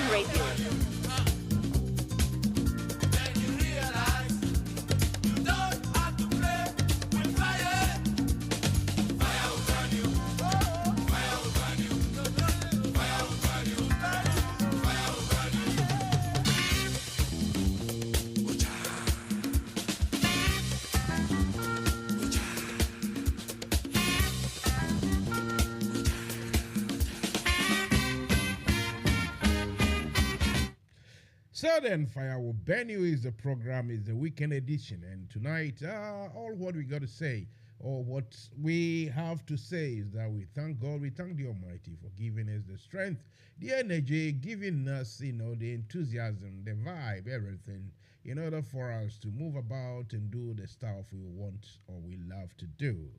NFM Radio. So then, Fire Will Burn You is the program, is the weekend edition. And tonight, all what we got to say, or what we have to say is that we thank God, we thank the Almighty for giving us the strength, the energy, giving us, the enthusiasm, the vibe, everything, in order for us to move about and do the stuff we want or we love to do.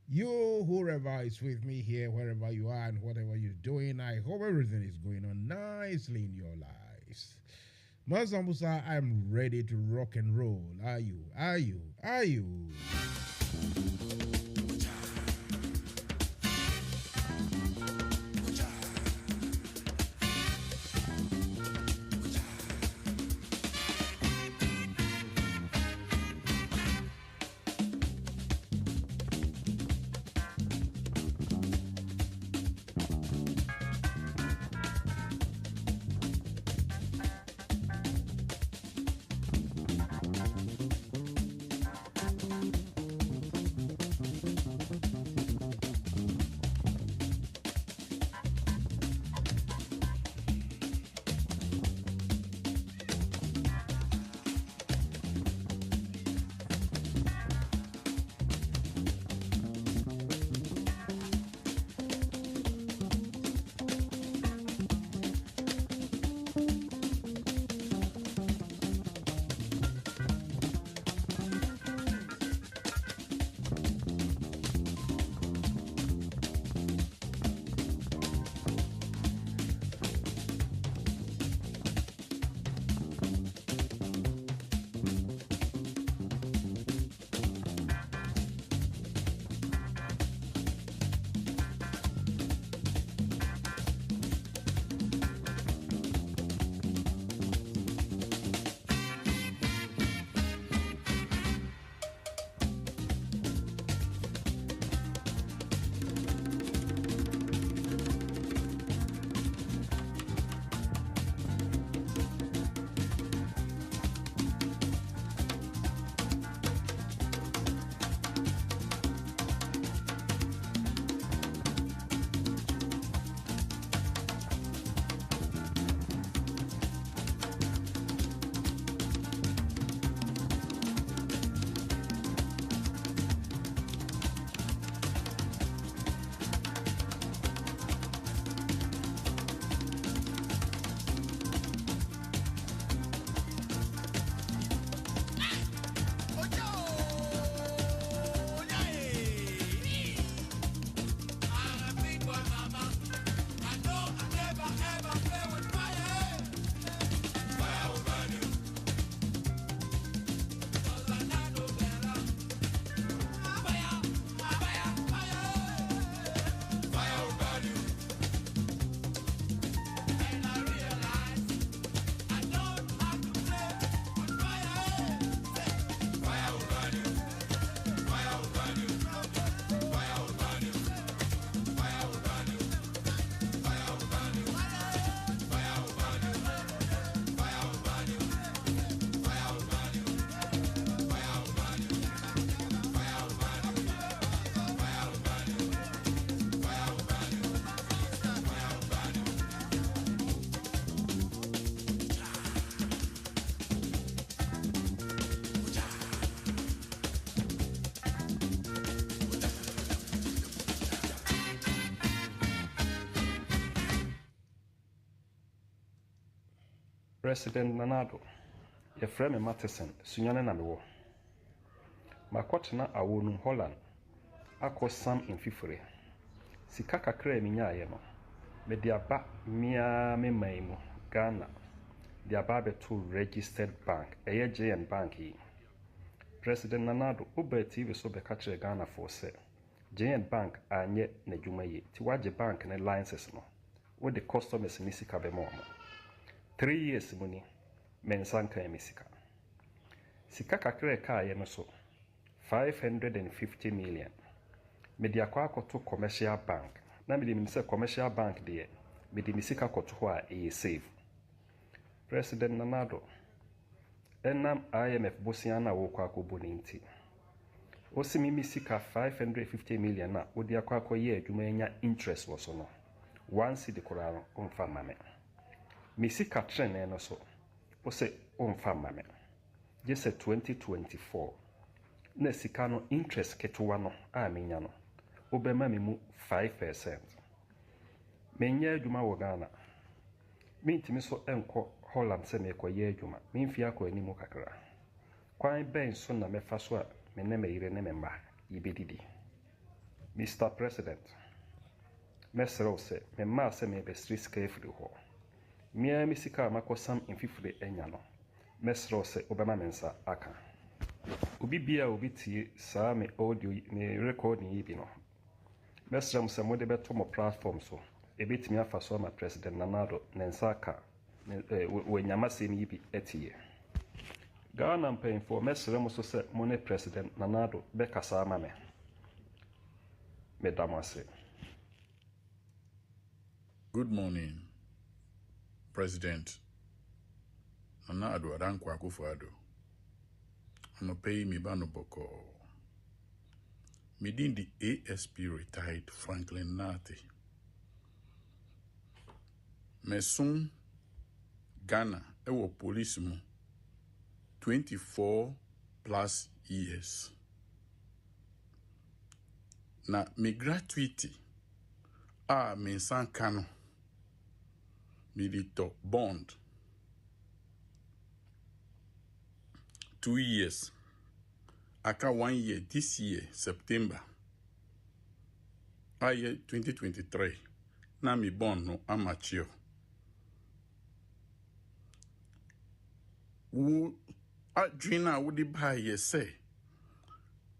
You, whoever is with me here, wherever you are and whatever you're doing, I hope everything is going on nicely in your lives. Mansa, Musa, I'm ready to rock and roll. Are you? Are you? Are you? President Nanado, your friend Matheson, Sunyane Namewo. Makwatena awonu Holland, ako Sam in Fifure. Sika kakra minya no. Me diaba mia me maimu Ghana. Diaba beto registered bank, eye JN Bank yi. President Nanado ube TV so beka kire Ghana for say. JN Bank anye n'edwuma yi. Ti waje bank ne licenses no. Wo the customers ni sika be mo. 3 years muni Mansa nka me sika. Sika kakra ka ye no so 550 million. Me dia kwa akoto commercial bank. Na me dim say commercial bank de me dim sika koto ho a e save. President Nanado enam IMF bosia na wo kwa akobo ni nti. Osimi mi sika 550 million na odi akwa akoye adwuma nya interest wo so no. Once the Quran umfa mame. Mi sika trene no so. Ose umfa mame. Just 2024. Na sika no interest ketewa no a menya no. Obema mi mu 5%. Menya adwuma wo Ghana. Mintimi so enko Holland se mekoye adwuma. Mimfi akọ animu kakra. Kwan ben so na mefa so a me ne meyire ne memba yibedidi. Mr. President, mesrɛ se me ma se me bestri sika efiri ho. Mia mi sika makosam mfifire enya no. Mesrɛ se obema mensa aka. Obi bia obi tie saa me audio me recording yi bi no. Mesrɛ se mo de beto mo platform so. Ebetimi afa so ma President Nanado nensa aka. We nyama se mi bi etie. Ghana mpanyinfo mesrɛ mo so se mo ne President Nanado be kasa ama me. Medamase. Good morning, President Nana Addo Adankwa Akufo-Addo. I'm paying me bano boko. Midin the ASP retired Franklin Nate. Mesun Ghana ewo police mu 24 plus years. Na me gratuity me san kano milito bond 2 years aka 1 year this year September 2023 na mi bond no amateur wo adwina wo di ba ye say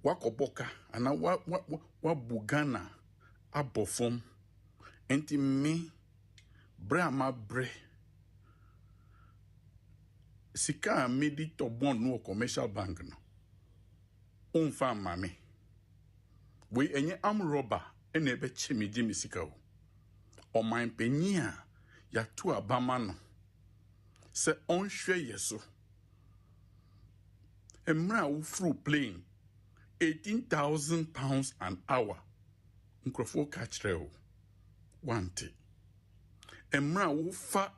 wakoboka ana wa bugana abofom enti me bra ma bre sika medi to bond no commercial bank no onfa mame we enye am robber ene ebe chemedi me sika o oman panyi a ya to abama no se onhwe yeso emra wo fru plane 18,000 pounds an hour nkrofo kachre wante emra wo fa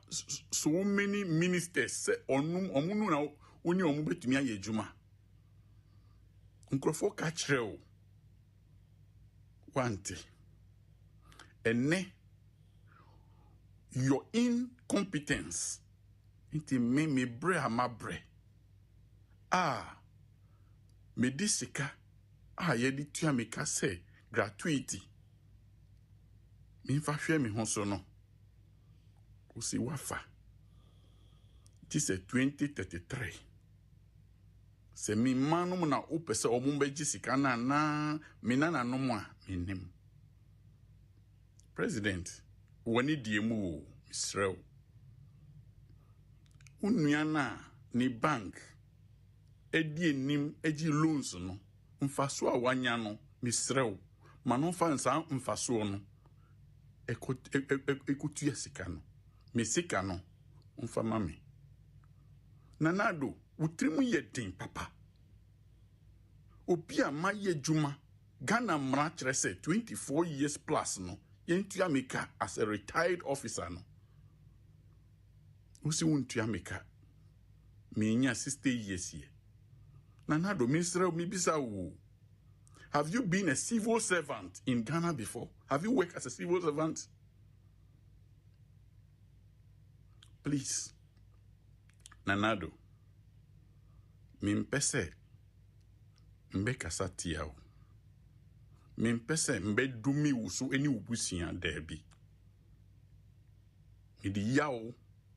so many ministers se omunu na oni omu betumi ayejuma nkrofo kachre wante ene your incompetence inti me bre amabre me disika yedi tua me ka se gratuity mi fa hwe me ho so no usi wafa this is 2033 se mi manu na opese omumbe jisika na mi nana no mu a minim president woni diemu misrew unua na ni bank edi enim eji loans no mfaso a wanya no misrew manu fa nsa mfaso no ekutu sika no me sika no mfa mame Nanado utrimu ye den papa obi a maye juma Ghana mra kire se 24 years plus no yentua meka as a retired officer no usi untua meka me nya 60 years ye Nanado minister mi bisa wo. Have you been a civil servant in Ghana before? Have you worked as a civil servant? Please. Nanado. Mimpese. Mbe kasati yao. Mimpese mbe dumi usu eni ubusiya derbi. Midi yao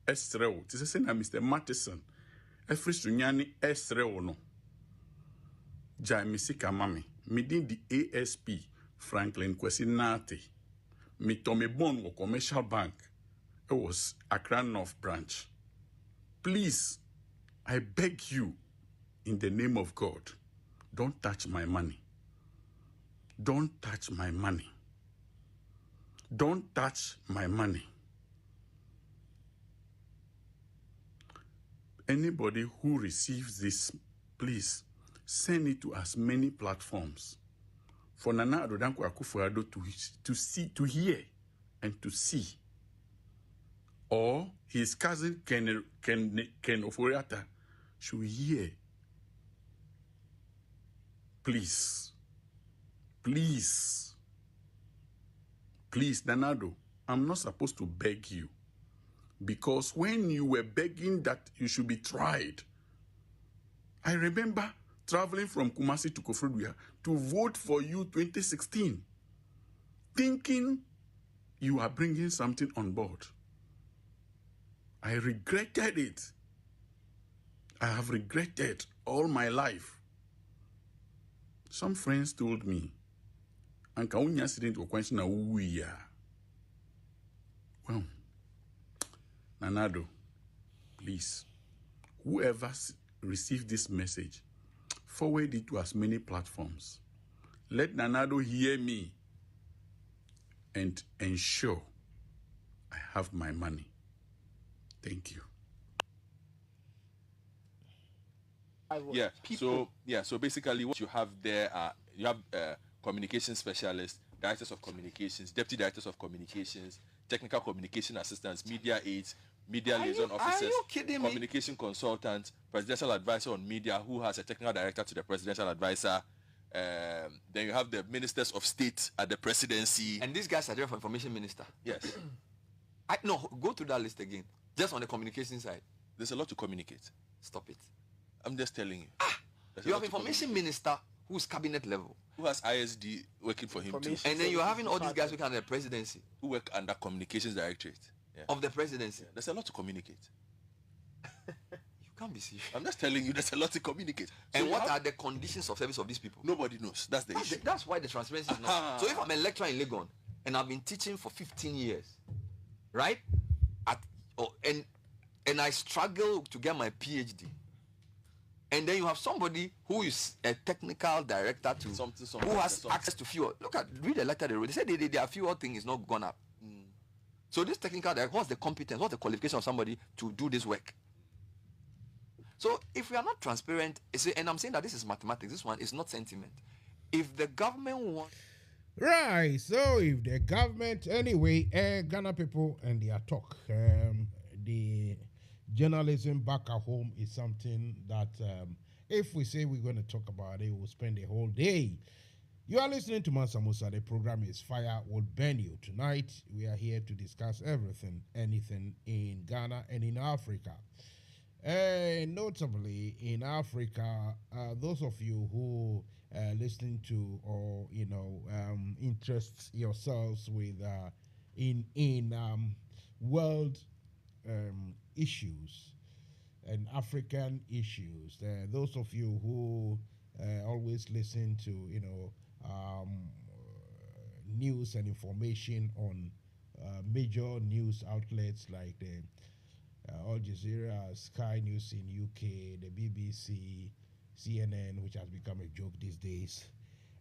esreo. Tise se na Mr. Matheson. Efri sunyani esreo no. Jai misika mami. Midin the ASP Franklin Kwesi Nate. Mi tome bon wo commercial bank. It was Accra North branch. Please, I beg you, in the name of God, don't touch my money. Don't touch my money. Don't touch my money. Anybody who receives this, please send it to as many platforms for Nana Addo Dankwa Akufo-Addo to see, to hear, and to see. Or his cousin Ken Oforiatta should hear. Please, please, please, Nana Addo, I'm not supposed to beg you. Because when you were begging that you should be tried, I remember traveling from Kumasi to Kofrodua to vote for you 2016, thinking you are bringing something on board. I regretted it. I have regretted all my life. Some friends told me, "Anka unya accident or question na uya." Well, Nana Addo, please, whoever received this message, forward it to as many platforms. Let Nana Addo hear me and ensure I have my money. Thank you. So basically what you have there are, you have communication specialists, directors of communications, deputy directors of communications, technical communication assistants, media aides, media liaison officers, communication consultants, presidential advisor on media who has a technical director to the presidential advisor. Then you have the ministers of state at the presidency. And these guys are there for information minister. Yes. No, go through that list again. Just on the communication side. There's a lot to communicate. Stop it. I'm just telling you. You have information minister who's cabinet level. Who has ISD working for him too. And then you're having all these guys working under the presidency. Who work under communications directorate. Yeah. Of the presidency. Yeah. There's a lot to communicate. You can't be serious. I'm just telling you, there's a lot to communicate. And what are the conditions of service of these people? Nobody knows. That's the issue. That's why the transparency is not. So if I'm a lecturer in Legon and I've been teaching for 15 years, right? And I struggle to get my PhD. And then you have somebody who is a technical director to who has access to fuel. Read the letter they wrote. They said their fuel thing is not gone up. So this technical director, what's the competence, what's the qualification of somebody to do this work? So if we are not transparent, and I'm saying that this is mathematics, this one is not sentiment. If the government wants... Right, so if the government, anyway, Ghana people and their talk, the journalism back at home is something that if we say we're going to talk about it, we'll spend the whole day. You are listening to Mansa Musa. The program is Fire Will Burn You. Tonight, we are here to discuss everything, anything in Ghana and in Africa. Notably, in Africa, those of you who listening to or, interest yourselves with in world issues and African issues. Those of you who always listen to, news and information on major news outlets like the Al Jazeera, Sky News in UK, the BBC, CNN, which has become a joke these days,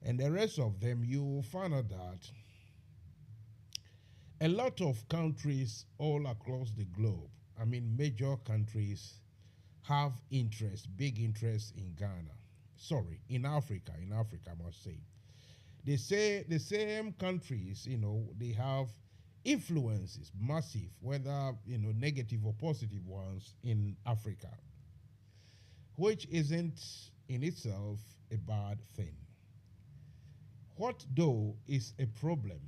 and the rest of them, you will find out that a lot of countries all across the globe, major countries, have interest, big interest in Ghana. Sorry, in Africa, I must say. They say the same countries, they have influences, massive, whether, negative or positive ones in Africa, which isn't in itself a bad thing. What, though, is a problem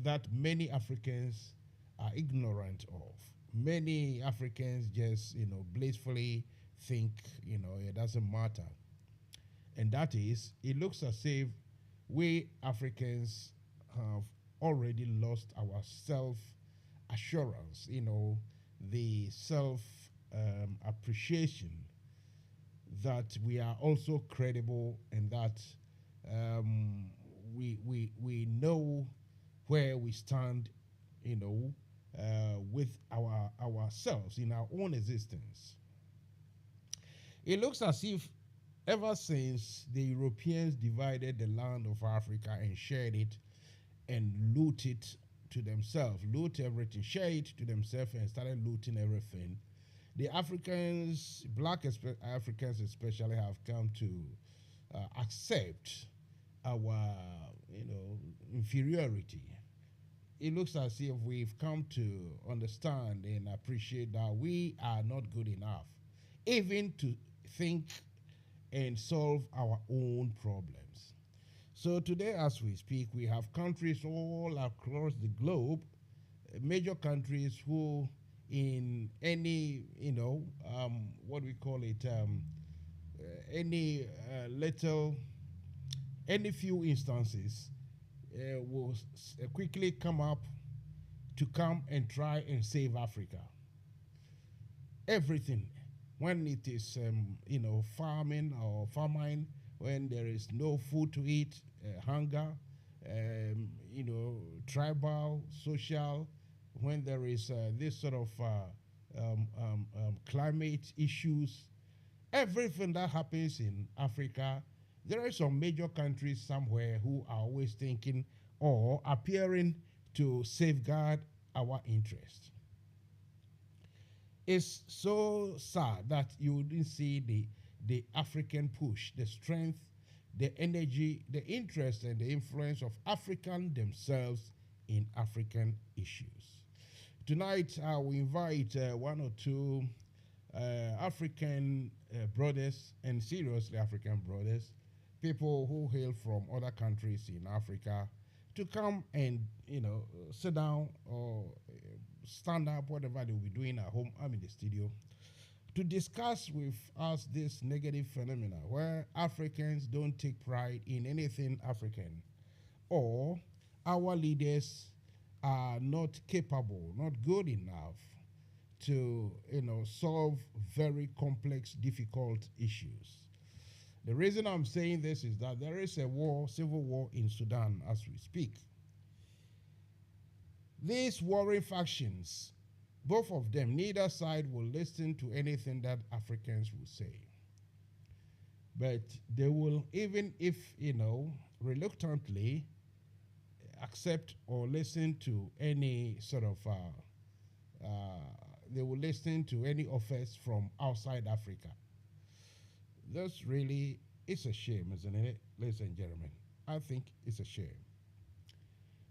that many Africans are ignorant of. Many Africans just, blissfully think, it doesn't matter. And that is, it looks as if we Africans have already lost our self-assurance, the self-appreciation that we are also credible and that we know where we stand, with ourselves in our own existence. It looks as if ever since the Europeans divided the land of Africa and shared it and loot it to themselves, loot everything, share it to themselves and started looting everything, the Africans, black Africans especially, have come to accept our, inferiority. It looks as if we've come to understand and appreciate that we are not good enough, even to think and solve our own problems. So today, as we speak, we have countries all across the globe, major countries who, in any, what we call it, any few instances, will quickly come up to come and try and save Africa. Everything, when it is, farming or famine, when there is no food to eat, hunger, tribal, social, when there is this sort of climate issues, everything that happens in Africa, there are some major countries somewhere who are always thinking or appearing to safeguard our interests. It's so sad that you didn't see the African push, the strength, the energy, the interest, and the influence of Africans themselves in African issues. Tonight, we invite one or two African brothers, and seriously African brothers, people who hail from other countries in Africa, to come and, sit down or stand up, whatever they will be doing at home. I'm in the studio to discuss with us this negative phenomena where Africans don't take pride in anything African, or our leaders are not capable, not good enough to, solve very complex, difficult issues. The reason I'm saying this is that there is a war, civil war in Sudan as we speak. These warring factions, both of them, neither side will listen to anything that Africans will say. But they will, even if, reluctantly, accept or listen to any sort of, they will listen to any offers from outside Africa. That's really, it's a shame, isn't it, ladies and gentlemen? I think it's a shame.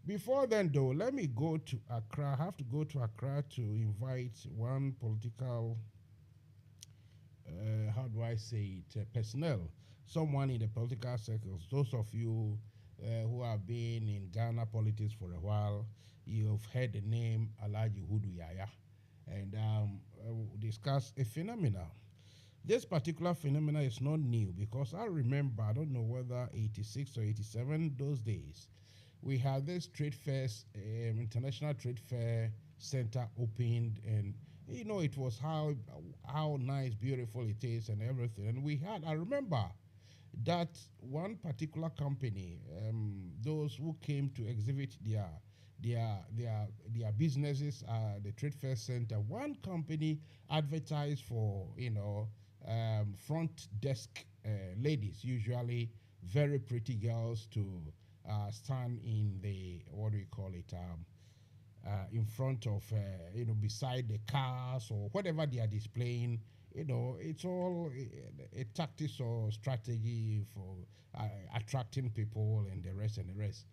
Before then, though, let me go to Accra. I have to go to Accra to invite one political, how do I say it, personnel, someone in the political circles. Those of you who have been in Ghana politics for a while, you've heard the name Alhaji Hudu Yaya, and we'll discuss a phenomenon. This particular phenomenon is not new because I remember, I don't know whether 86 or 87, those days, we had this trade fair, international trade fair center opened, and it was how nice, beautiful it is and everything. And we had, I remember that one particular company, those who came to exhibit their businesses at the trade fair center, one company advertised for, front desk ladies, usually very pretty girls, to stand in the, what do we call it, in front of, beside the cars or whatever they are displaying. It's all a tactic or strategy for attracting people and the rest and the rest.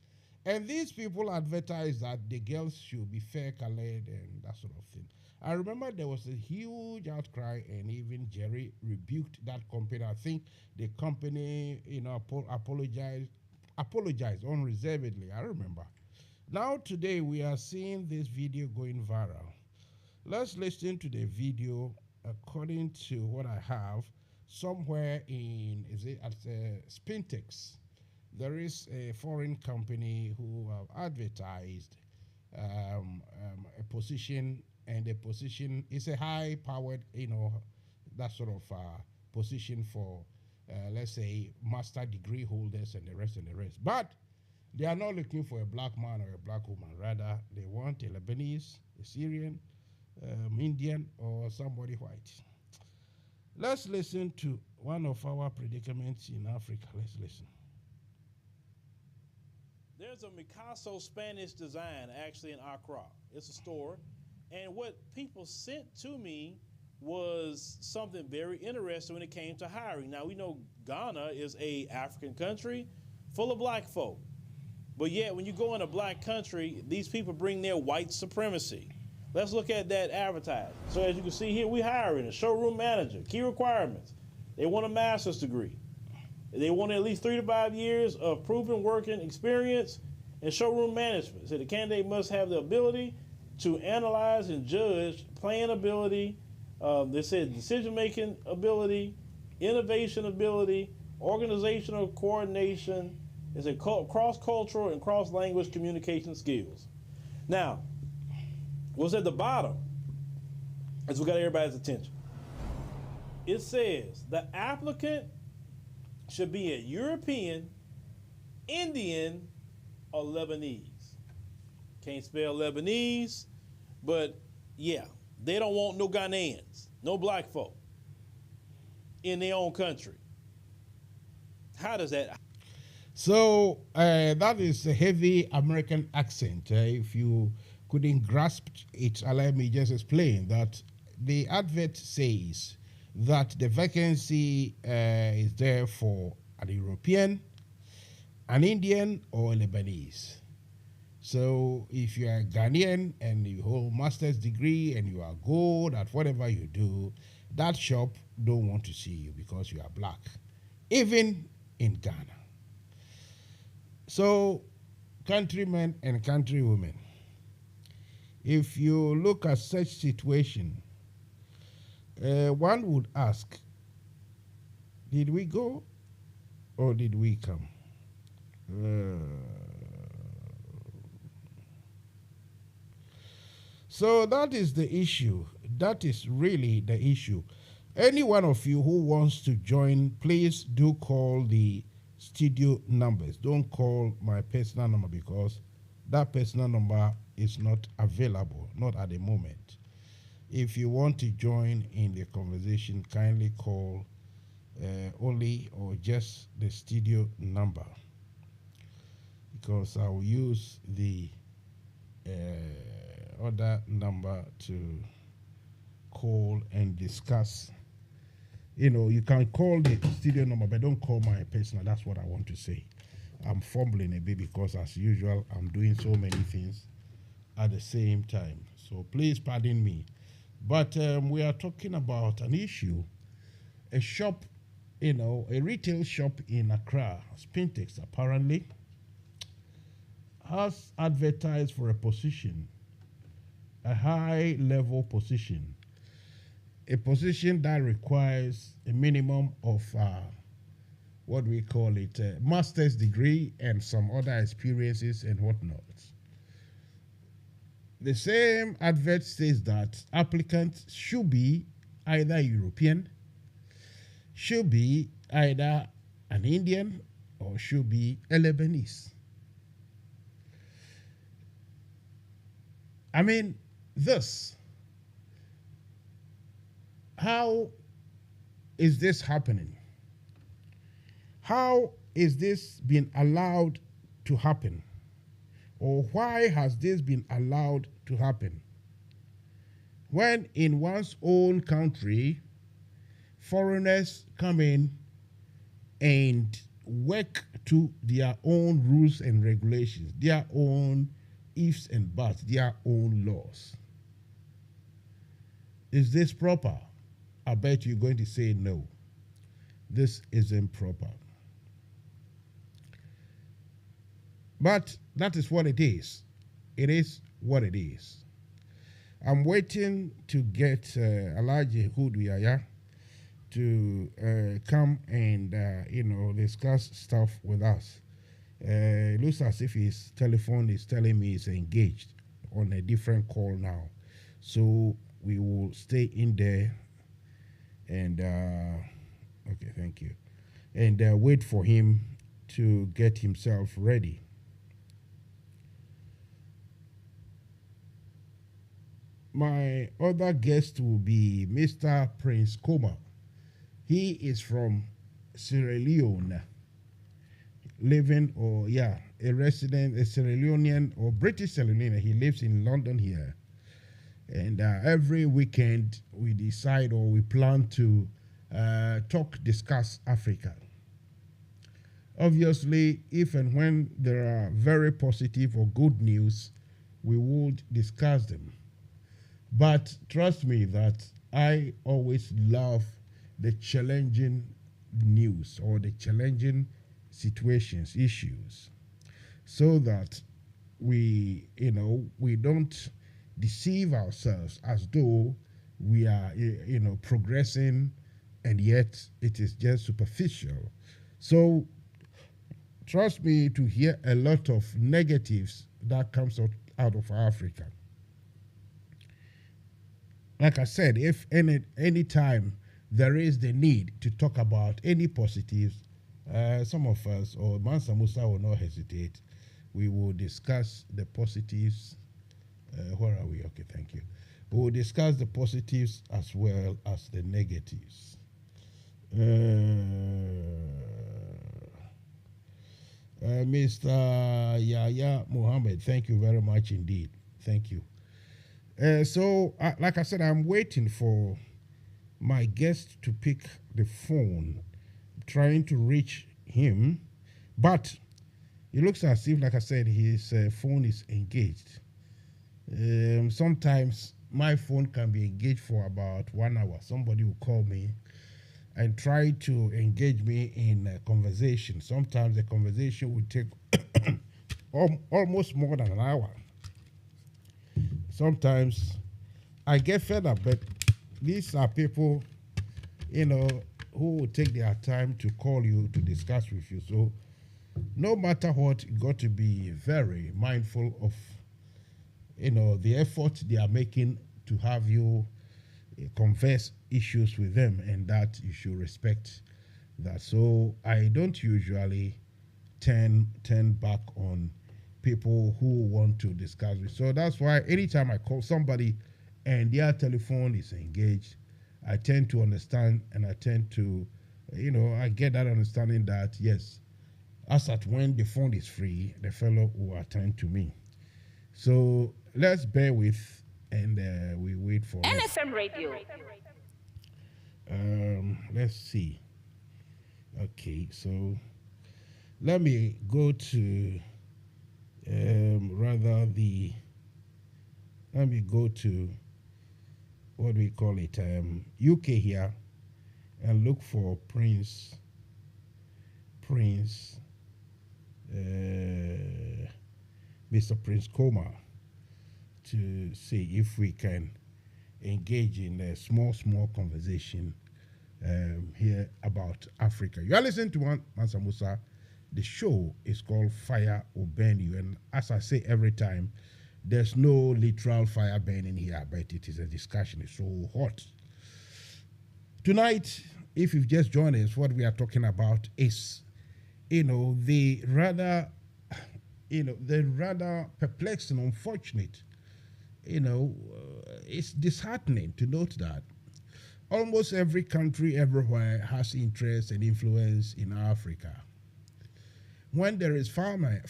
And these people advertise that the girls should be fair-colored and that sort of thing. I remember there was a huge outcry, and even Jerry rebuked that company. I think the company, apologized unreservedly. I remember. Now today we are seeing this video going viral. Let's listen to the video according to what I have somewhere in, is it at Spintex? There is a foreign company who have advertised a position, and the position is a high-powered, that sort of position for, let's say, master degree holders and the rest and the rest. But they are not looking for a black man or a black woman. Rather, they want a Lebanese, a Syrian, Indian, or somebody white. Let's listen to one of our predicaments in Africa. Let's listen. There's a Picasso Spanish design actually in Accra. It's a store. And what people sent to me was something very interesting when it came to hiring. Now, we know Ghana is a African country full of black folk. But yet, when you go in a black country, these people bring their white supremacy. Let's look at that advertising. So as you can see here, we're hiring a showroom manager. Key requirements. They want a master's degree. They want at least 3 to 5 years of proven working experience in showroom management. So the candidate must have the ability to analyze and judge plan ability. They said decision-making ability, innovation ability, organizational coordination. It's a cross-cultural and cross-language communication skills. Now, what's at the bottom is we got everybody's attention. It says the applicant should be a European, Indian, or Lebanese. Can't spell Lebanese, but yeah, they don't want no Ghanaians, no black folk in their own country. How does that? So that is a heavy American accent. If you couldn't grasp it, allow me just explain that the advert says that the vacancy is there for an European, an Indian, or a Lebanese. So if you are a Ghanaian and you hold master's degree and you are good at whatever you do, that shop don't want to see you because you are black, even in Ghana. So, countrymen and countrywomen, if you look at such situation, one would ask, did we go or did we come? So that is the issue. That is really the issue. Any one of you who wants to join, please do call the studio numbers. Don't call my personal number because that personal number is not available, not at the moment. If you want to join in the conversation, kindly call only or just the studio number, because I will use the other number to call and discuss. You know, you can call the studio number, but don't call my personal. That's what I want to say. I'm fumbling a bit because, as usual, I'm doing so many things at the same time. So please pardon me. But we are talking about an issue. A shop, you know, a retail shop in Accra, Spintex apparently, has advertised for a position, a high-level position, a position that requires a minimum of what we call it, a master's degree and some other experiences and whatnot. The same advert says that applicants should be either European, should be either an Indian, or should be a Lebanese. I mean, how is this happening? How is this being allowed to happen? Or why has this been allowed to happen? When in one's own country, foreigners come in and work to their own rules and regulations, their own ifs and buts, their own laws. Is this proper? I bet you're going to say no. This isn't proper. But that is what it is. It is what it is. I'm waiting to get Alaji Huduyaya to come and, discuss stuff with us. It looks as if his telephone is telling me he's engaged on a different call now. So we will stay in there and, okay, thank you. And wait for him to get himself ready. my other guest will be Mr. Prince Koma. He is from Sierra Leone, a resident, a Sierra Leonean or British Sierra Leonean. He lives in London here. And every weekend we decide or we plan to discuss Africa. Obviously, if and when there are very positive or good news, we would discuss them. But trust me that I always love the challenging news or the challenging situations, issues, so that we don't deceive ourselves as though we are, progressing, and yet it is just superficial. So trust me to hear a lot of negatives that comes out of Africa. Like I said, if any time there is the need to talk about any positives, some of us, or Mansa Musa will not hesitate. We will discuss the positives. Where are we? Okay, thank you. We will discuss the positives as well as the negatives. Mr. Yahya Mohammed, thank you very much indeed. Thank you. So, like I said, I'm waiting for my guest to pick the phone, trying to reach him, but it looks as if, like I said, his phone is engaged. Sometimes my phone can be engaged for about 1 hour. Somebody will call me and try to engage me in a conversation. Sometimes the conversation will take almost more than an hour. Sometimes I get fed up, but these are people, who will take their time to call you to discuss with you. So no matter what, you got to be very mindful of, the effort they are making to have you converse issues with them, and that you should respect that. So I don't usually turn back on people who want to discuss it. So that's why anytime I call somebody and their telephone is engaged, I tend to understand, and I tend to, I get that understanding that, yes, as at when the phone is free, the fellow will attend to me. So let's bear with, and we wait for NFM Radio. Let's see. Okay, so let me go to what do we call it, UK here, and look for Prince, Mr. Prince Koma, to see if we can engage in a small conversation here about Africa. You are listening to Mansa Musa. The show is called Fire Will Burn You, and as I say every time, there's no literal fire burning here, but it is a discussion. It's so hot. Tonight, if you've just joined us, what we are talking about is, the rather perplexing, unfortunate, it's disheartening to note that almost every country everywhere has interest and influence in Africa. When there is famine,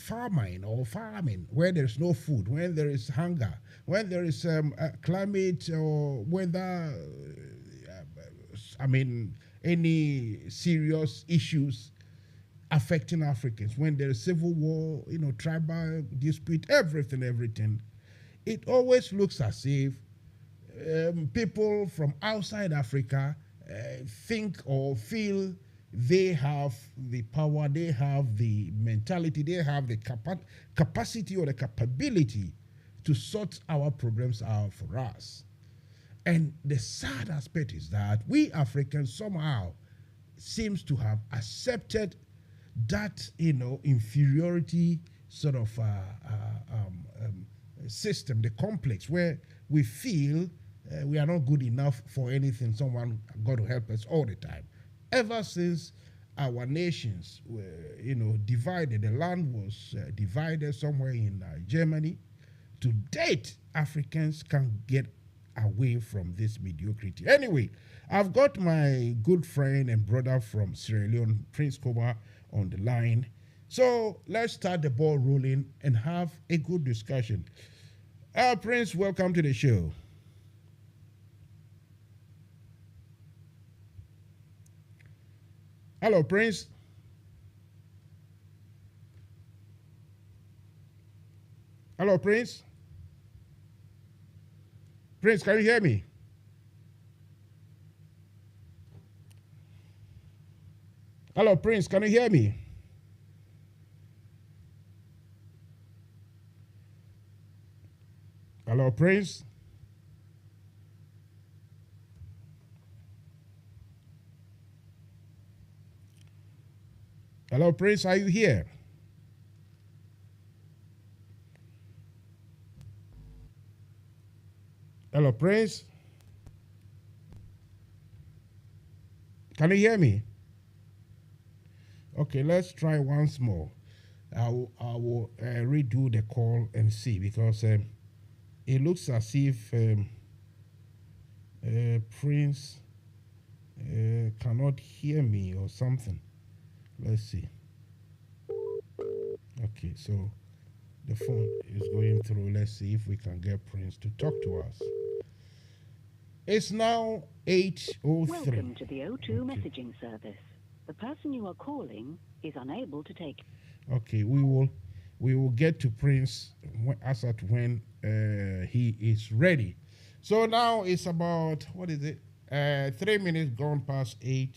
where there's no food, when there is hunger, when there is climate or weather, any serious issues affecting Africans, when there is civil war, tribal dispute, everything, it always looks as if people from outside Africa think or feel they have the power, they have the mentality, they have the capacity or the capability to sort our problems out for us. And the sad aspect is that we Africans somehow seems to have accepted that, inferiority sort of system, the complex, where we feel we are not good enough for anything. Someone got to help us all the time. Ever since our nations were, divided, the land was divided somewhere in Germany, to date, Africans can get away from this mediocrity. Anyway, I've got my good friend and brother from Sierra Leone, Prince Koba, on the line. So let's start the ball rolling and have a good discussion. Prince, welcome to the show. Hello, Prince. Hello, Prince. Prince, can you hear me? Hello, Prince, can you hear me? Hello, Prince. Hello, Prince, are you here? Hello, Prince. Can you hear me? Okay, let's try once more. I will redo the call and see, because it looks as if Prince cannot hear me or something. Let's see. Okay, so the phone is going through. Let's see if we can get Prince to talk to us. It's now 8:03. Welcome to the O2 messaging service. The person you are calling is unable to take. Okay, we will get to Prince as at when he is ready. So now it's about, what is it? 3 minutes gone past 8,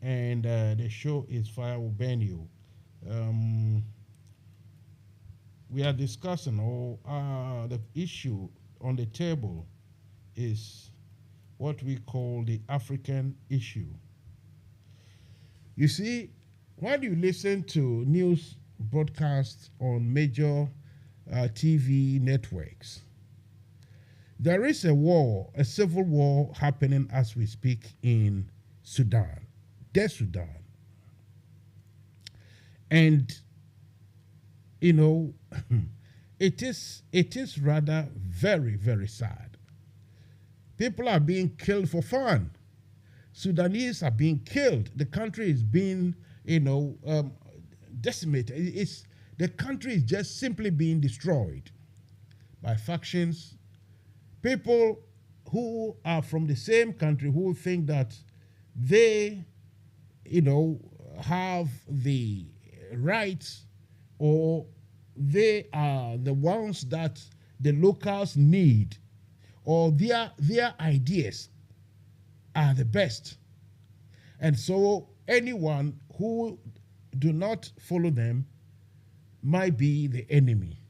and the show is Fire Will Burn You. We are discussing, the issue on the table is what we call the African issue. You see, when you listen to news broadcasts on major TV networks, there is a war, a civil war happening as we speak in Sudan, Sudan. And, you know, it is rather very, very sad. People are being killed for fun. Sudanese are being killed. The country is being, decimated. The country is just simply being destroyed by factions. People who are from the same country who think that they, have the rights, or they are the ones that the locals need, or their ideas are the best. And so anyone who do not follow them might be the enemy.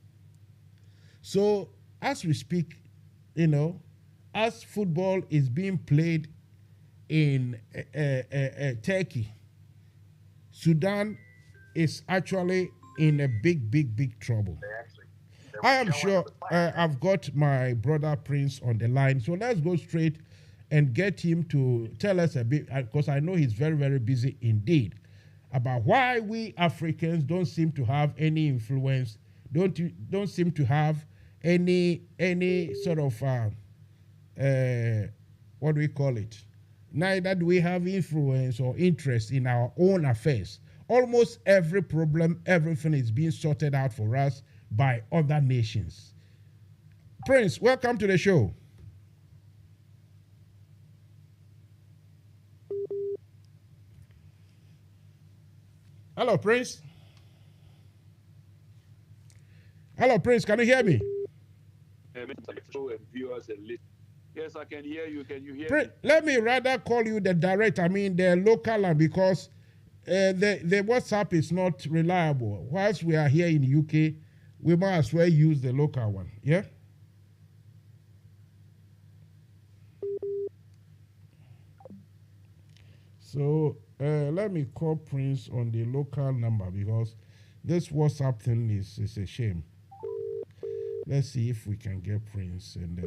So as we speak, as football is being played in Turkey, Sudan is actually in a big trouble. I am sure I've got my brother Prince on the line, so let's go straight and get him to tell us a bit, because I know he's very, very busy indeed, about why we Africans don't seem to have any influence, don't seem to have any sort of what do we call it? Neither do we have influence or interest in our own affairs. Almost every problem, everything is being sorted out for us by other nations. Prince, welcome to the show. Hello, Prince. Hello, Prince. Can you hear me? Yes, I can hear you. Can you hear Prince, me? let me rather call you the local line, because the WhatsApp is not reliable. Whilst we are here in the UK, we might as well use the local one. Yeah? So let me call Prince on the local number, because this WhatsApp thing is a shame. Let's see if we can get Prince, and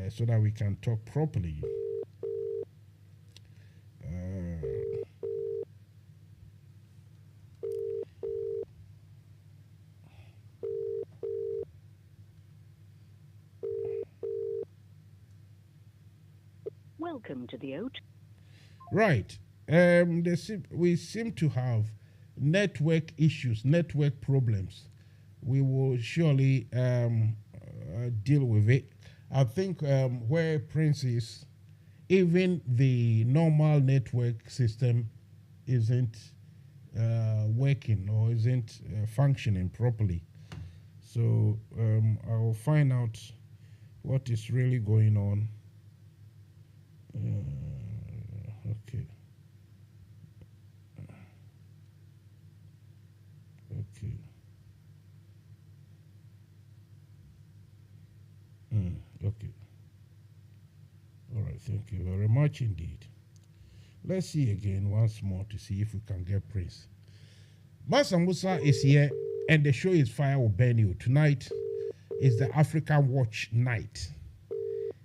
so that we can talk properly. Welcome to the O2. Right. We seem to have network issues, network problems. We will surely deal with it. I think where Prince is, even the normal network system isn't working or isn't functioning properly. So I will find out what is really going on. Okay. Okay. Okay. All right. Thank you very much indeed. Let's see again once more to see if we can get Prince. Mansa Musa is here, and the show is Fire Will Burn You. Tonight is the African Watch Night.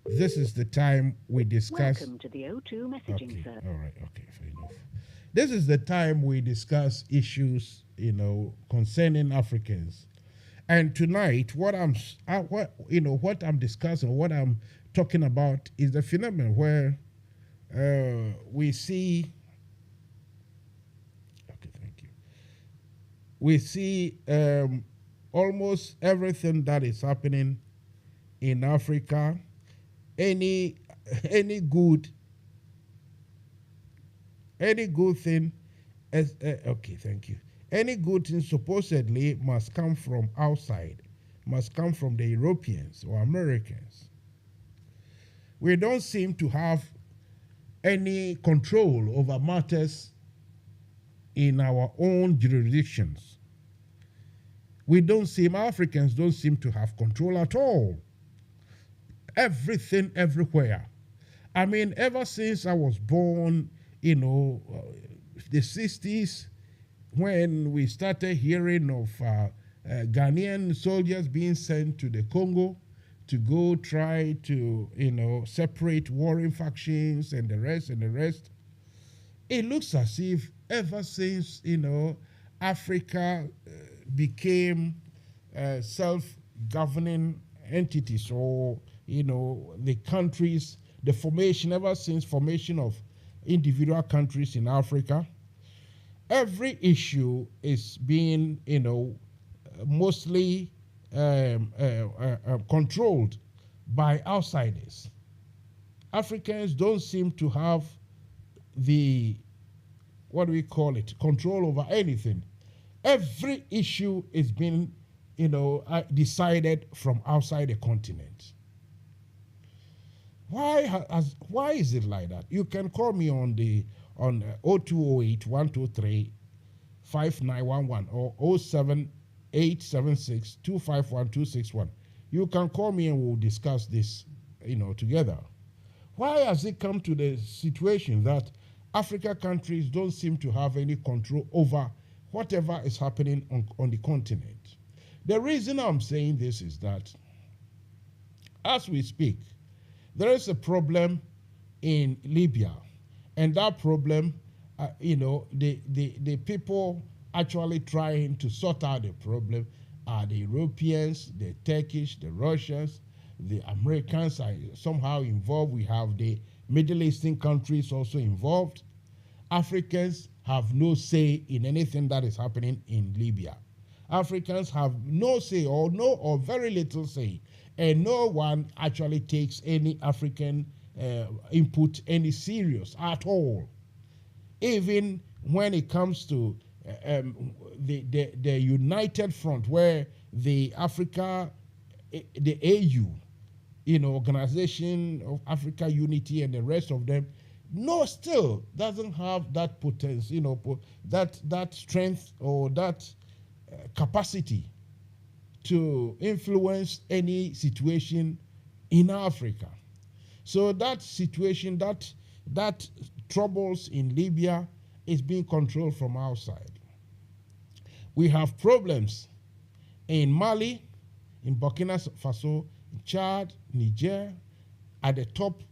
This is the time we discuss. Welcome to the O2 messaging service. All right. Okay. Fair enough. This is the time we discuss issues, concerning Africans. And tonight, what I'm discussing, what I'm talking about, is the phenomenon where we see. Okay, thank you. We see almost everything that is happening in Africa. Any good thing, okay, thank you. Any good thing supposedly must come from outside, must come from the Europeans or Americans. We don't seem to have any control over matters in our own jurisdictions. Africans don't seem to have control at all. Everything, everywhere. I mean, ever since I was born, the 60s, when we started hearing of Ghanaian soldiers being sent to the Congo to go try to, separate warring factions and the rest, it looks as if ever since, Africa became self-governing entities, or, the countries, the formation, ever since formation of individual countries in Africa, every issue is being, mostly controlled by outsiders. Africans don't seem to have the, control over anything. Every issue is being, decided from outside the continent. Why is it like that? You can call me on 0208 123 5911 or 07876 251 261. You can call me and we'll discuss this, together. Why has it come to the situation that African countries don't seem to have any control over whatever is happening on the continent? The reason I'm saying this is that as we speak, there is a problem in Libya, and that problem, the people actually trying to sort out the problem are the Europeans, the Turkish, the Russians, the Americans are somehow involved. We have the Middle Eastern countries also involved. Africans have no say in anything that is happening in Libya. Africans have no say or very little say, and no one actually takes any African input any serious at all. Even when it comes to the United Front, where the Africa, the AU, Organization of Africa Unity and the rest of them, still doesn't have that potential, that strength or that capacity to influence any situation in Africa. So that situation, that troubles in Libya is being controlled from outside. We have problems in Mali, in Burkina Faso, in Chad, Niger, at the top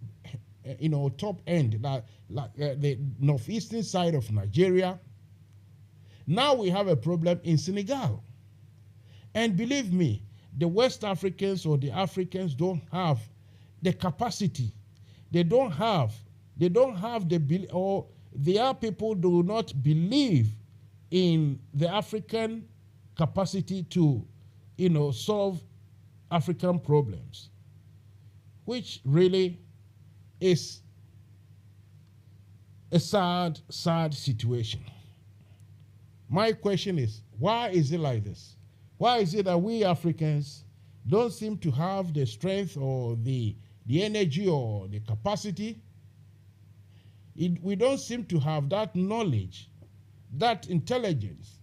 end, like the northeastern side of Nigeria. Now we have a problem in Senegal. And believe me, the West Africans or the Africans don't have the capacity. They don't have They don't have the or their people do not believe in the African capacity to, solve African problems, which really is a sad, sad situation. My question is, why is it like this? Why is it that we Africans don't seem to have the strength or the energy or the capacity? We don't seem to have that knowledge, that intelligence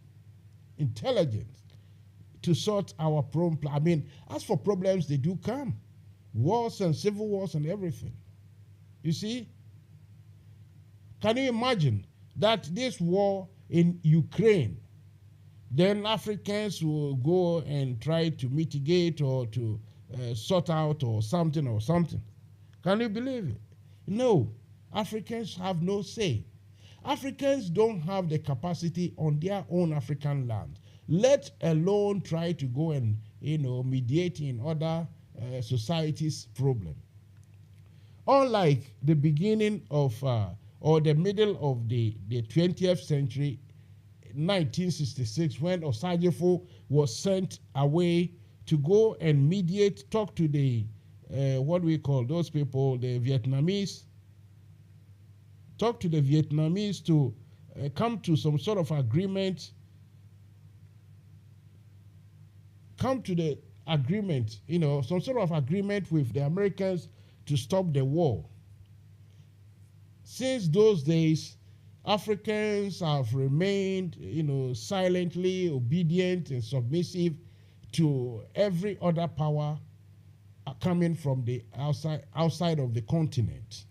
to sort our problem. I mean, as for problems, they do come. Wars and civil wars and everything. You see? Can you imagine that this war in Ukraine, then Africans will go and try to mitigate or to sort out or something? Can you believe it? No, Africans have no say. Africans don't have the capacity on their own African land, let alone try to go and mediate in other societies' problem. Unlike the beginning of or the middle of the 20th century, 1966, when Osajifo was sent away to go and mediate, talk to the, what we call those people, the Vietnamese, talk to the Vietnamese to come to some sort of agreement, some sort of agreement with the Americans to stop the war. Since those days, Africans have remained, silently obedient and submissive to every other power coming from the outside of the continent.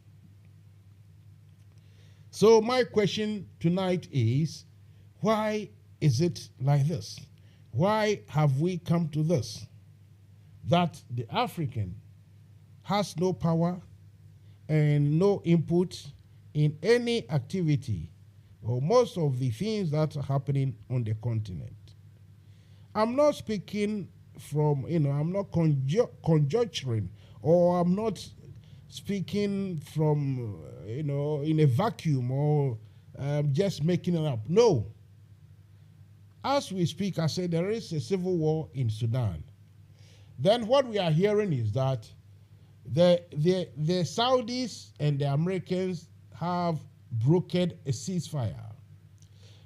So my question tonight is, why is it like this? Why have we come to this? That the African has no power and no input in any activity or most of the things that are happening on the continent. I'm not speaking from, I'm not conjecturing, or I'm not speaking from, in a vacuum or just making it up. No. As we speak, I say there is a civil war in Sudan. Then what we are hearing is that the Saudis and the Americans have brokered a ceasefire.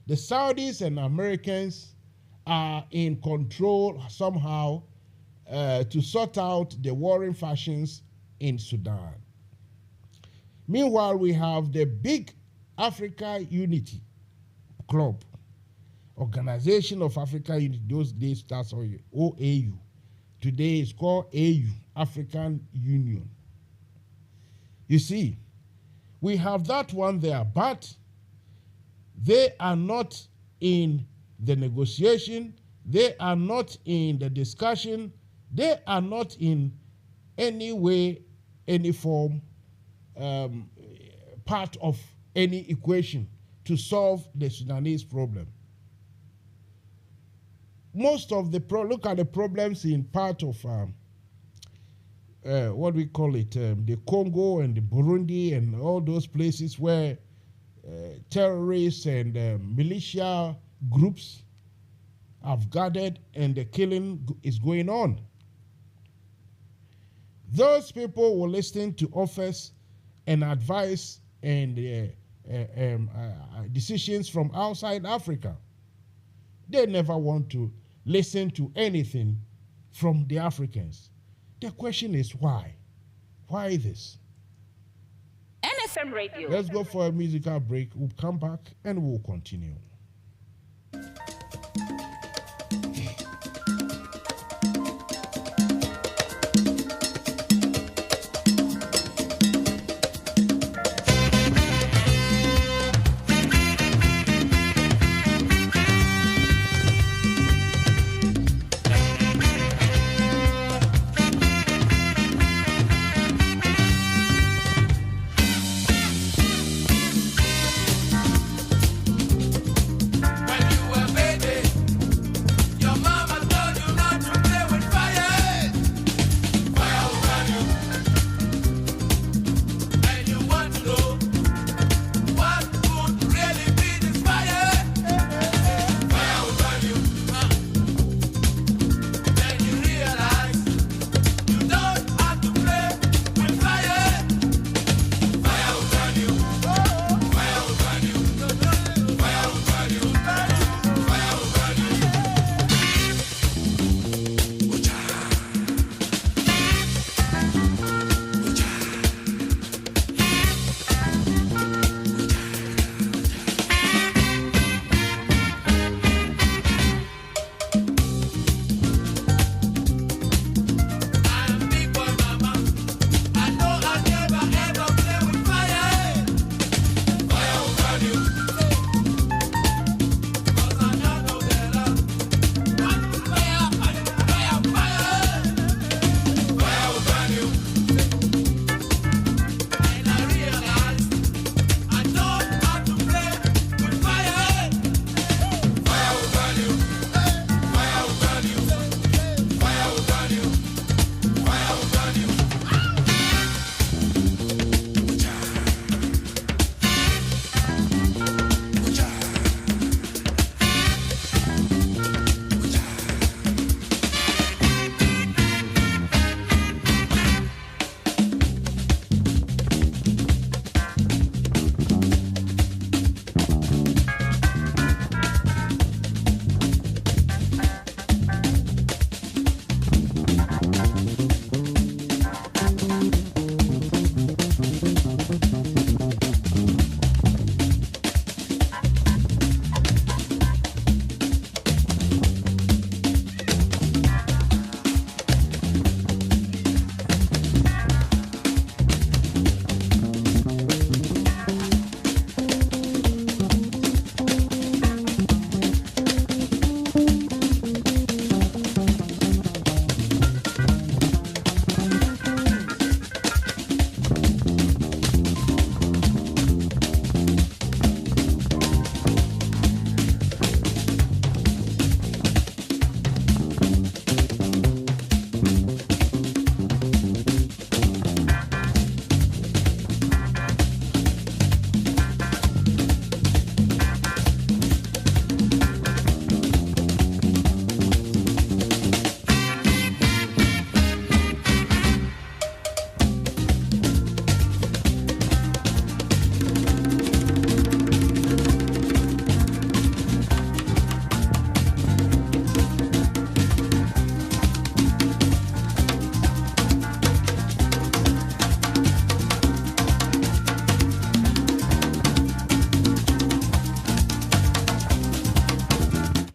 The Saudis and Americans are in control somehow to sort out the warring factions in Sudan. Meanwhile, we have the big Africa Unity Club, Organization of Africa Unity. Those days, that's OAU. Today it's called AU, African Union. You see, we have that one there, but they are not in the negotiation, they are not in the discussion, they are not in any way, any form, part of any equation to solve the Sudanese problem. Most of the look at the problems in part of what we call it, the Congo and the Burundi and all those places where terrorists and militia groups have gathered and the killing is going on. Those people will listen to offers and advice and decisions from outside Africa. They never want to listen to anything from the Africans. The question is why? Why this? NFM Radio. Let's go for a musical break. We'll come back and we'll continue.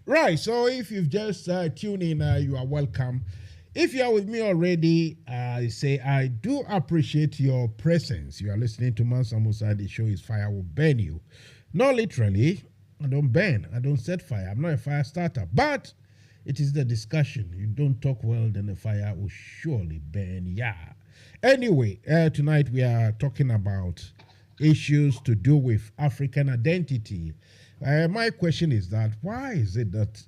Right. So if you've just tuned in, you are welcome. If you are with me already, I say I do appreciate your presence. You are listening to Mansa Musa. The show is Fire Will Burn You. Not literally. I don't burn. I don't set fire. I'm not a fire starter. But it is the discussion. You don't talk well, then the fire will surely burn. Yeah. Anyway, tonight we are talking about issues to do with African identity. My question is that why is it that,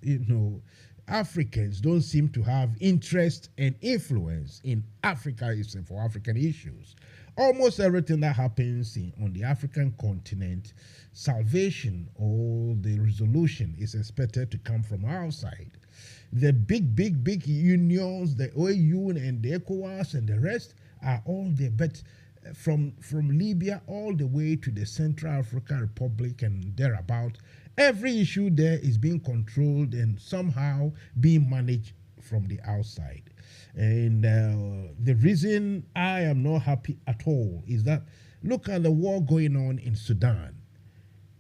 Africans don't seem to have interest and influence in Africa for African issues? Almost everything that happens on the African continent, salvation or the resolution is expected to come from outside. The big unions, the OAU and the ECOWAS and the rest are all there. But from Libya all the way to the Central African Republic and thereabout, every issue there is being controlled and somehow being managed from the outside. And the reason I am not happy at all is that look at the war going on in Sudan.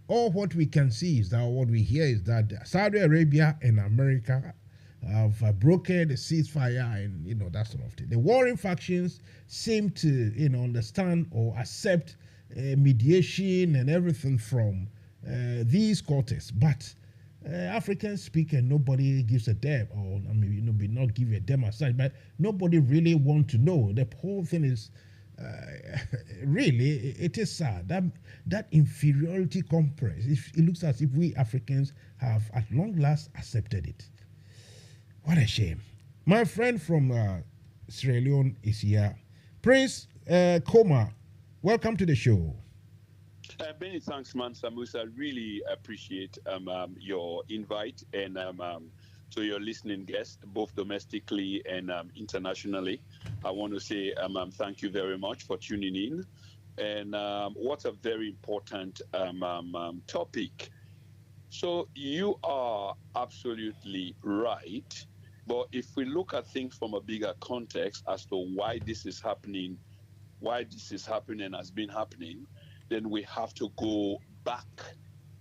All what we can see is that, what we hear is that Saudi Arabia and America have broken the ceasefire and, that sort of thing. The warring factions seem to, understand or accept mediation and everything from these quarters. But Africans speak and nobody gives a damn, or maybe not give a damn aside, but nobody really want to know. The whole thing is really, it is sad that inferiority complex. It looks as if we Africans have at long last accepted it. What a shame. My friend from Sierra Leone is here. Prince Koma, welcome to the show. Many thanks, Mansa Musa. I really appreciate your invite and to your listening guests, both domestically and internationally. I want to say thank you very much for tuning in. And what a very important topic. So you are absolutely right. But if we look at things from a bigger context as to why this is happening and has been happening, then we have to go back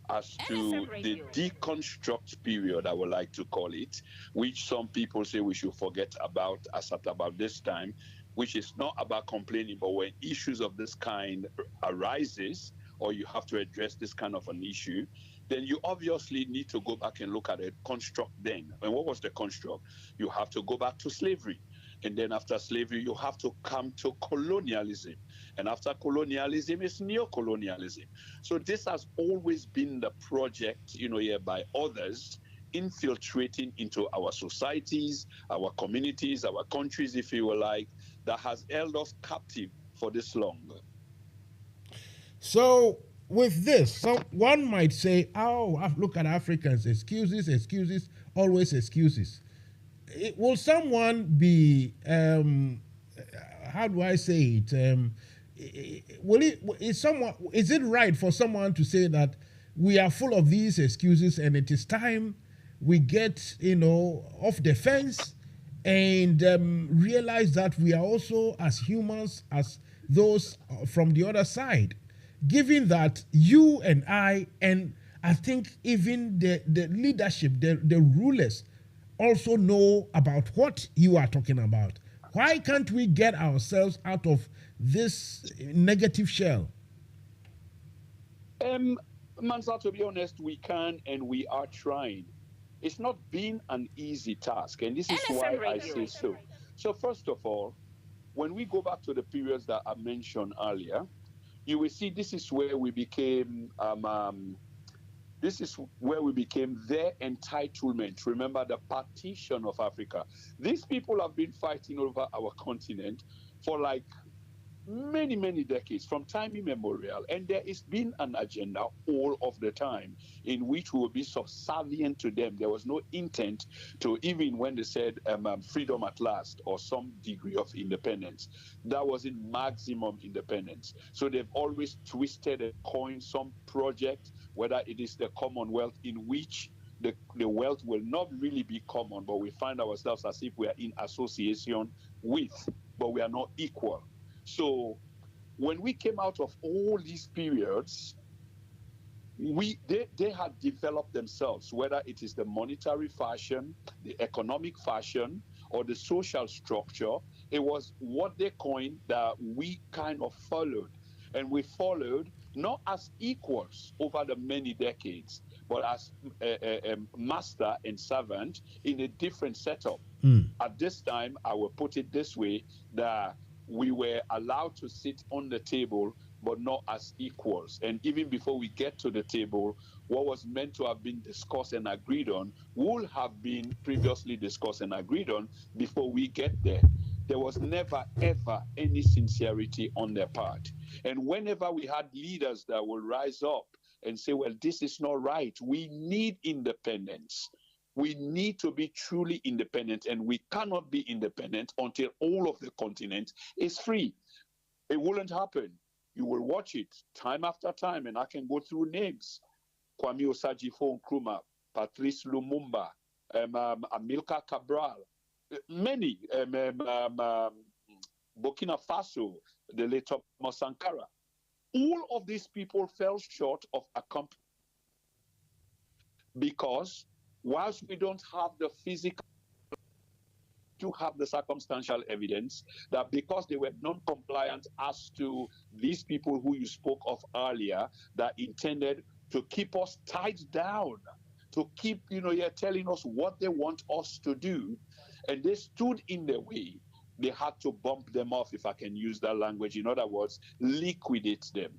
as to the deconstruct period, I would like to call it, which some people say we should forget about as at about this time, which is not about complaining, but when issues of this kind arises, or you have to address this kind of an issue, then you obviously need to go back and look at a construct then. And what was the construct? You have to go back to slavery. And then after slavery, you have to come to colonialism. And after colonialism is neocolonialism. So this has always been the project, here by others, infiltrating into our societies, our communities, our countries, if you will like, that has held us captive for this long. So with this, one might say, look at Africans, excuses, always excuses. Will someone be, how do I say it? Is it right for someone to say that we are full of these excuses and it is time we get, off the fence and realize that we are also as humans as those from the other side? Given that you and I think even the leadership, the rulers, also know about what you are talking about. Why can't we get ourselves out of this negative shell? Mansa, to be honest, we can and we are trying. It's not been an easy task, and this is NFM why Radio. I say so. So first of all, when we go back to the periods that I mentioned earlier, you will see this is where we became their entitlement. Remember the partition of Africa. These people have been fighting over our continent for like many, many decades, from time immemorial. And there has been an agenda all of the time in which we will be subservient to them. There was no intent to, even when they said freedom at last or some degree of independence, that was in maximum independence. So they've always twisted and coined some project, whether it is the Commonwealth, in which the wealth will not really be common, but we find ourselves as if we are in association with, but we are not equal. So when we came out of all these periods, they had developed themselves, whether it is the monetary fashion, the economic fashion, or the social structure. It was what they coined that we kind of followed. And we followed not as equals over the many decades, but as a master and servant in a different setup. At this time, I will put it this way, that we were allowed to sit on the table, but not as equals. And even before we get to the table, what was meant to have been discussed and agreed on will have been previously discussed and agreed on before we get there. There was never, ever any sincerity on their part. And whenever we had leaders that will rise up and say, well, this is not right, we need independence. We need to be truly independent, and we cannot be independent until all of the continent is free. It wouldn't happen. You will watch it time after time, and I can go through names. Kwame Osagyefo Nkrumah, Patrice Lumumba, Amilcar Cabral, many, Burkina Faso, the late Thomas Sankara. All of these people fell short of accomplishment because whilst we don't have the physical, to have the circumstantial evidence that because they were non-compliant as to these people who you spoke of earlier that intended to keep us tied down, to keep, you're telling us what they want us to do, and they stood in the way, they had to bump them off, if I can use that language. In other words, liquidate them.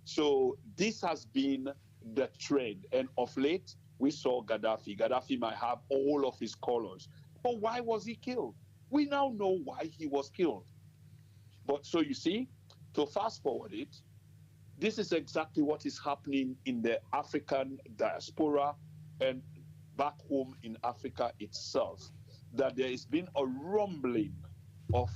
So this has been the trend. And of late, we saw Gaddafi. Gaddafi might have all of his colors. But why was he killed? We now know why he was killed. But so you see, to fast forward it, this is exactly what is happening in the African diaspora and back home in Africa itself, that there has been a rumbling of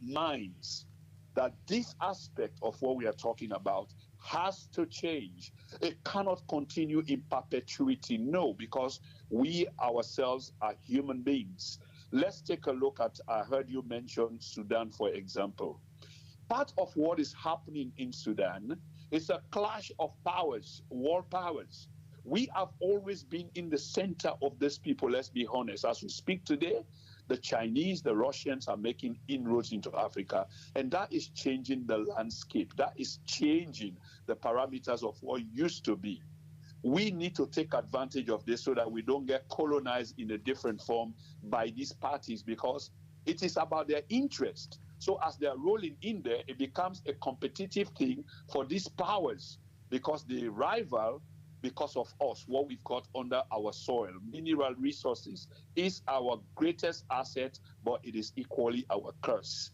minds that this aspect of what we are talking about has to change. It cannot continue in perpetuity, no, because we ourselves are human beings. Let's take a look at, I heard you mention Sudan, for example. Part of what is happening in Sudan is a clash of powers, world powers. We have always been in the center of these people, let's be honest. As we speak today, the Chinese, the Russians are making inroads into Africa, and that is changing the landscape. That is changing the parameters of what used to be. We need to take advantage of this so that we don't get colonized in a different form by these parties, because it is about their interest. So as they're rolling in there, it becomes a competitive thing for these powers, because they rival because of us, what we've got under our soil. Mineral resources is our greatest asset, but it is equally our curse.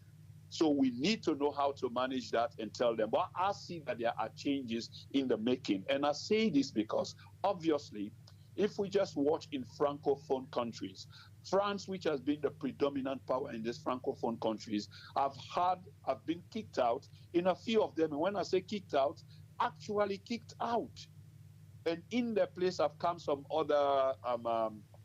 So we need to know how to manage that and tell them. But I see that there are changes in the making. And I say this because, obviously, if we just watch in Francophone countries, France, which has been the predominant power in these Francophone countries, have been kicked out in a few of them. And when I say kicked out, actually kicked out. And in their place have come some other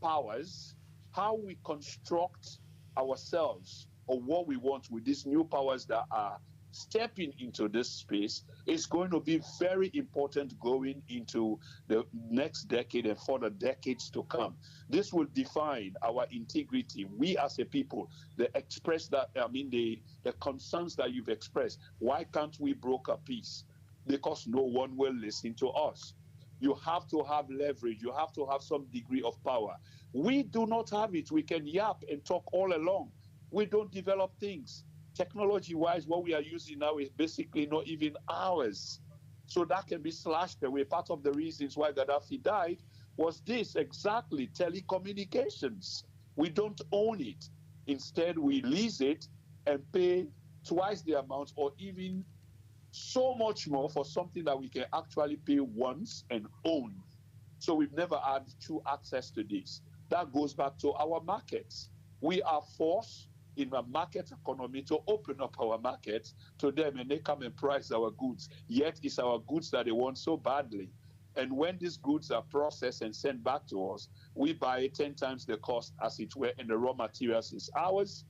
powers. How we construct ourselves or what we want with these new powers that are stepping into this space is going to be very important going into the next decade and for the decades to come. This will define our integrity. We as a people, the concerns that you've expressed. Why can't we broker peace? Because no one will listen to us. You have to have leverage. You have to have some degree of power. We do not have it. We can yap and talk all along. We don't develop things. Technology-wise, what we are using now is basically not even ours. So that can be slashed away. Part of the reasons why Gaddafi died was this, exactly, telecommunications. We don't own it. Instead, we lease it and pay twice the amount or even so much more for something that we can actually pay once and own. So we've never had true access to this. That goes back to our markets. We are forced in a market economy to open up our markets to them, and they come and price our goods. Yet it's our goods that they want so badly. And when these goods are processed and sent back to us, we buy it 10 times the cost as it were, and the raw materials is ours.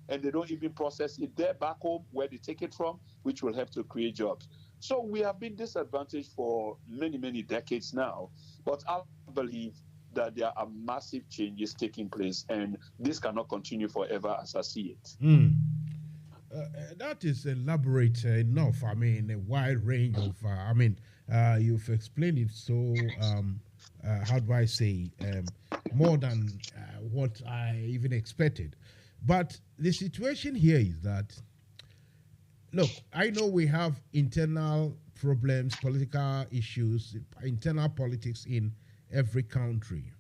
And they don't even process it there back home where they take it from, which will help to create jobs. So we have been disadvantaged for many, many decades now. But I believe that there are massive changes taking place, and this cannot continue forever as I see it. That is elaborate enough. I mean, a wide range of, you've explained it so, how do I say, more than what I even expected. But the situation here is that, look, I know we have internal problems, political issues, internal politics in every country.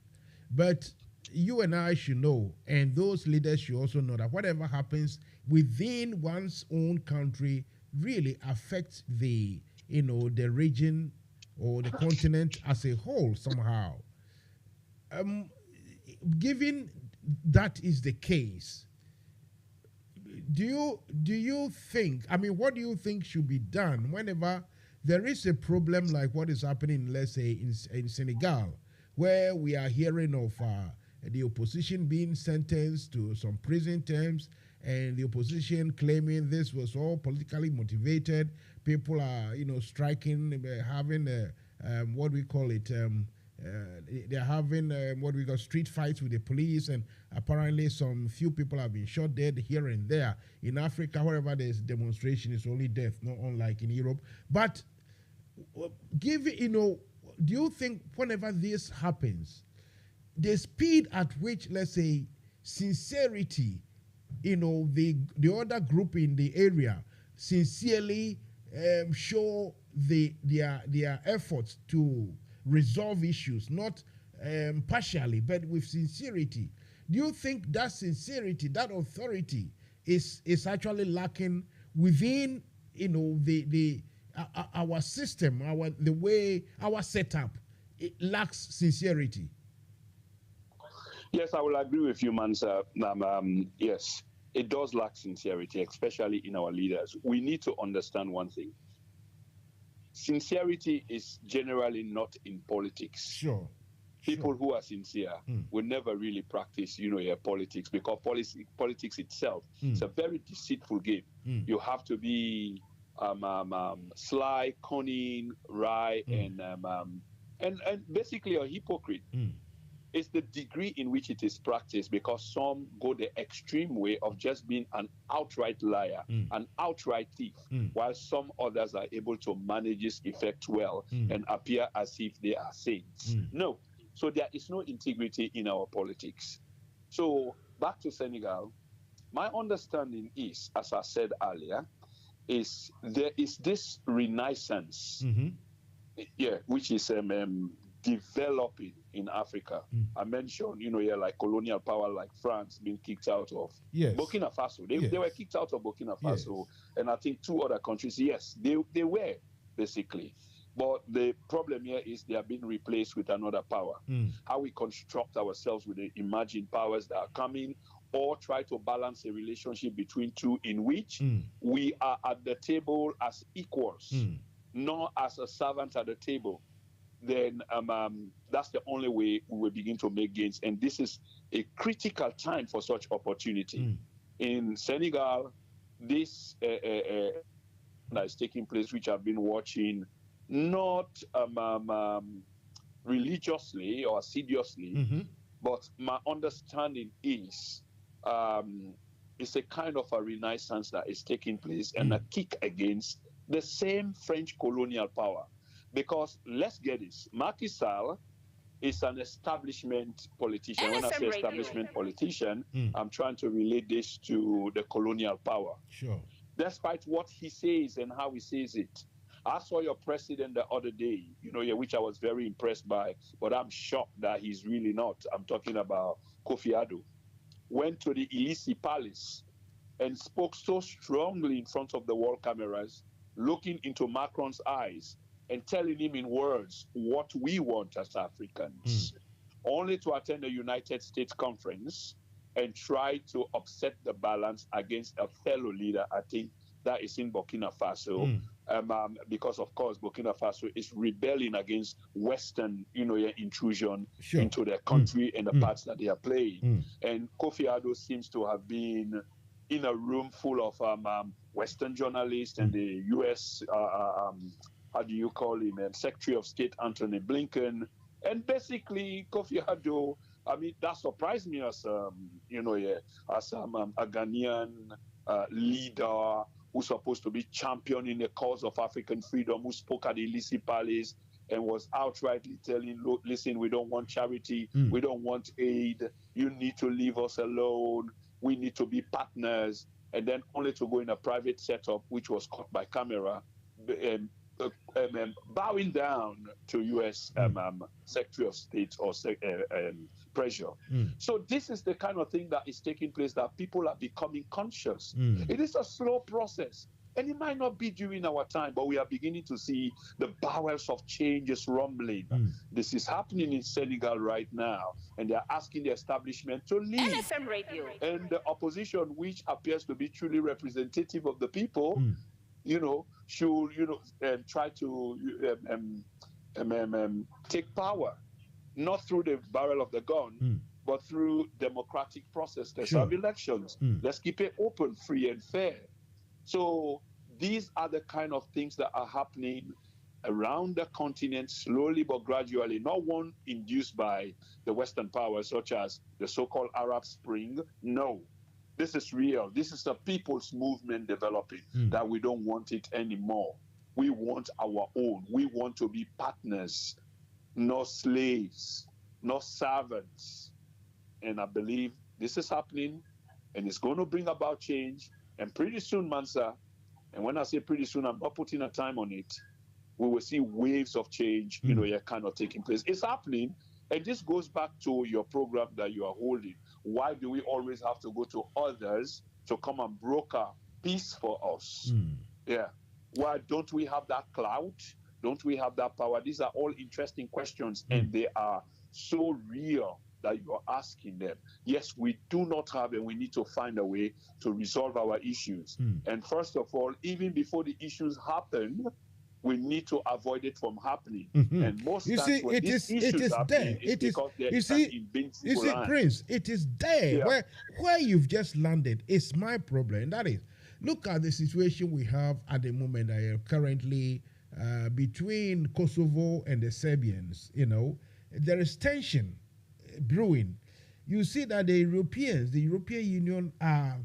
But you and I should know, and those leaders should also know, that whatever happens within one's own country really affects the region or the continent as a whole somehow. Given that is the case, do you think, what do you think should be done whenever there is a problem like what is happening, let's say, in Senegal, where we are hearing of the opposition being sentenced to some prison terms, and the opposition claiming this was all politically motivated. People are, striking, having what we call it, they're having what we call street fights with the police, and apparently some few people have been shot dead here and there. In Africa, wherever there's demonstration, it's only death, not unlike in Europe. But do you think whenever this happens, the speed at which, let's say, sincerity, the other group in the area sincerely show their efforts to resolve issues, not partially, but with sincerity. Do you think that sincerity, that authority is actually lacking within, our system, our setup? It lacks sincerity. Yes, I will agree with you, Mansa. Yes, it does lack sincerity, especially in our leaders. We need to understand one thing. Sincerity is generally not in politics. Sure. People who are sincere will never really practice, politics, because politics itself is a very deceitful game. You have to be sly, cunning, wry, and basically a hypocrite. It's the degree in which it is practiced, because some go the extreme way of just being an outright liar, an outright thief, while some others are able to manage this effect well and appear as if they are saints. No. So there is no integrity in our politics. So back to Senegal, my understanding is, as I said earlier, is there is this renaissance, which is developing in Africa. I mentioned, like colonial power like France being kicked out of Burkina Faso. They were kicked out of Burkina Faso, and I think 2 other countries, they were, basically. But the problem here is they are being replaced with another power. How we construct ourselves with the imagined powers that are coming, or try to balance a relationship between two in which we are at the table as equals, not as a servant at the table, then that's the only way we will begin to make gains. And this is a critical time for such opportunity. In Senegal, this that is taking place, which I've been watching, not religiously or assiduously, but my understanding is it's a kind of a renaissance that is taking place and a kick against the same French colonial power. Because let's get this, Macky Sall is an establishment politician. When I say establishment politician, I'm trying to relate this to the colonial power. Sure. Despite what he says and how he says it. I saw your president the other day, which I was very impressed by, but I'm shocked that he's really not. I'm talking about Kofi Addo. Went to the Elysee Palace and spoke so strongly in front of the world cameras, looking into Macron's eyes and telling him in words what we want as Africans, only to attend a United States conference and try to upset the balance against a fellow leader, I think, that is in Burkina Faso, because, of course, Burkina Faso is rebelling against Western, intrusion into their country and the parts that they are playing. And Kofi Addo seems to have been in a room full of Western journalists and the U.S. How do you call him? Secretary of State Anthony Blinken, and basically Kofi Addo. I mean, that surprised me as as a Ghanaian leader who's supposed to be championing the cause of African freedom, who spoke at the Elysee Palace and was outrightly telling, look, listen, we don't want charity, we don't want aid, you need to leave us alone, we need to be partners, and then only to go in a private setup, which was caught by camera, bowing down to U.S. Secretary of State or pressure. So this is the kind of thing that is taking place, that people are becoming conscious. It is a slow process. And it might not be during our time, but we are beginning to see the bowels of changes rumbling. This is happening in Senegal right now, and they are asking the establishment to leave. NFM Radio. And the opposition, which appears to be truly representative of the people, should try to take power, not through the barrel of the gun, but through democratic process. Let's have elections. Let's keep it open, free, and fair. So these are the kind of things that are happening around the continent, slowly but gradually, not one induced by the Western powers, such as the so-called Arab Spring. No, this is real. This is a people's movement developing, that we don't want it anymore. We want our own. We want to be partners, not slaves, not servants. And I believe this is happening, and it's going to bring about change. And pretty soon, Mansa, and when I say pretty soon, I'm not putting a time on it, we will see waves of change, kind of taking place. It's happening. And this goes back to your program that you are holding. Why do we always have to go to others to come and broker peace for us? Yeah. Why don't we have that clout? Don't we have that power? These are all interesting questions, and they are so real that you are asking them. Yes, we do not have, and we need to find a way to resolve our issues. And first of all, even before the issues happen, we need to avoid it from happening. And most times when these issues happen, it's because there is an invincible line. Prince, it is there. Yeah. Where you've just landed is my problem. And that is, look at the situation we have at the moment currently between Kosovo and the Serbians. There is tension brewing. You see that the European Union are,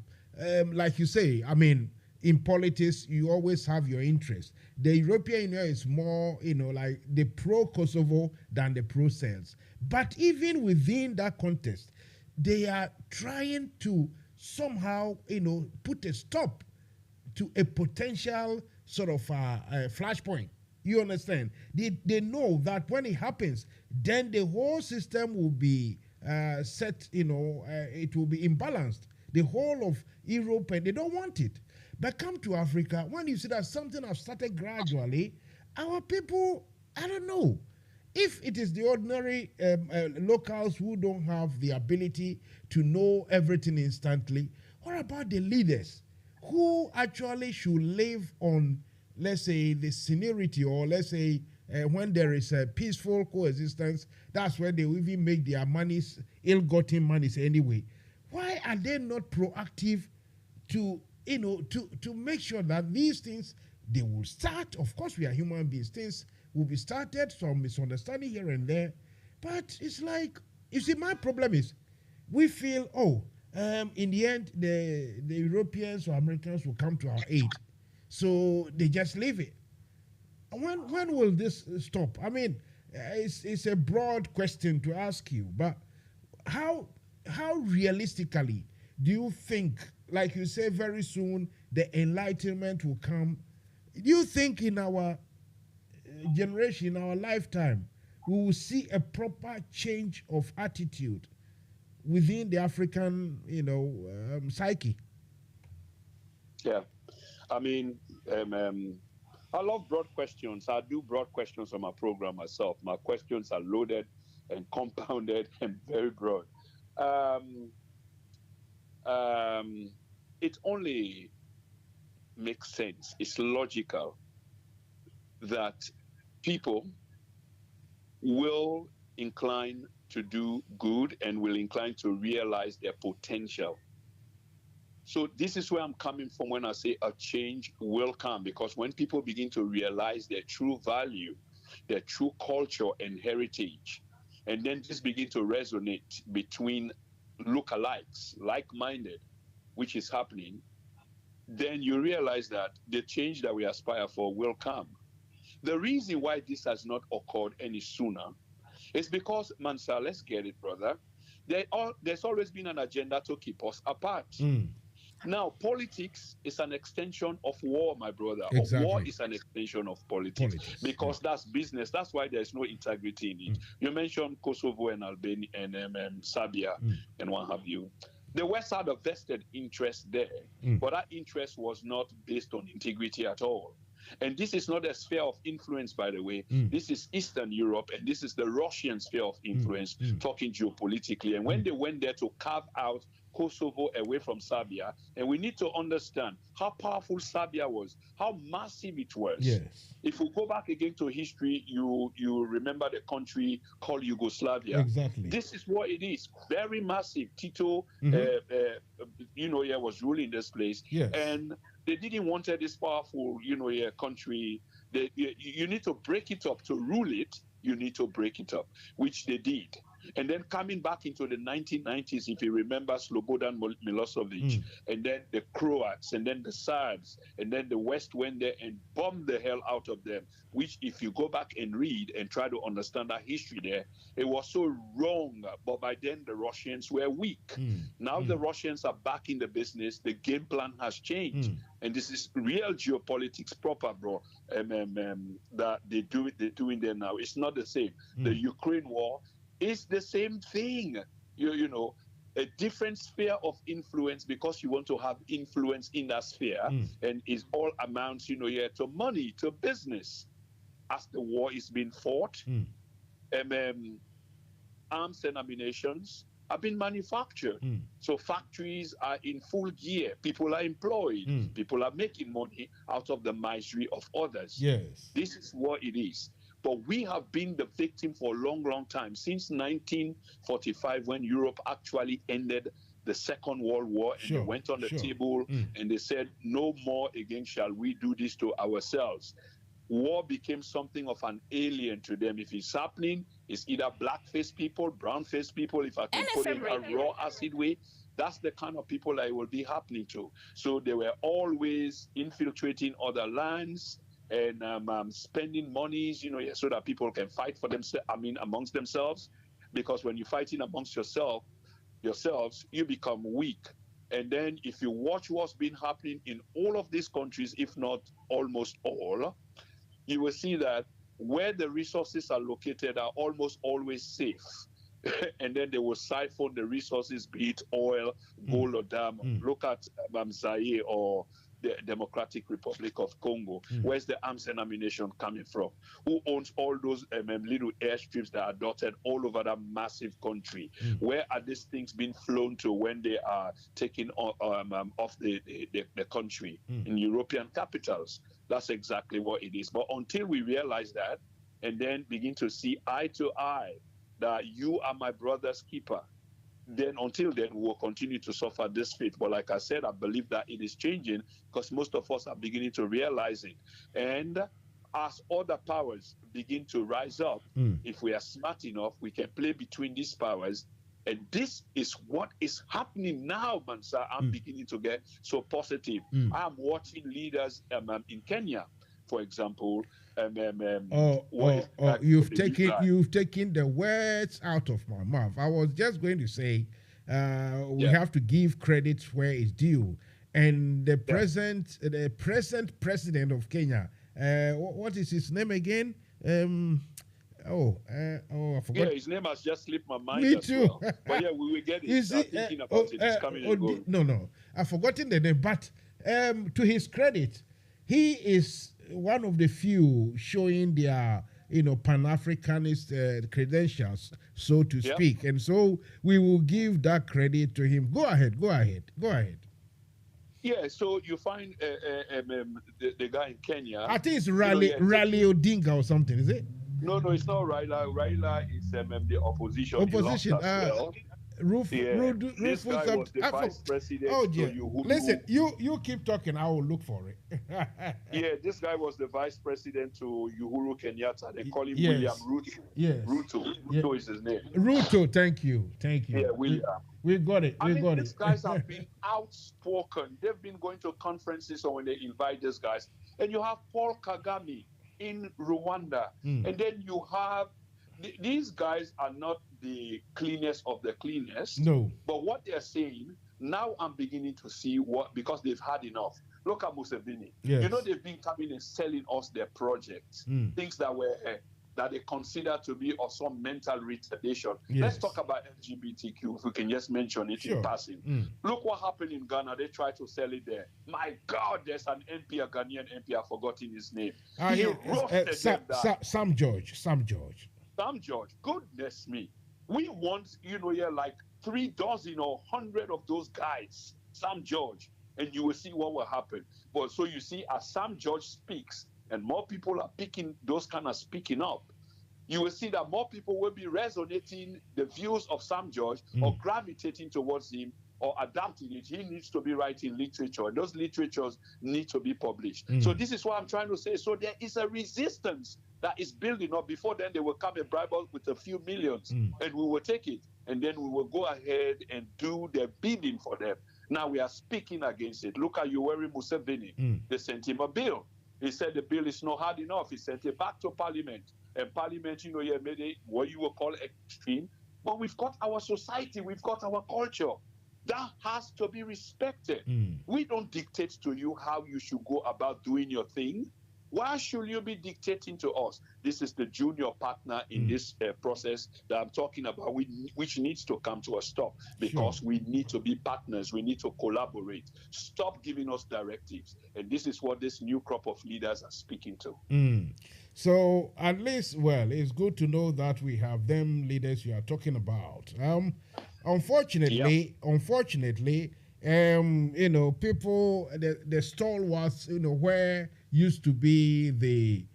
like you say, I mean, in politics, you always have your interest. The European Union is more, like the pro-Kosovo than the pro-Serbs. But even within that context, they are trying to somehow, put a stop to a potential sort of flashpoint. You understand? They know that when it happens, then the whole system will be set, it will be imbalanced. The whole of Europe, and they don't want it. But come to Africa, when you see that something has started gradually, our people, I don't know. If it is the ordinary locals who don't have the ability to know everything instantly, what about the leaders who actually should live on, let's say, the seniority, or let's say when there is a peaceful coexistence, that's where they will even make their monies, ill-gotten monies anyway. Why are they not proactive to make sure that these things, they will start? Of course, we are human beings. Things will be started, some misunderstanding here and there. But it's like, you see, my problem is, we feel, in the end, the Europeans or Americans will come to our aid. So they just leave it. When will this stop? I mean, it's a broad question to ask you, but how realistically do you think, like you say, very soon the enlightenment will come? Do you think in our generation, in our lifetime, we will see a proper change of attitude within the African, psyche? Yeah, I mean, I love broad questions. I do broad questions on my program myself. My questions are loaded and compounded and very broad. It only makes sense. It's logical that people will incline to do good and will incline to realize their potential. So this is where I'm coming from when I say a change will come, because when people begin to realize their true value, their true culture and heritage, and then this begin to resonate between lookalikes, like-minded, which is happening, then you realize that the change that we aspire for will come. The reason why this has not occurred any sooner is because, Mansa, let's get it, brother, there's always been an agenda to keep us apart. Now, politics is an extension of war, my brother. Exactly. War is an extension of politics because that's business. That's why there's no integrity in it. You mentioned Kosovo and Albania and Serbia and what have you. The West had a vested interest there, but that interest was not based on integrity at all. And this is not a sphere of influence, by the way. This is Eastern Europe, and this is the Russian sphere of influence, talking geopolitically. And when they went there to carve out Kosovo away from Serbia, and we need to understand how powerful Serbia was, how massive it was. Yes. If we go back again to history, you remember the country called Yugoslavia. Exactly. This is what it is. Very massive. Tito, was ruling this place. Yes. And they didn't want this powerful, country. You need to break it up to rule it. You need to break it up, which they did. And then coming back into the 1990s, if you remember Slobodan Milosevic, and then the Croats, and then the Serbs, and then the West went there and bombed the hell out of them, which if you go back and read and try to understand that history there, it was so wrong. But by then the Russians were weak. Now the Russians are back in the business. The game plan has changed. And this is real geopolitics proper, bro. That they're doing there now. It's not the same. The Ukraine war, it's the same thing, a different sphere of influence, because you want to have influence in that sphere, and it all amounts, to money, to business. As the war is being fought, arms and ammunitions have been manufactured. So factories are in full gear. People are employed. People are making money out of the misery of others. Yes. This is what it is. But we have been the victim for a long, long time, since 1945, when Europe actually ended the Second World War, and they went on the table and they said, no more again shall we do this to ourselves. War became something of an alien to them. If it's happening, it's either black-faced people, brown-faced people. If I can put it in a raw acid way, that's the kind of people that it will be happening to. So they were always infiltrating other lands, and spending monies, so that people can fight for themselves, amongst themselves. Because when you're fighting amongst yourselves, you become weak. And then if you watch what's been happening in all of these countries, if not almost all, you will see that where the resources are located are almost always safe. And then they will siphon the resources, be it oil, gold, or diamond. Look at Zaire or the Democratic Republic of Congo. Where's the arms and ammunition coming from? Who owns all those little airstrips that are dotted all over that massive country? Where are these things being flown to when they are taken off the country? In European capitals. That's exactly what it is. But until we realize that, and then begin to see eye to eye that you are my brother's keeper, then until then, we will continue to suffer this fate. But like I said, I believe that it is changing, because most of us are beginning to realize it. And as other powers begin to rise up, if we are smart enough, we can play between these powers. And this is what is happening now, Mansa. I'm beginning to get so positive. I'm watching leaders in Kenya, for example. You've taken the words out of my mouth. I was just going to say we have to give credit where it's due. And the present president of Kenya, what is his name again? I forgot. Yeah, his name has just slipped my mind. Me too. Well. But yeah, we will get it. I'm thinking about it. It's coming and going. No, I've forgotten the name. But to his credit, he is one of the few showing their Pan-Africanist credentials, so to speak. And so we will give that credit to him. Go ahead. Yeah, so you find the guy in Kenya. I think it's Rally Odinga or something, is it? No, it's not Raila. Raila is the opposition. This guy was the vice president. Oh dear. Listen, you keep talking. I will look for it. Yeah, this guy was the vice president to Uhuru Kenyatta. They call him William Ruto. Yes. Ruto is his name. Ruto, thank you. Yeah, William. We got it. These guys have been outspoken. They've been going to conferences or when they invite these guys. And you have Paul Kagame in Rwanda. And then you have these guys are not the cleanest of the cleanest. No. But what they're saying, now I'm beginning to see because they've had enough. Look at Museveni. Yes. You know, they've been coming and selling us their projects, things that they consider to be of some mental retardation. Yes. Let's talk about LGBTQ, if we can just mention it in passing. Look what happened in Ghana. They tried to sell it there. My God, there's an MP, a Ghanaian MP, I've forgotten his name. He roasted them down. Sam George. Sam George, goodness me. We want, like 3 dozen or 100 of those guys, Sam George, and you will see what will happen. But so you see, as Sam George speaks, and more people are speaking up, you will see that more people will be resonating the views of Sam George or gravitating towards him or adapting it. He needs to be writing literature, and those literatures need to be published. So this is what I'm trying to say. So there is a resistance that is building up. Before then, they will come and bribe us with a few millions, and we will take it, and then we will go ahead and do the bidding for them. Now we are speaking against it. Look at Yoweri Museveni. They sent him a bill. He said the bill is not hard enough. He sent it back to Parliament. And Parliament, made it what you will call extreme. But we've got our society. We've got our culture. That has to be respected. We don't dictate to you how you should go about doing your thing. Why should you be dictating to us? This is the junior partner in this process that I'm talking about, which needs to come to a stop, because we need to be partners. We need to collaborate. Stop giving us directives. And this is what this new crop of leaders are speaking to. So at least, it's good to know that we have them leaders you are talking about. Unfortunately, people, the stalwarts, where used to be the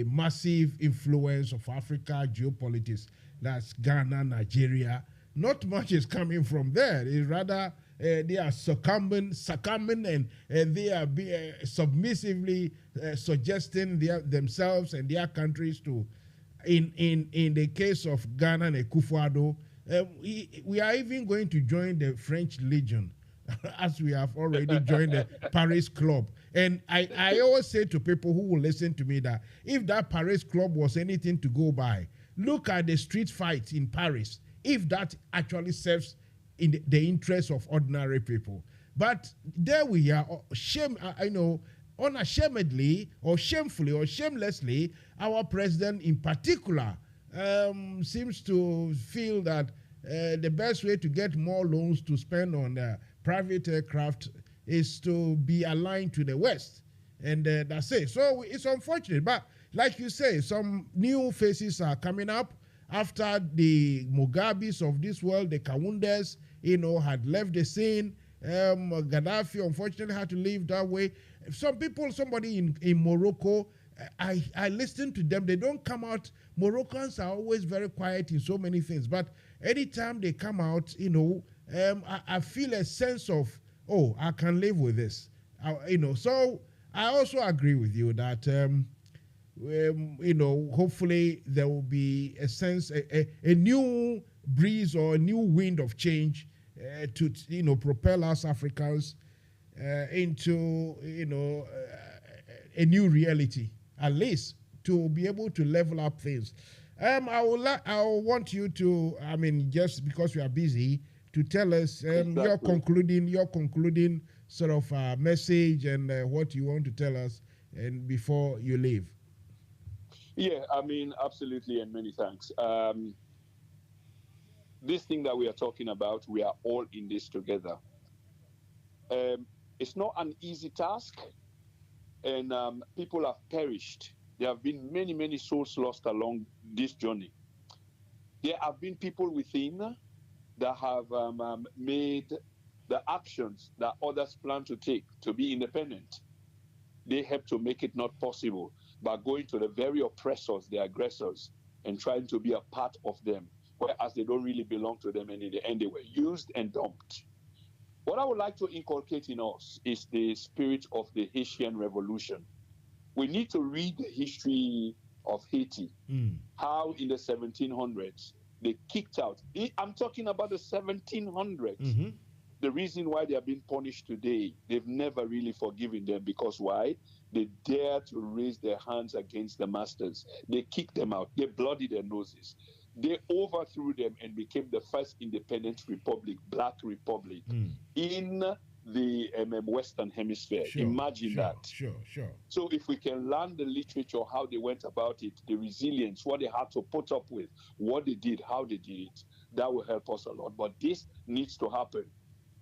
massive influence of Africa geopolitics, that's Ghana, Nigeria. Not much is coming from there. It's rather they are succumbing, and they are submissively suggesting themselves and their countries to. In the case of Ghana and Akufo-Addo, we are even going to join the French Legion, as we have already joined the Paris Club. And I always say to people who will listen to me that if that Paris Club was anything to go by, look at the street fights in Paris, if that actually serves in the interests of ordinary people. But there we are, unashamedly or shamefully or shamelessly, our president in particular seems to feel that the best way to get more loans to spend on private aircraft is to be aligned to the West. And that's it. So it's unfortunate. But like you say, some new faces are coming up after the Mugabes of this world, the Kawundes, had left the scene. Gaddafi, unfortunately, had to leave that way. Somebody in Morocco, I listen to them. They don't come out. Moroccans are always very quiet in so many things. But anytime they come out, I feel a sense of, I can live with this. So I also agree with you that, hopefully there will be a sense, a new breeze or a new wind of change to, propel us Africans into, a new reality, at least to be able to level up things. I want you to, just because we are busy, to tell us your concluding sort of message and what you want to tell us and before you leave. Yeah, absolutely, and many thanks. This thing that we are talking about, we are all in this together. It's not an easy task, and people have perished. There have been many, many souls lost along this journey. There have been people within that have made the actions that others plan to take to be independent. They help to make it not possible by going to the very oppressors, the aggressors, and trying to be a part of them. whereas they don't really belong to them, and in the end they were used and dumped. What I would like to inculcate in us is the spirit of the Haitian Revolution. We need to read the history of Haiti, how in the 1700s they kicked out. I'm talking about the 1700s. The reason why they are being punished today, they've never really forgiven them, because why? They dare to raise their hands against the masters. They kicked them out. They bloodied their noses. They overthrew them and became the first independent republic, Black Republic, in the Western Hemisphere. Imagine that. Sure. So if we can learn the literature, how they went about it, the resilience, what they had to put up with, what they did, how they did it, that will help us a lot. But this needs to happen.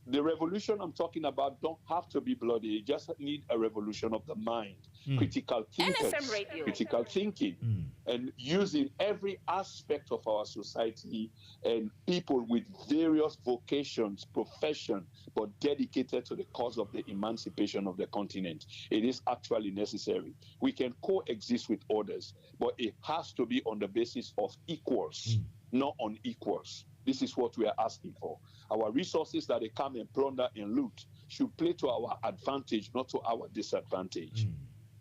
The revolution I'm talking about don't have to be bloody. You just need a revolution of the mind, critical thinkers, NFM Radio. critical thinking, and using every aspect of our society and people with various vocations, profession, but dedicated to the cause of the emancipation of the continent. It is actually necessary. We can coexist with others, but it has to be on the basis of equals, not unequals. This is what we are asking for. Our resources that they come and plunder and loot should play to our advantage, not to our disadvantage.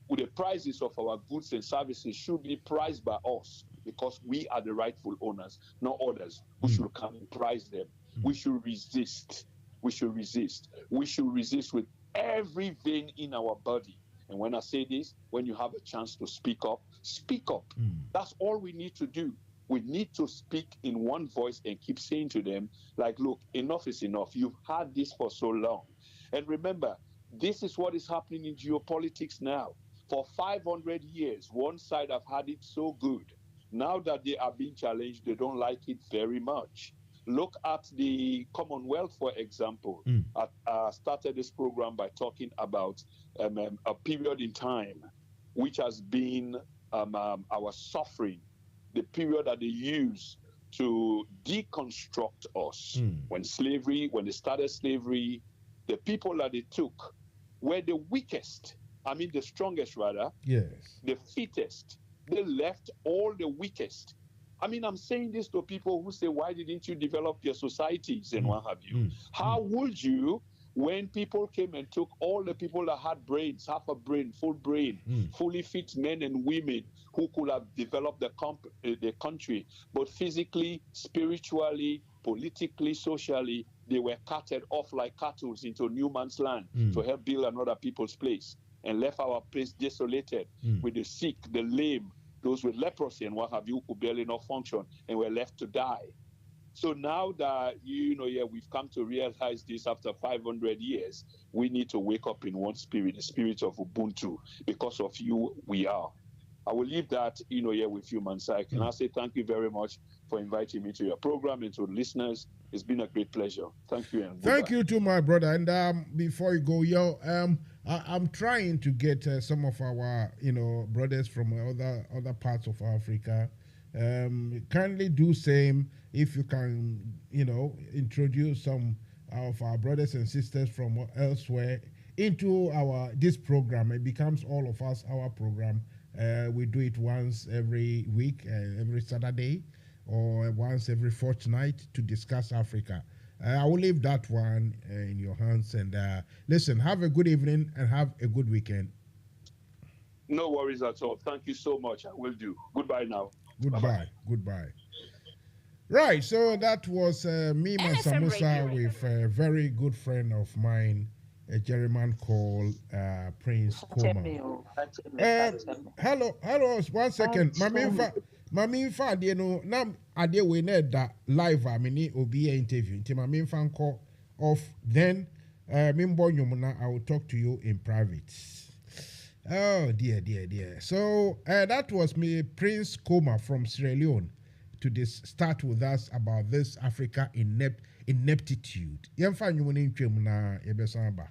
With the prices of our goods and services should be priced by us, because we are the rightful owners, not others who should come and price them. We should resist. We should resist. We should resist with every vein in our body. And when I say this, when you have a chance to speak up, speak up. That's all we need to do. We need to speak in one voice and keep saying to them, like, look, enough is enough. You've had this for so long. And remember, this is what is happening in geopolitics now. For 500 years, one side have had it so good. Now that they are being challenged, they don't like it very much. Look at the Commonwealth, for example. I started this program by talking about a period in time which has been our suffering, the period that they use to deconstruct us. When they started slavery, the people that they took were the weakest. I mean, the strongest rather. Yes. The fittest. They left all the weakest. I mean, I'm saying this to people who say, why didn't you develop your societies and what have you? How would you, when people came and took all the people that had brains, half a brain, full brain, fully fit men and women who could have developed the country, but physically, spiritually, politically, socially, they were carted off like cattle into new man's land to help build another people's place, and left our place desolated with the sick, the lame, those with leprosy and what have you, who could barely not function and were left to die. So now that, we've come to realize this after 500 years, we need to wake up in one spirit, the spirit of Ubuntu. Because of you, we are. I will leave that, here with you, Mansa. Can I say thank you very much for inviting me to your program, and to the listeners. It's been a great pleasure. Thank you. And thank you too, my brother. And before you go, I'm trying to get some of our, brothers from other parts of Africa. Kindly do same if you can, introduce some of our brothers and sisters from elsewhere into this program. It becomes all of us our program. We do it once every week, every Saturday, or once every fortnight to discuss Africa. I will leave that one in your hands. And listen, have a good evening and have a good weekend. No worries at all. Thank you so much. I will do. Goodbye now. Goodbye. Bye-bye. Goodbye. Right, so that was me, Mansa Musa, with a very good friend of mine, a German called Prince Koma. Hello, 1 second. Mami fa ade no na ade we na da live a me ni obi interview. Nti mami fa nko off, then me mbo nwum na I will talk to you in private. Oh dear. So that was me, Prince Koma from Sierra Leone, to start with us about this Africa ineptitude. Yemfa nwum ni ntwem na yebesan ba.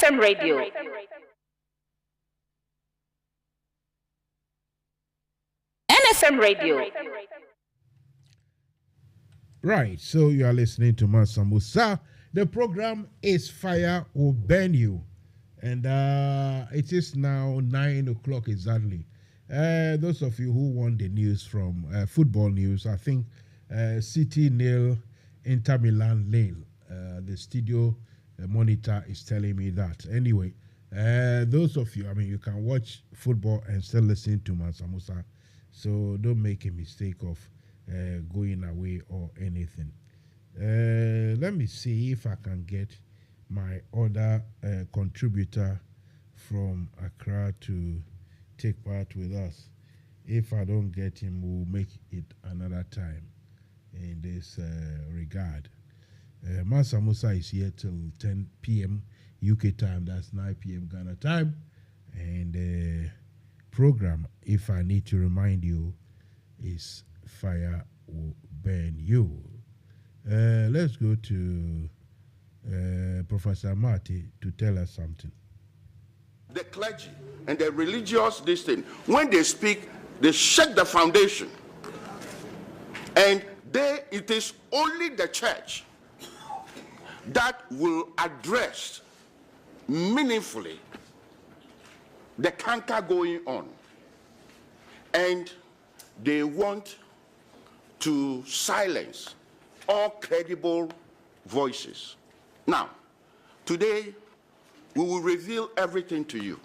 NFM Radio. NFM Radio. Right, so you are listening to Mansa Musa. The program is Fire Will Burn You. And it is now 9 o'clock exactly. Those of you who want the news from football news, I think City nil, Inter Milan nil. The studio monitor is telling me that. Anyway, those of you, I mean, you can watch football and still listen to Mansa Musa. So don't make a mistake of going away or anything. Let me see if I can get my other contributor from Accra to take part with us. If I don't get him, we'll make it another time in this regard. Mansa Musa is here till 10 p.m. UK time, that's 9 p.m. Ghana time. And the program, if I need to remind you, is Fire Will Burn You. Let's go to Professor Marty to tell us something. The clergy and the religious this thing, when they speak, they shake the foundation. And it is only the church that will address meaningfully the canker going on. And they want to silence all credible voices. Now, today, we will reveal everything to you.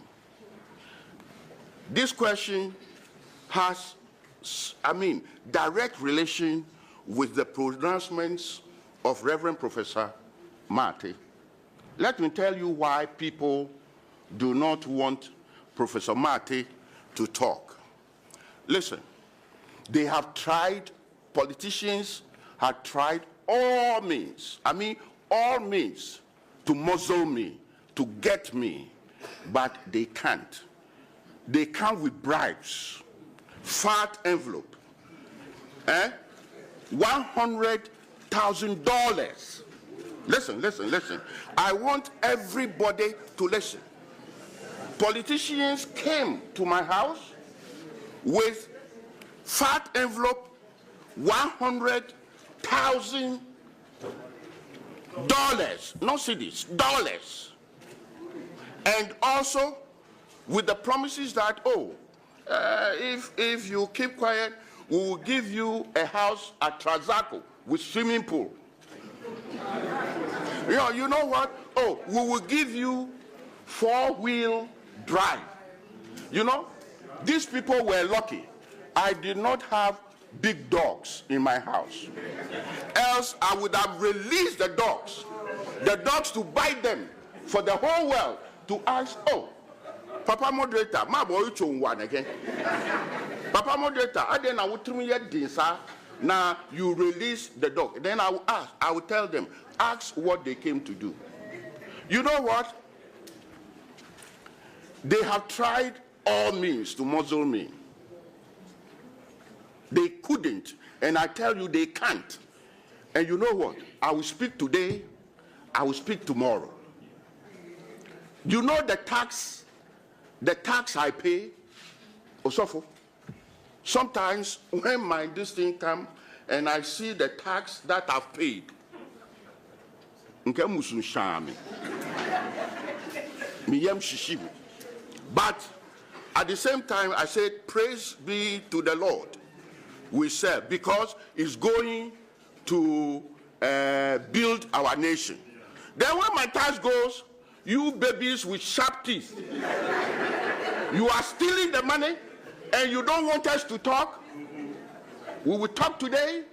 This question has, direct relation with the pronouncements of Reverend Professor Marty. Let me tell you why people do not want Professor Marty to talk. Listen, they have tried, politicians have tried all means, all means to muzzle me, to get me, but they can't. They come with bribes, fat envelope, $100,000. Listen. I want everybody to listen. Politicians came to my house with fat envelope, $100,000, not cedis, dollars. And also with the promises that, if you keep quiet, we will give you a house at Trazaco with swimming pool. You know what? We will give you 4-wheel drive. You know, these people were lucky. I did not have big dogs in my house. Else I would have released the dogs to bite them for the whole world to ask, Papa Moderator, my boy one again. Papa Moderator, I then I would tell me dinsa. Now you release the dog. Then I will tell them, ask what they came to do. You know what? They have tried all means to muzzle me. They couldn't, and I tell you they can't. And you know what? I will speak today, I will speak tomorrow. You know the tax I pay, Osofo? Sometimes when this thing comes and I see the tax that I've paid, but at the same time I said, praise be to the Lord we serve, because it's going to build our nation. Then when my tax goes, you babies with sharp teeth, you are stealing the money and you don't want us to talk. We will talk today,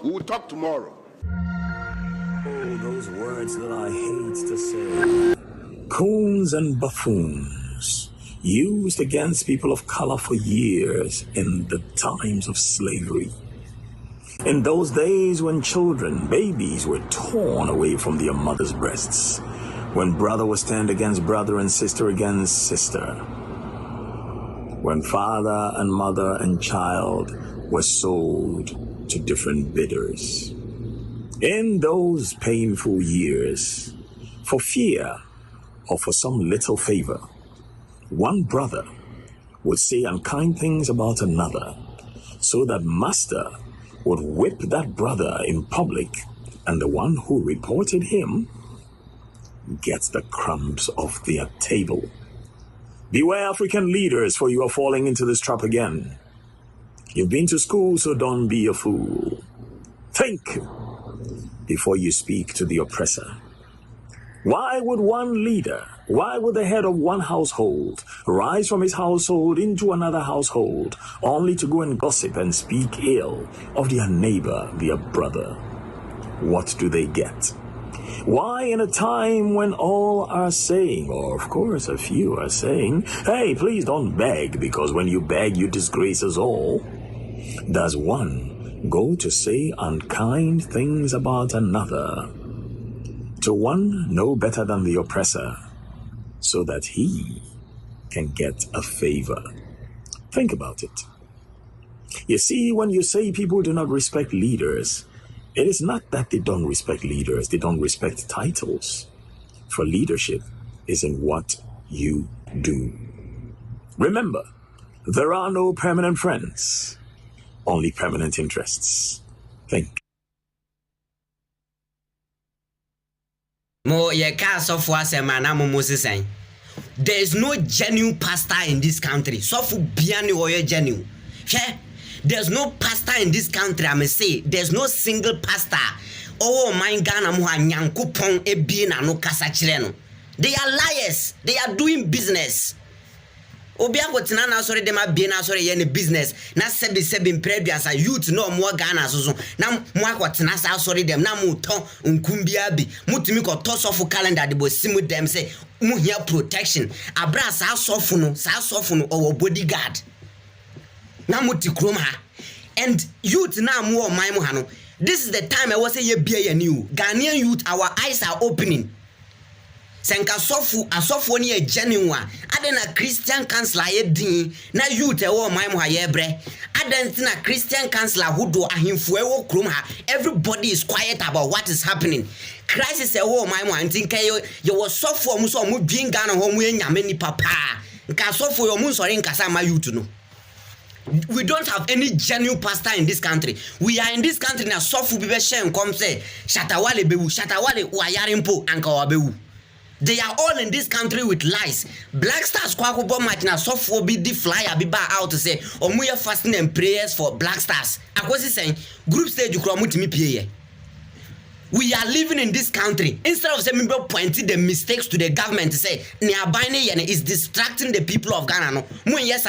we will talk tomorrow. Oh, those words that I hate to say. Coons and buffoons, used against people of color for years in the times of slavery. In those days when children, babies, were torn away from their mother's breasts, when brother was turned against brother and sister against sister, when father and mother and child were sold to different bidders. In those painful years, for fear or for some little favor, one brother would say unkind things about another, so that master would whip that brother in public, and the one who reported him gets the crumbs off their table. Beware African leaders, for you are falling into this trap again. You've been to school, so don't be a fool. Think before you speak to the oppressor. Why would the head of one household rise from his household into another household, only to go and gossip and speak ill of their neighbor, their brother? What do they get? Why, in a time when all are saying, or of course a few are saying, hey, please don't beg, because when you beg, you disgrace us all, does one go to say unkind things about another, to one no better than the oppressor, so that he can get a favor? Think about it. You see, when you say people do not respect leaders, it is not that they don't respect leaders, they don't respect titles. For leadership is in what you do. Remember, there are no permanent friends, only permanent interests. Think. There is no genuine pastor in this country. Genuine. There's no pastor in this country, I may say. There's no single pastor. Oh, my Ghana nyankopon ebi na no kasa kire no. They are liars. They are doing business. Obi agotina na sorry dem abie na sorry ye ne business. Na sebi preduas a youth no mo Ghana so na mo agotina sa sorry dem na mo ton nkumbia bi. Mutumi ko toss off calendar de bo simu dem say mo here protection. Abra sa sofu no or bodyguard. And youth now more my mohano. This is the time I was say ye be a new Ghanaian youth. Our eyes are opening. Senka sofu asofo ni a genuine. Adena Christian counselor ye din na youth e wo my moha ye bre. Adena Christian counselor who do ahimfo e wo krom ha. Everybody is quiet about what is happening. Crisis e wo my moha ntinka ye wo sofo mu so mu dwin Ghana ho mu enyame ni papa. Nka sofo yo mu sori nkasa ma youth no. We don't have any genuine pastor in this country. We are in this country now. Sofu bibe shen come say Shatawale bewu, Shatawale wayarimpo anka wabewu. They are all in this country with lies. Black Stars kwako bo match na sofu bi di flyer bi ba out to say omuye fasting and prayers for Black Stars. Akosi saying group stage ukro mutimi pie. We are living in this country. Instead of saying people pointing the mistakes to the government to say is distracting the people of Ghana. No, yes,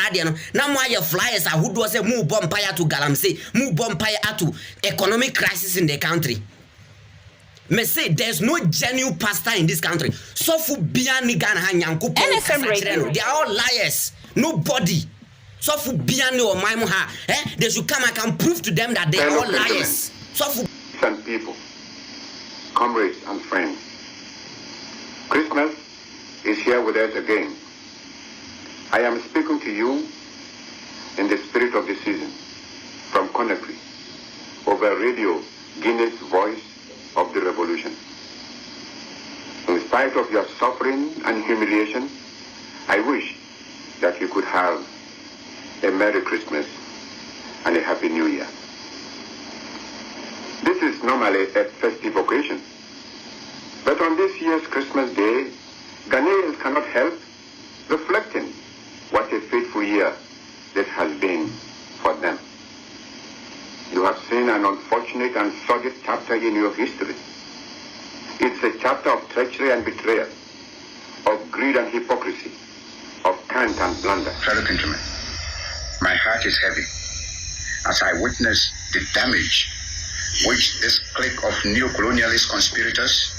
now my flyers are who do say move bompire to Galamsey, move bompire to economic crisis in the country. Me say there's no genuine pastor in this country. So for biani Ghana hanyanku NFM Radio. They are all liars. Nobody. So for biani or my they should come. I can prove to them that they are all liars. So for some people. Comrades and friends, Christmas is here with us again. I am speaking to you in the spirit of the season from Conakry over Radio Guinness Voice of the Revolution. In spite of your suffering and humiliation, I wish that you could have a Merry Christmas and a Happy New Year. This is normally a festive occasion. But on this year's Christmas Day, Ghanaians cannot help reflecting what a fateful year this has been for them. You have seen an unfortunate and sordid chapter in your history. It's a chapter of treachery and betrayal, of greed and hypocrisy, of cant and blunder. Fellow countrymen, my heart is heavy as I witness the damage which this clique of neo-colonialist conspirators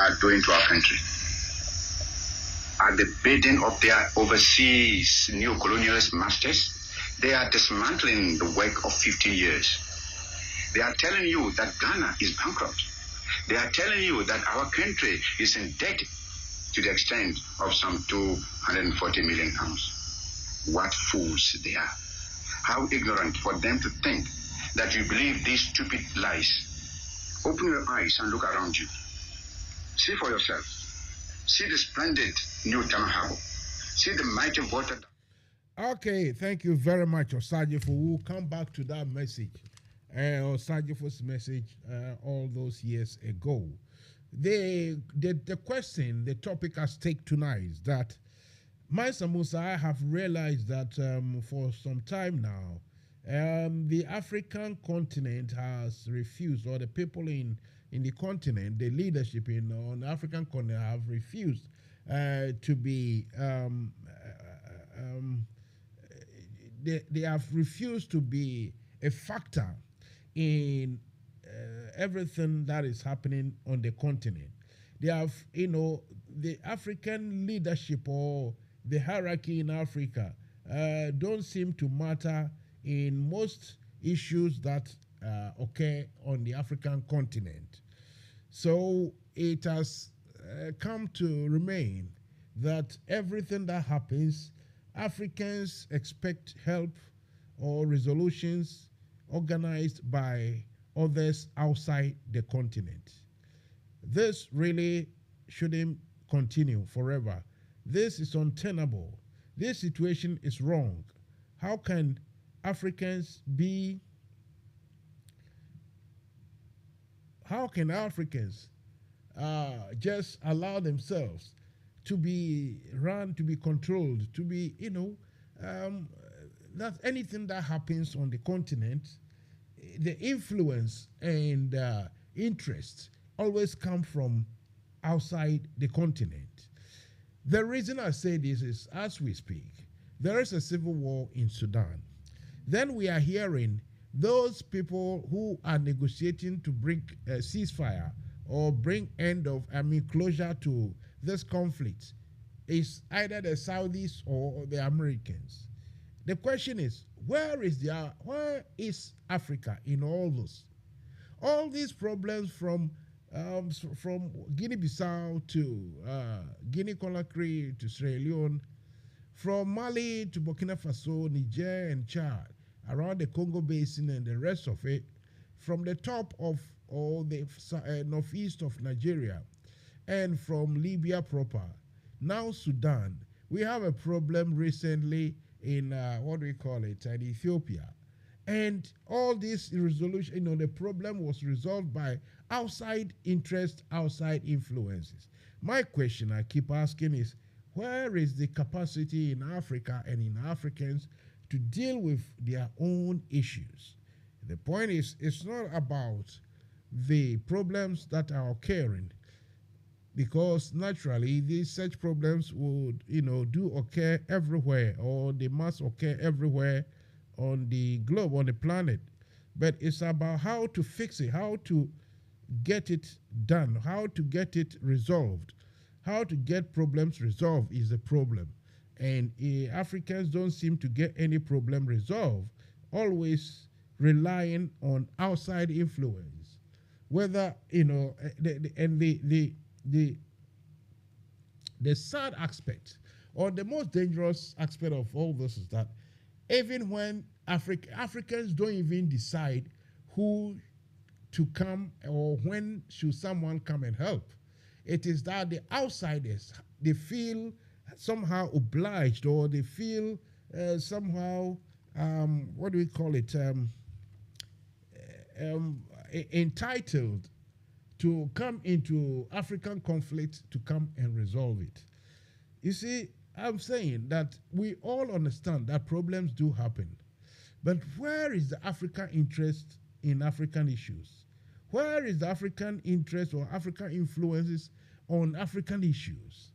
are doing to our country. At the bidding of their overseas neo-colonialist masters, they are dismantling the work of 50 years. They are telling you that Ghana is bankrupt. They are telling you that our country is in debt to the extent of some 240 million pounds. What fools they are. How ignorant for them to think that you believe these stupid lies. Open your eyes and look around you. See for yourself. See the splendid new Tamahabo. See the mighty water. Okay, thank you very much, Osajifo. We'll come back to that message, Osajifo's message all those years ago. The question, the topic at stake tonight is that Mansa Musa, I have realized that for some time now, the African continent has refused, or the people in the continent, the leadership on the African continent have refused to be, they have refused to be a factor in everything that is happening on the continent. They have, the African leadership or the hierarchy in Africa don't seem to matter in most issues that occur on the African continent. So it has come to remain that everything that happens, Africans expect help or resolutions organized by others outside the continent. This really shouldn't continue forever. This is untenable. This situation is wrong. How can Africans just allow themselves to be run, to be controlled, to be, that anything that happens on the continent, the influence and interest always come from outside the continent. The reason I say this is, as we speak, there is a civil war in Sudan. Then we are hearing those people who are negotiating to bring a ceasefire or bring closure to this conflict is either the Saudis or the Americans. The question is, where is Africa in all this? All these problems from Guinea-Bissau to Guinea-Conakry to Sierra Leone, from Mali to Burkina Faso, Niger and Chad, around the Congo Basin and the rest of it, from the top of all the northeast of Nigeria, and from Libya proper, now Sudan. We have a problem recently in, in Ethiopia. And all this resolution, the problem was resolved by outside interest, outside influences. My question I keep asking is, where is the capacity in Africa and in Africans to deal with their own issues? The point is, it's not about the problems that are occurring, because naturally such problems would, do occur everywhere, or they must occur everywhere on the globe, on the planet. But it's about how to fix it, how to get it done, how to get it resolved. How to get problems resolved is the problem. And Africans don't seem to get any problem resolved, always relying on outside influence. Whether, the sad aspect or the most dangerous aspect of all this is that even when Africans don't even decide who to come or when should someone come and help, it is that the outsiders, they feel somehow obliged, or they feel somehow, entitled to come into African conflict to come and resolve it. You see, I'm saying that we all understand that problems do happen, but where is the African interest in African issues? Where is the African interest or African influences on African issues?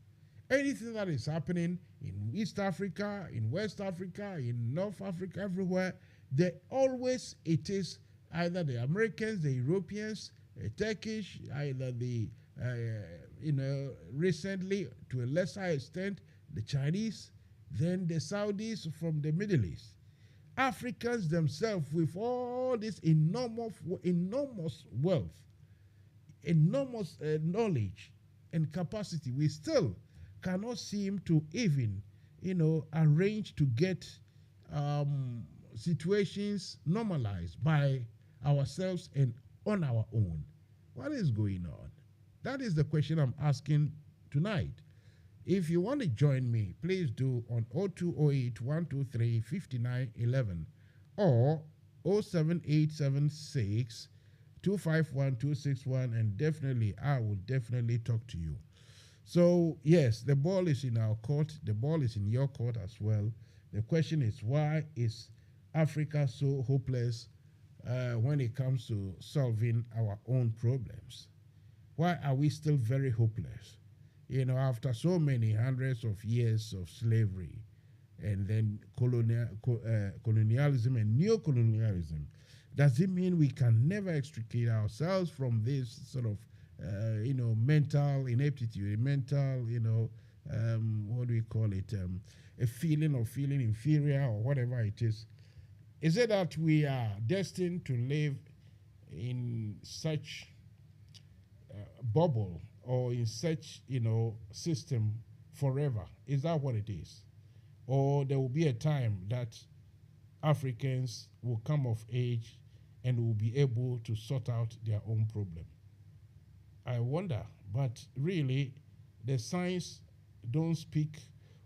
Anything that is happening in East Africa, in West Africa, in North Africa, everywhere, it is either the Americans, the Europeans, the Turkish, either the, recently, to a lesser extent, the Chinese, then the Saudis from the Middle East. Africans themselves, with all this enormous wealth, enormous knowledge and capacity, we still cannot seem to even, arrange to get situations normalized by ourselves and on our own. What is going on? That is the question I'm asking tonight. If you want to join me, please do on 0208 123 5911 or 07876 251 261, and definitely, I will definitely talk to you. So, yes, the ball is in our court. The ball is in your court as well. The question is, why is Africa so hopeless when it comes to solving our own problems? Why are we still very hopeless? You know, after so many hundreds of years of slavery and then colonialism and neocolonialism, does it mean we can never extricate ourselves from this sort of, mental ineptitude, mental, what do we call it, a feeling of feeling inferior or whatever it is? Is it that we are destined to live in such bubble or in such, system forever? Is that what it is? Or there will be a time that Africans will come of age and will be able to sort out their own problem? I wonder, but really, the signs don't speak,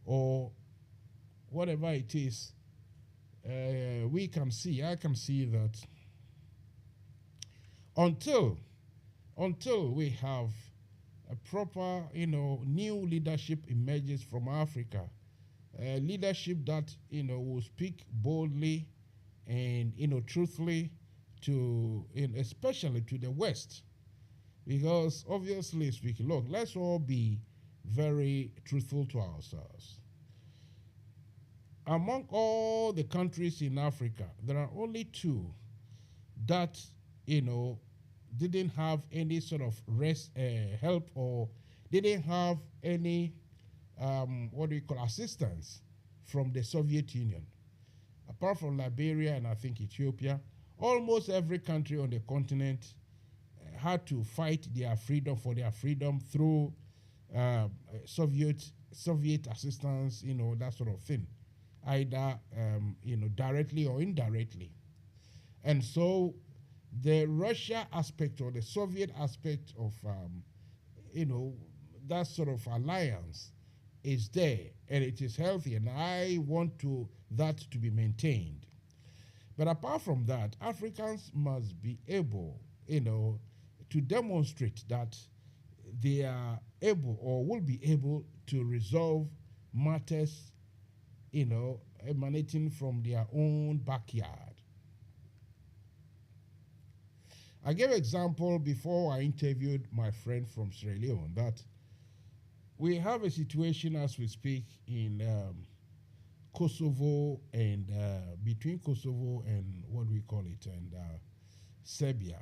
or whatever it is, I can see that until we have a proper, new leadership emerges from Africa, leadership that, will speak boldly and, truthfully to, especially to the West. Because obviously speaking, look, let's all be very truthful to ourselves. Among all the countries in Africa, there are only two that, didn't have any sort of help, or didn't have any, assistance from the Soviet Union. Apart from Liberia and I think Ethiopia, almost every country on the continent had to fight for their freedom through Soviet assistance, that sort of thing, either directly or indirectly. And so the Russia aspect or the Soviet aspect of that sort of alliance is there, and it is healthy, and I want that to be maintained. But apart from that, Africans must be able, to demonstrate that they are able or will be able to resolve matters, emanating from their own backyard. I gave example before I interviewed my friend from Sierra Leone that we have a situation as we speak in Kosovo and between Kosovo and Serbia.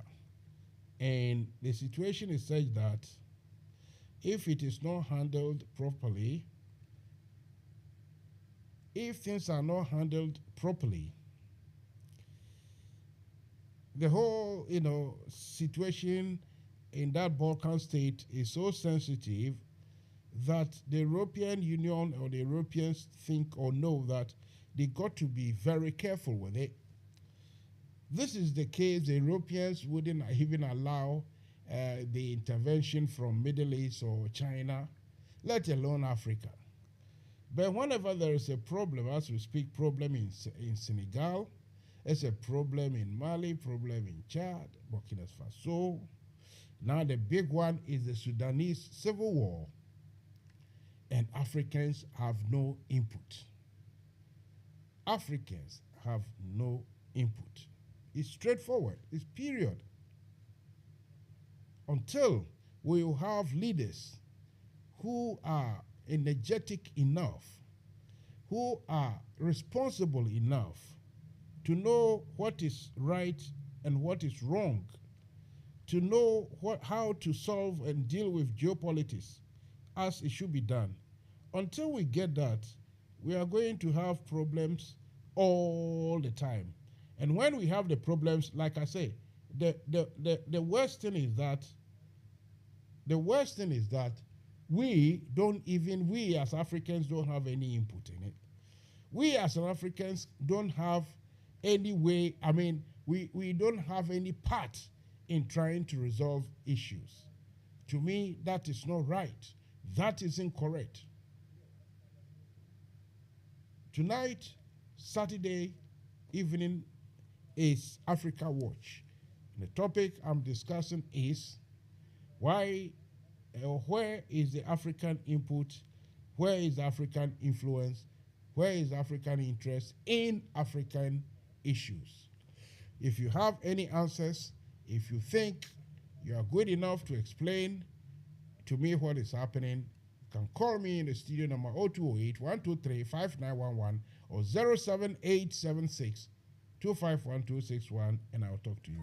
And the situation is such that if it is not handled properly, if things are not handled properly, the whole, situation in that Balkan state is so sensitive that the European Union or the Europeans think or know that they got to be very careful with it. This is the case. The Europeans wouldn't even allow the intervention from Middle East or China, let alone Africa. But whenever there is a problem, as we speak, problem in Senegal, there's a problem in Mali, problem in Chad, Burkina Faso. Now the big one is the Sudanese civil war, and Africans have no input. Africans have no input. It's straightforward. It's period. Until we have leaders who are energetic enough, who are responsible enough to know what is right and what is wrong, to know how to solve and deal with geopolitics as it should be done. Until we get that, we are going to have problems all the time. And when we have the problems, like I say, the worst thing is that we as Africans don't have any input in it. We as Africans don't have any way, we don't have any part in trying to resolve issues. To me, that is not right. That is incorrect. Tonight, Saturday evening, is Africa Watch. The topic I'm discussing is why or where is the African input, where is the African influence, where is African interest in African issues. If you have any answers, if you think you are good enough to explain to me what is happening, you can call me in the studio number 0208 123 5911 or 07876 251 and I'll talk to you.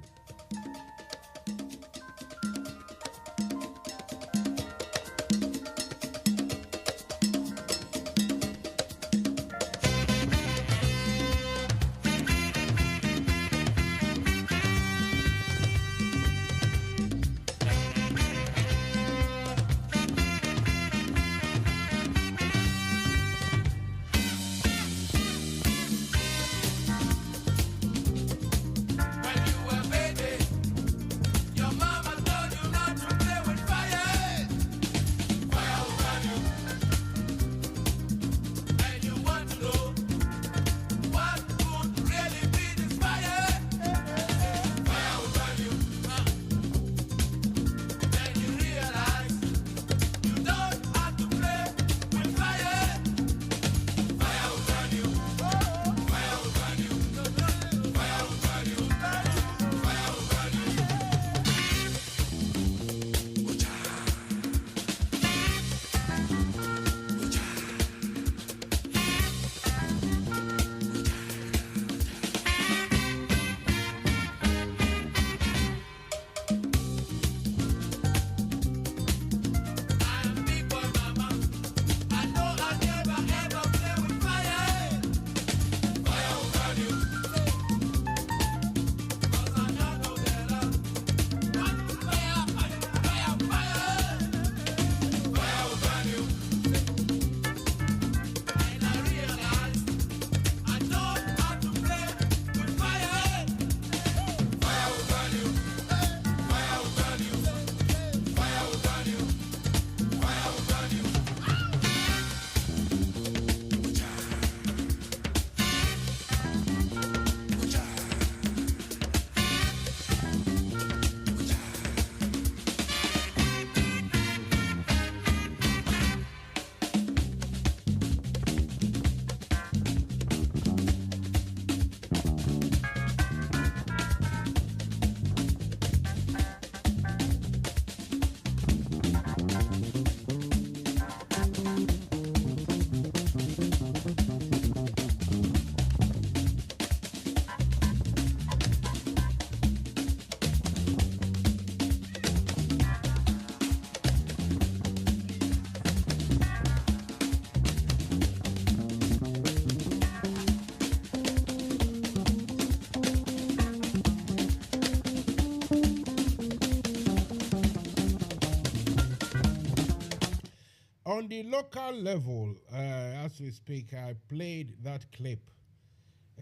On the local level, as we speak, I played that clip,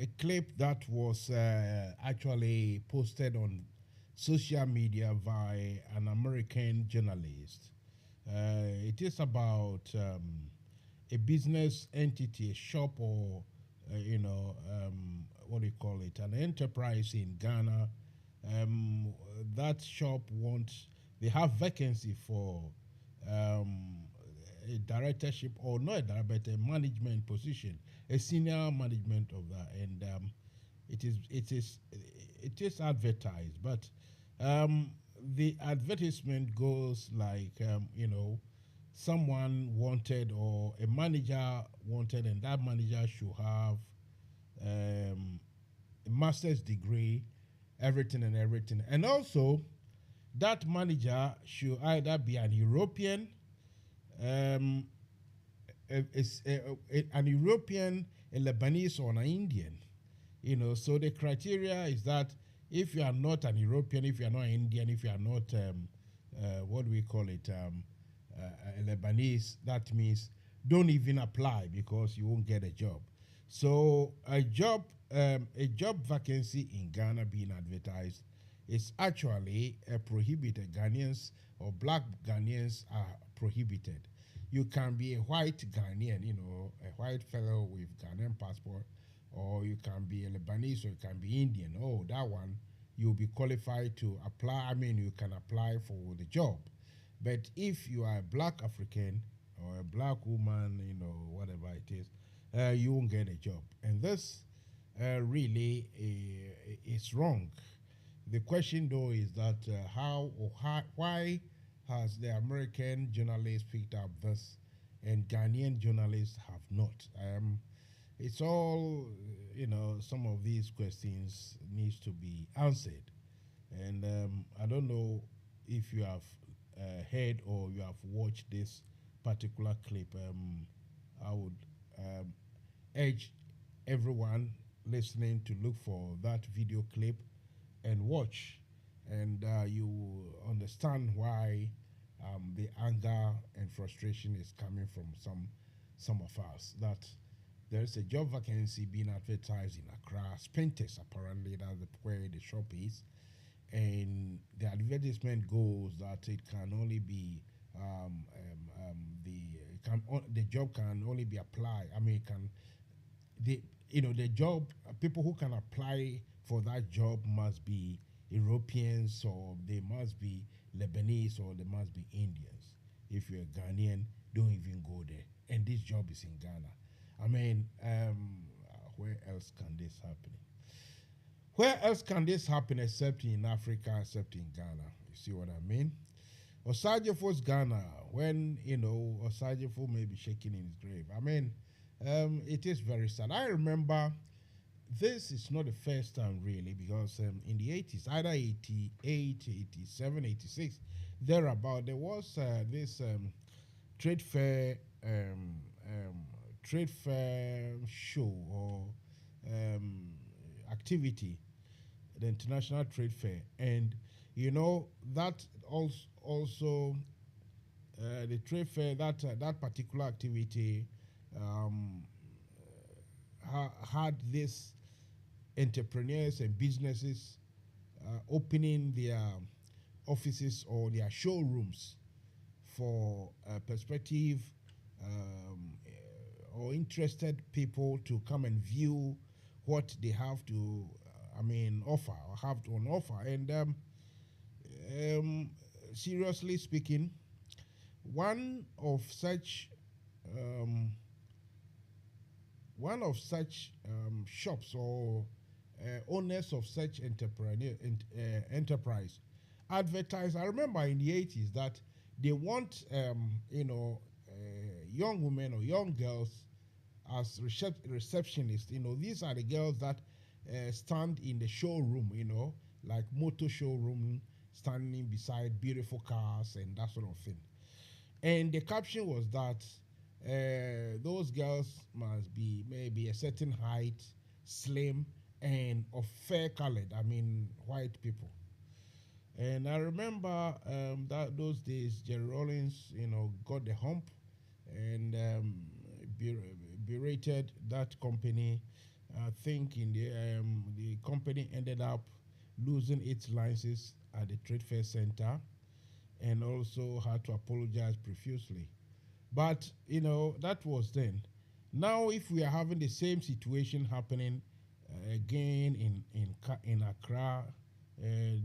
a clip that was actually posted on social media by an American journalist. It is about a business entity, a shop, or what do you call it, an enterprise in Ghana. That shop they have vacancy for a directorship, or not a director, but a management position, a senior management of that, and it is advertised, but the advertisement goes like someone wanted, or a manager wanted, and that manager should have a master's degree, everything, and also that manager should either be an European, an European, a Lebanese, or an Indian. So the criteria is that if you are not an European, if you are not Indian, if you are not what do we call it, a Lebanese, that means don't even apply because you won't get a job. So a job vacancy in Ghana being advertised is actually prohibited. Ghanaians or black Ghanaians are prohibited. You can be a white Ghanaian, a white fellow with Ghanaian passport, or you can be a Lebanese, or you can be Indian. Oh, that one, you'll be qualified to apply. I mean, you can apply for the job. But if you are a black African or a black woman, whatever it is, you won't get a job. And this really is wrong. The question, though, is that why has the American journalists picked up this and Ghanaian journalists have not? It's all, some of these questions needs to be answered. And I don't know if you have heard or you have watched this particular clip. I would urge everyone listening to look for that video clip and watch, and you will understand why the anger and frustration is coming from some of us. That there is a job vacancy being advertised in Accra, Spintex, apparently that's where the shop is, and the advertisement goes that it can only be the job can only be applied. I mean, the job, people who can apply for that job must be Europeans, or they must be Lebanese, or they must be Indians. If you're a Ghanaian, don't even go there. And this job is in Ghana. I mean, where else can this happen? Where else can this happen except in Africa, except in Ghana? You see what I mean? Osajefo's Ghana, when, Osajefo may be shaking in his grave. I mean, it is very sad. I remember this is not the first time, really, because in the 80s, either 88, 87, 86, thereabout, there was this trade fair show or activity, the International Trade Fair. And, that also the trade fair, that particular activity had this entrepreneurs and businesses opening their offices or their showrooms for prospective or interested people to come and view what they have to, offer or have on offer. And seriously speaking, one of such shops or owners of such enterprise advertise. I remember in the 80s that they want young women or young girls as receptionists. These are the girls that stand in the showroom, like motor showroom, standing beside beautiful cars and that sort of thing. And the caption was that those girls must be maybe a certain height, slim, and of fair colored, white people. And I remember that those days, Jerry Rollins, got the hump and berated that company. I think in the company ended up losing its license at the Trade Fair Center, and also had to apologize profusely. But, that was then. Now, if we are having the same situation happening again in Accra,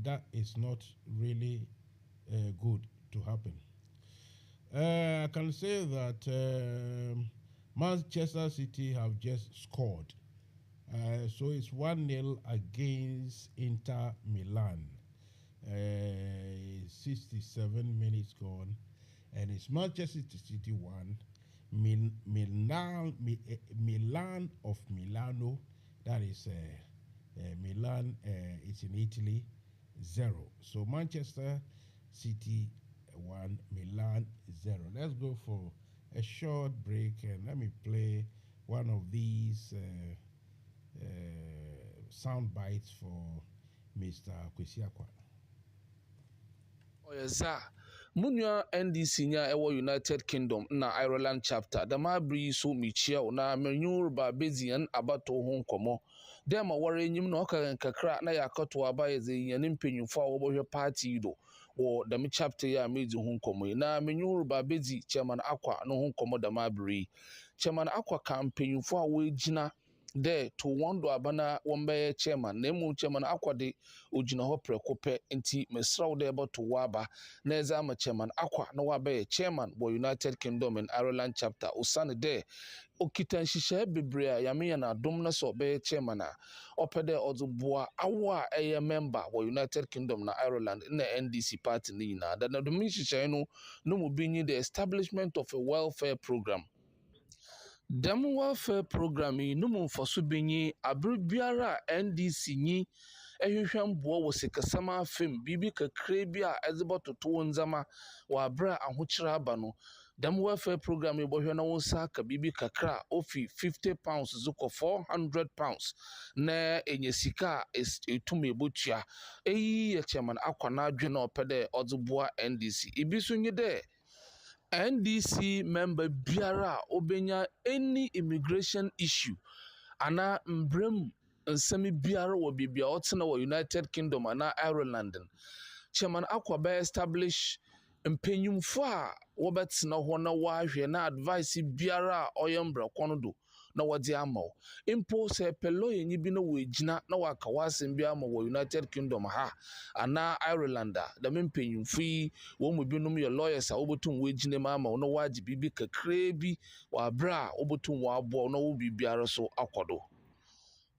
that is not really good to happen. I can say that Manchester City have just scored. So it's 1-0 against Inter Milan. 67 minutes gone, and it's Manchester City 1, Milan of Milano, that is Milan, it's in Italy, 0. So Manchester City 1, Milan 0. Let's go for a short break and let me play one of these sound bites for Mr. Kwesiakwa. Oyeza Munya NDC nya ewo United Kingdom na Ireland chapter da ma bri so michia na menyu ba bezian abato ho nkomo dem a wore enyim na oka kakra na yakoto aba yeze yanim penyufo a wo bohwe party do wo dam chapter ya meji ho nkomo na menyu ba bezi chairman akwa no ho nkomo da mabri chairman akwa campaign for we gina there to one do abana wombe chairman na mu chairman akwa de ogina ho prekope nti mesraw de ebo to waba na eza ma chairman akwa na wabe chairman bo United Kingdom and Ireland chapter osane de okita nhihye bebre a yame na dom na so be chairman a opede ozuboa awo a eye member wo United Kingdom na Ireland na NDC party ni na da na dom nhihye no mu binyi the establishment of a welfare program. Dem welfare program yi no mu mfaso binyi abribiara NDC ni ehwehwem bo wo sikasama fem bibi kakre bi a ezebototo nzama wa abra ahokyira aba no dem welfare program yi bohwe na wonsa ka bibi kakra ofi £50 zuko £400 na enyesika etum ebotua eyi ya chairman akwana adwe na opede odzeboa NDC ibiso nyi de NDC member biara obenya any immigration issue ana mbrem nsemi biara wo bibia otena wo United Kingdom ana Ireland chairman akwa establish mpenyumfo a wobetsena ho na wahwe na advice biara oyembra kono do na wodi amaw impo se pelo yenyi bi na wegina na waka wasem bi amaw wo United Kingdom ha ana Ireland da mpenyumfo yi wo mu binum ye lawyers a wobotum wegina ma amaw na waji bibi kakre bi wa bra wobotum wa abo na wo bibiara so akodo.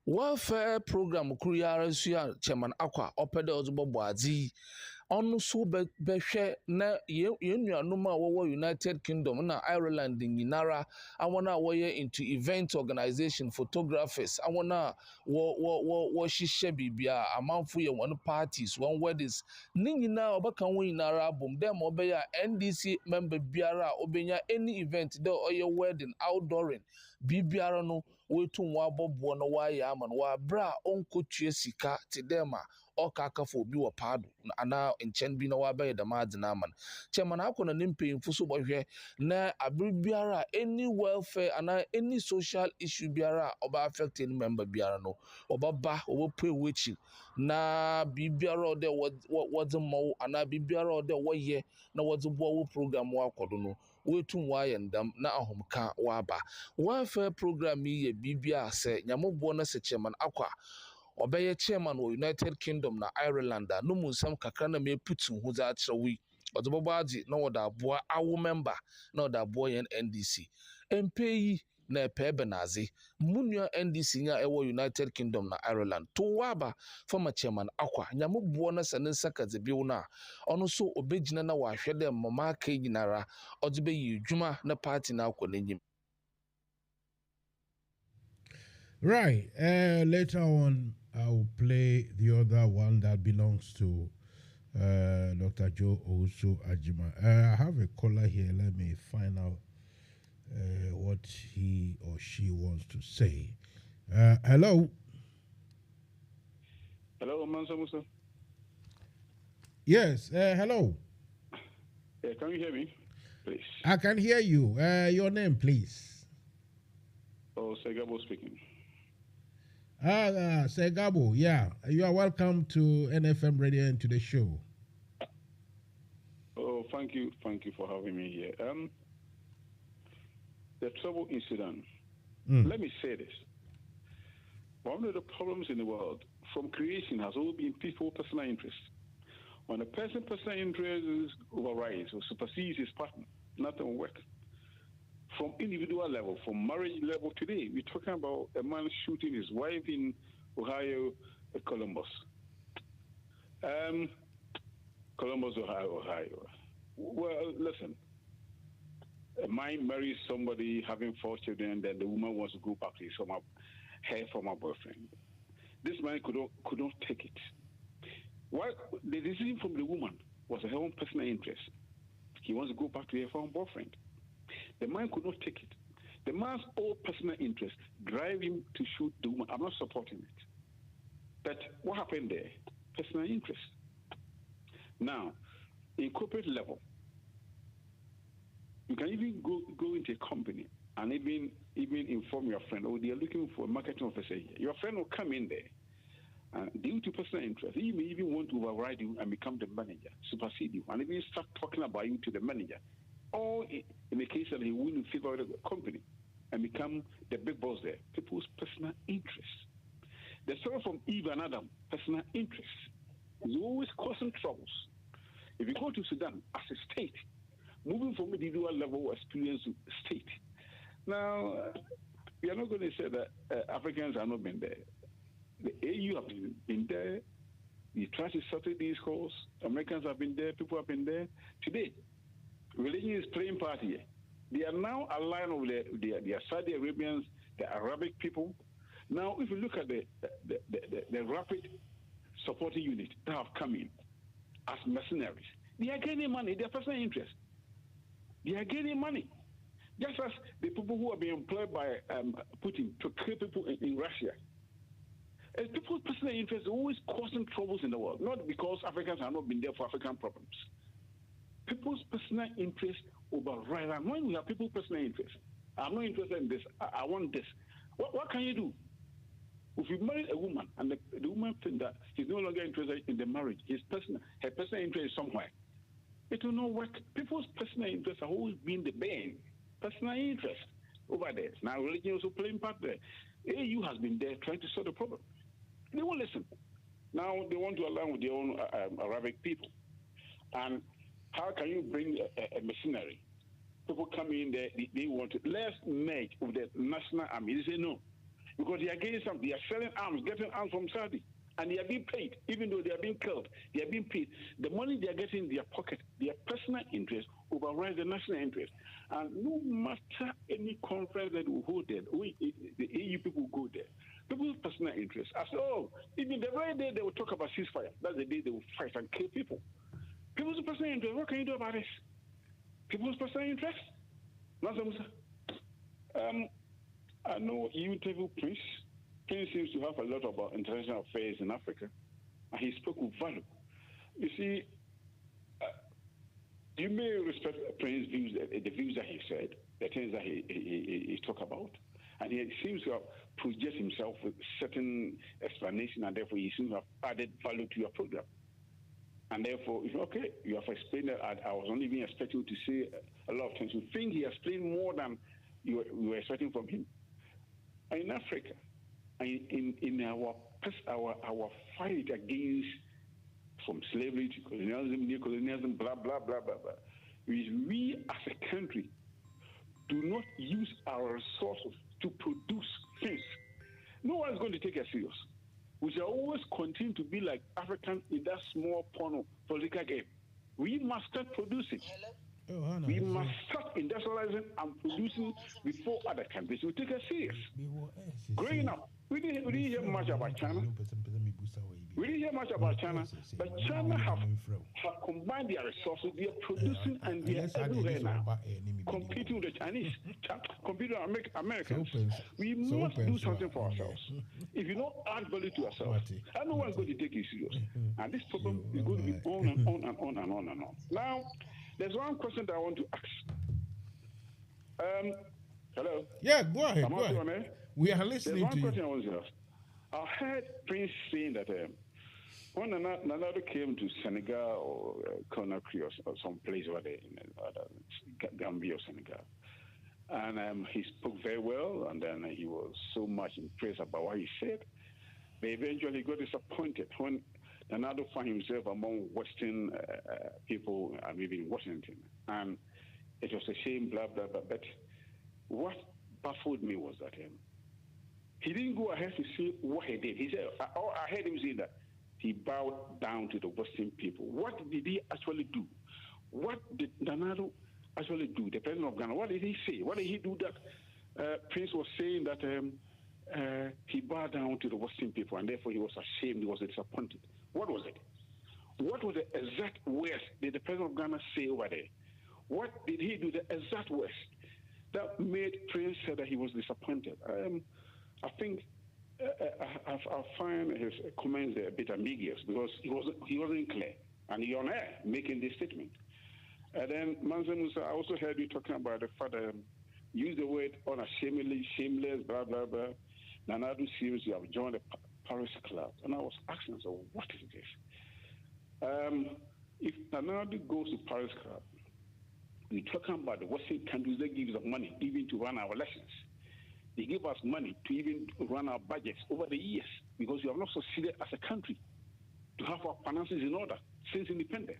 Welfare program kuriyara suya chairman akwa opede ozubbo azi onu so behwe na yenuanum a wo United Kingdom na Ireland nyinara awona woye into event organization photographers awona wo hihye bibia amanfo ye one parties one weddings ni nyina obaka wo nyinara abom dem obeya NDC member biara obenya any event de oye wedding outdooring bibiara no wetu wa bobo no wa ya ama no wa bra onkotue sika ti dem a okakafo bi wo paado ana enchen bi na wa baye da madina man chairman akona nimpemfu so bohwe na abribiara any welfare ana any social issue biara oba affect any member biara no obaba obopwe wechi na bibiara ode wodemo ana bibiara ode woye na wodebo wo program wa kodo no wetum wa yendam na ahomka waba welfare program yi bibia se nyamobo na se chairman akwa obeye chairman wo United Kingdom na Ireland no munsam kakra na me putu hu za atrewi odobobaji na woda aboa awo member na woda aboa yen NDC MPyi na pebenazi munua NDC nya ewo United Kingdom na Ireland to waba former chairman akwa nyamobo na sanensa kazebiwo na ono so obegina na wahwede mama ka nyinara odebe yidwuma na party na akwa nanyim. Right. Later on, I'll play the other one that belongs to Dr. Joe Owusu Ajima. I have a caller here. Let me find out what he or she wants to say. Hello. Hello, Mansa Musa. Yes. Hello. Can you hear me, please? I can hear you. Your name, please. Oh, Segabo speaking. Segabo, yeah. You are welcome to NFM Radio and to the show. Oh, thank you. Thank you for having me here. The trouble in Sudan. Let me say this. One of the problems in the world from creation has always been people's personal interest. When a person's personal interest overrides or supersedes his partner, nothing will work. From individual level, from marriage level today, we're talking about a man shooting his wife in Ohio, Columbus. Columbus, Ohio. Well, listen. A man marries somebody having 4 children, and then the woman wants to go back to her former boyfriend. This man could not take it. Why? The decision from the woman was her own personal interest. He wants to go back to her former boyfriend. The man could not take it. The man's own personal interest drive him to shoot the woman. I'm not supporting it. But what happened there? Personal interest. Now, in corporate level, you can even go into a company and even inform your friend, oh, they are looking for a marketing officer here. Your friend will come in there Due to personal interest, he may even want to override you and become the manager, supersede you, and even start talking about you to the manager. Or in the case that he will in favor of the company and become the big boss there. People's personal interest. The story from Eve and Adam, personal interest, is always causing troubles. If you go to Sudan as a state, moving from individual level experience to state. Now, we are not going to say that Africans have not been there. The AU have been there. We try to settle these calls. Americans have been there. People have been there. Today, religion is playing part here. They are now aligned with the Saudi Arabians, the Arabic people. Now, if you look at the rapid supporting unit that have come in as mercenaries, they are gaining money. Their personal interest. They are gaining money. Just as the people who are being employed by Putin to kill people in Russia. People's personal interest is always causing troubles in the world, not because Africans have not been there for African problems. People's personal interest override. And when we have people's personal interest, I'm not interested in this, I want this. What can you do? If you marry a woman and the woman thinks that he's no longer interested in the marriage, her personal interest is somewhere, it will not work. People's personal interests have always been the bane. Personal interest over there. Now religion also playing part there. AU has been there trying to solve the problem. They won't listen. Now they want to align with their own Arabic people. And how can you bring a mercenary? People come in there, they want to, let's merge with the national army. They say no. Because they are getting something. They are selling arms, getting arms from Saudi. And they are being paid, even though they are being killed. They are being paid. The money they are getting in their pocket, their personal interest overrides the national interest. And no matter any conference that we hold there, the EU people go there. People's personal interest. I said, even the very day they will talk about ceasefire, that's the day they will fight and kill people. People's personal interest. What can you do about this? People's personal interest? Mansa Musa. I know you interview Prince. Prince seems to have a lot about international affairs in Africa, and he spoke with value. You see, you may respect Prince's views, the views that he said, the things that he talked about, and he seems to have projected himself with certain explanation, and therefore he seems to have added value to your program. And therefore, okay, you have explained that. I was only even expecting to say a lot of things. You think he explained more than you were expecting from him. In Africa, in our fight against from slavery to colonialism, neocolonialism, blah, blah, blah, blah, blah, we as a country do not use our resources to produce things, no one's going to take us serious. We shall always continue to be like Africans in that small porno political game. We must start producing. We must start industrializing and producing before other countries will take us serious. Growing up, we didn't hear much about China. We didn't hear much about China, but China have combined their resources. They are producing and they are everywhere now, competing with the Chinese, competing with Americans. We must do something for ourselves. If you don't add value to ourselves, no one's going to take you serious. And this problem is going to be on and on and on and on and on. Now, there's one question that I want to ask. Hello? Yeah, go ahead. Go ahead. We are listening to you. There's one question I want to ask. I heard Prince saying that when Nanado came to Senegal or Conakry or some place over there in Gambia or Senegal, and he spoke very well, and then he was so much impressed about what he said, but eventually he got disappointed when Nanado found himself among Western people, maybe in Washington, and it was a shame, blah, blah, blah. But what baffled me was that he didn't go ahead to say what he did. He said, I heard him say that he bowed down to the Western people. What did he actually do? What did Nanado actually do, the president of Ghana? What did he say? What did he do that Prince was saying that he bowed down to the Western people and therefore he was ashamed, he was disappointed? What was it? What was the exact words did the president of Ghana say over there? What did he do, the exact words that made Prince say that he was disappointed? I think I find his comments a bit ambiguous because he wasn't clear, and he on air making this statement. And then Mansa Musa, I also heard you talking about the fact that use the word unashamedly, shameless, blah blah blah. Nanado seems to have joined the Paris Club, and I was asking myself, what is this? If Nana Addo goes to Paris Club, we're talking about the Western countries that give us money even to run our elections. They give us money to even run our budgets over the years because we have not succeeded as a country to have our finances in order since independence.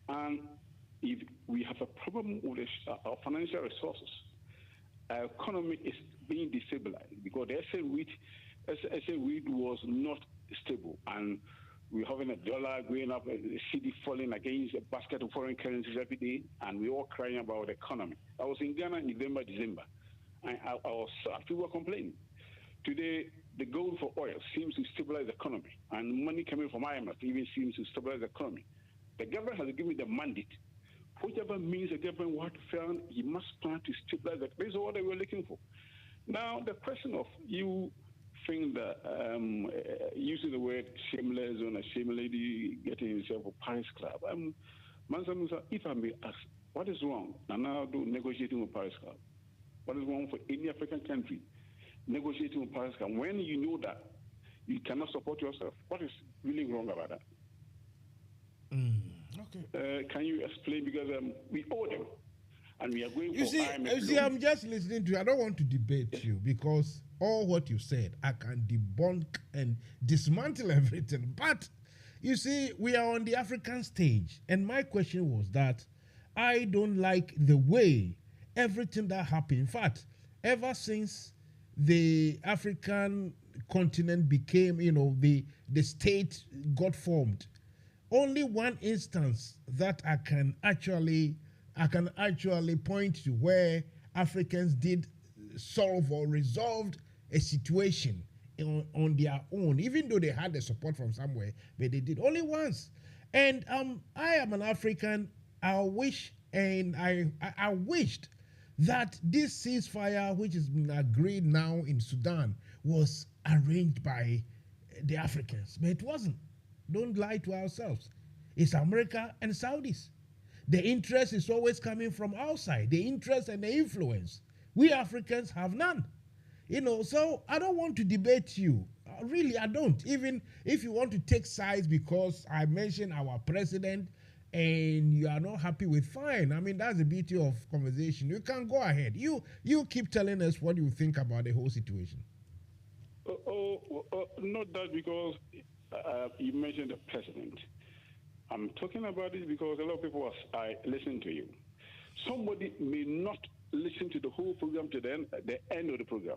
And if we have a problem with our financial resources, our economy is being destabilized because the SA wheat was not stable, and we're having a dollar going up, a cedi falling against a basket of foreign currencies every day, and we're all crying about the economy. I was in Ghana in November, December, and I was sad. People were complaining. Today, the goal for oil seems to stabilize the economy, and money coming from IMF even seems to stabilize the economy. The government has given the mandate. Whichever means the government will have to fail, he must plan to stabilize the. This is what they were looking for. Now, the question of you think that using the word shameless or a shame lady getting himself a Paris Club. Mansa Musa, if I may ask, what is wrong? Nana Addo negotiating with Paris Club. What is wrong for any African country negotiating with Paris Club when you know that you cannot support yourself? What is really wrong about that? Okay. Can you explain? Because we owe them, and we are going you for see, IMF. You see, I'm just listening to you. I don't want to debate you because all what you said, I can debunk and dismantle everything. But you see, we are on the African stage, and my question was that I don't like the way everything that happened. In fact, ever since the African continent became, the state got formed, only one instance that I can actually point to where Africans did solve or resolved a situation on their own, even though they had the support from somewhere, but they did only once. And I am an African. I wish and I wished that this ceasefire, which has been agreed now in Sudan, was arranged by the Africans, but it wasn't. Don't lie to ourselves. It's America and Saudis. The interest is always coming from outside. The interest and the influence. We Africans have none. So I don't want to debate you. Really, I don't. Even if you want to take sides because I mentioned our president and you are not happy with, fine. I mean, that's the beauty of conversation. You can go ahead. You keep telling us what you think about the whole situation. Not that because you mentioned the president. I'm talking about this because a lot of people are listening to you. Somebody may not listen to the whole program to the end of the program.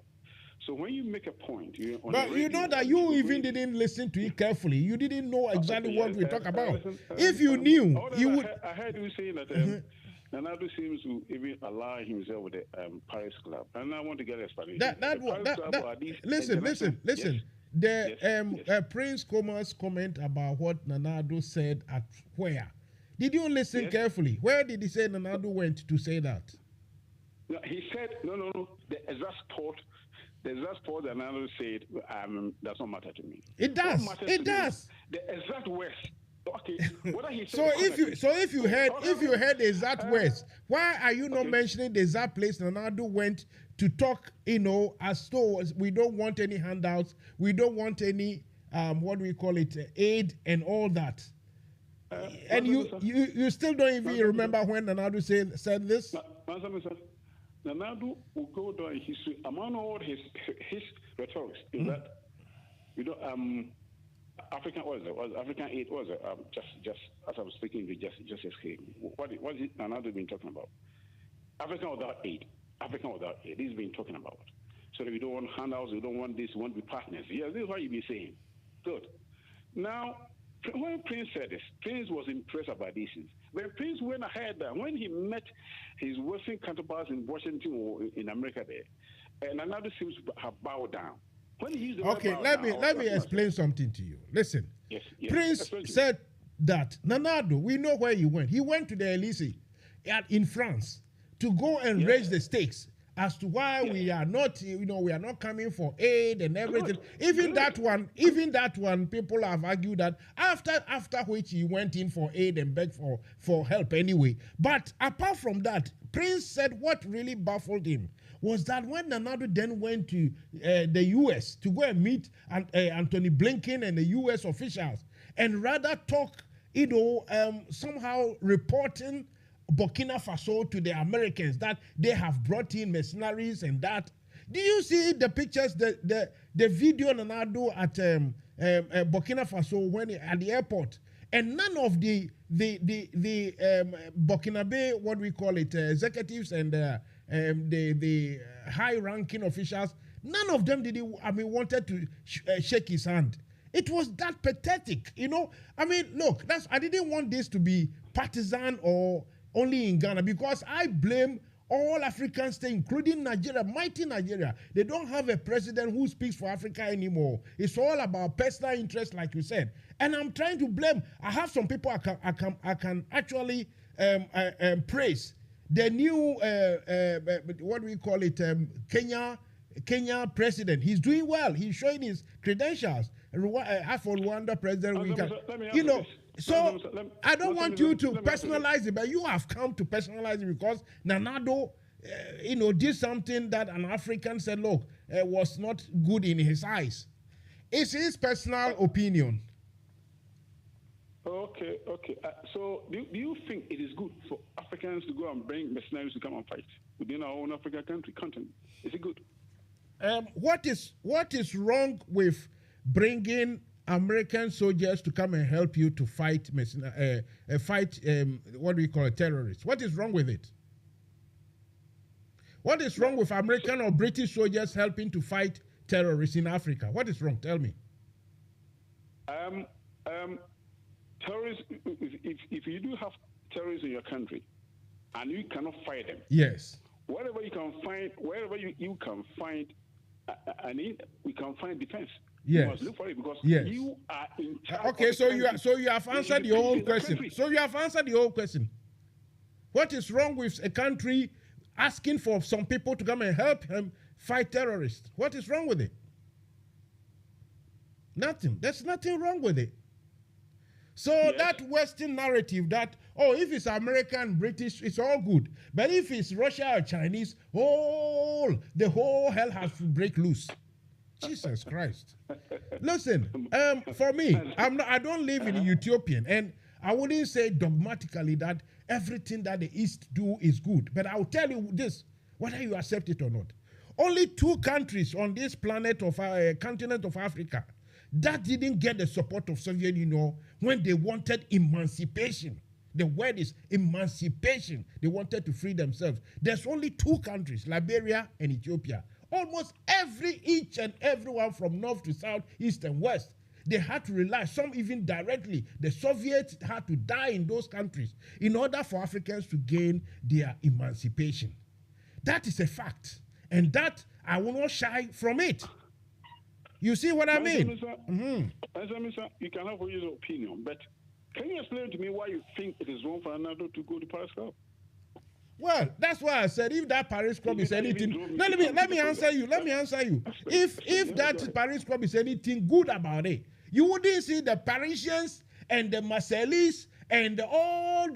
So when you make a point, but you know that you even didn't listen to it carefully. You didn't know exactly what we talk about. If you knew, you would. I heard you saying that Nana Addo seems to even ally himself with the Paris Club, and I want to get an explanation. Listen. Yes. The Prince Comer's comment about what Nana Addo said at where? Did you listen carefully? Where did he say Nana Addo went to say that? No, he said no. The exact spot that Nana Addo said does not matter to me. It does. It does. The exact words. Okay. What he said. So if you heard the exact words, why are you not mentioning the exact place Nana Addo went to talk, as though we don't want any handouts, we don't want any, aid and all that. And you still don't even remember when Nana Addo said this? Nana Addo will go down in history among all his rhetoric is that, African, what is it? African aid, what is it? Just as I was speaking, just escaped. What is Nana Addo been talking about? African without aid. He's been talking about. So that we don't want handouts, we don't want this, we want to be partners. Yes, this is what you've been saying. Good. Now, when Prince said this, Prince was impressed about these things. When Prince went ahead, when he met his Western counterparts in Washington or in America there, and Nana Addo seems to have bowed down. When he used the okay, let me explain something to you. Listen. Yes. Prince said that Nana Addo, we know where he went. He went to the Elysee in France to go and raise the stakes as to why we are not, we are not coming for aid and everything. Even that one, people have argued that after which he went in for aid and begged for help anyway. But apart from that, Prince said what really baffled him was that when Nanado then went to the U.S. to go and meet Anthony Blinken and the U.S. officials, and rather talk, somehow reporting Burkina Faso to the Americans that they have brought in mercenaries and that. Do you see the pictures, the video Nanado at Burkina Faso when at the airport, and none of the Burkinabe, what we call it, executives and the high-ranking officials, none of them wanted to shake his hand. It was that pathetic, Look, I didn't want this to be partisan or only in Ghana, because I blame all African states, including Nigeria, mighty Nigeria. They don't have a president who speaks for Africa anymore. It's all about personal interest, like you said. And I'm trying to blame. I have some people I can actually praise. The new what do we call it? Kenya president. He's doing well. He's showing his credentials. For Rwanda president, we can, So I don't want you to personalize it, but you have come to personalize it because Nanado, did something that an African said, look, was not good in his eyes. It's his personal opinion. Okay. So do you think it is good for Africans to go and bring mercenaries to come and fight within our own African continent? Is it good? What is wrong with bringing American soldiers to come and help you to fight what do we call it, terrorists? What is wrong with it? What is wrong with American or British soldiers helping to fight terrorists in Africa? What is wrong? Tell me. Terrorists, if you do have terrorists in your country and you cannot fight them, yes, wherever you can find we can find defense. Yes. You must look for it because yes. you are in charge. Okay, so you have answered your own question. So you have answered your own question. What is wrong with a country asking for some people to come and help him fight terrorists? What is wrong with it? Nothing. There's nothing wrong with it. So yes. That Western narrative that, if it's American, British, it's all good. But if it's Russia or Chinese, the whole hell has to break loose. Jesus Christ. Listen, for me, I don't live in Ethiopian, and I wouldn't say dogmatically that everything that the East do is good. But I'll tell you this, whether you accept it or not. Only 2 countries on this planet of continent of Africa that didn't get the support of Soviet Union when they wanted emancipation. The word is emancipation. They wanted to free themselves. There's only 2 countries, Liberia and Ethiopia. Almost each and everyone from north to south, east and west, they had to rely, some even directly. The Soviets had to die in those countries in order for Africans to gain their emancipation. That is a fact. And that, I will not shy from it. You see what I mean? Mr. You can have your opinion, but can you explain to me why you think it is wrong for Ronaldo to go to Paris Club? Well, that's why I said if that Paris Club is anything, let me answer you. If that Paris Club is anything good about it, you wouldn't see the Parisians and the Marseillais and all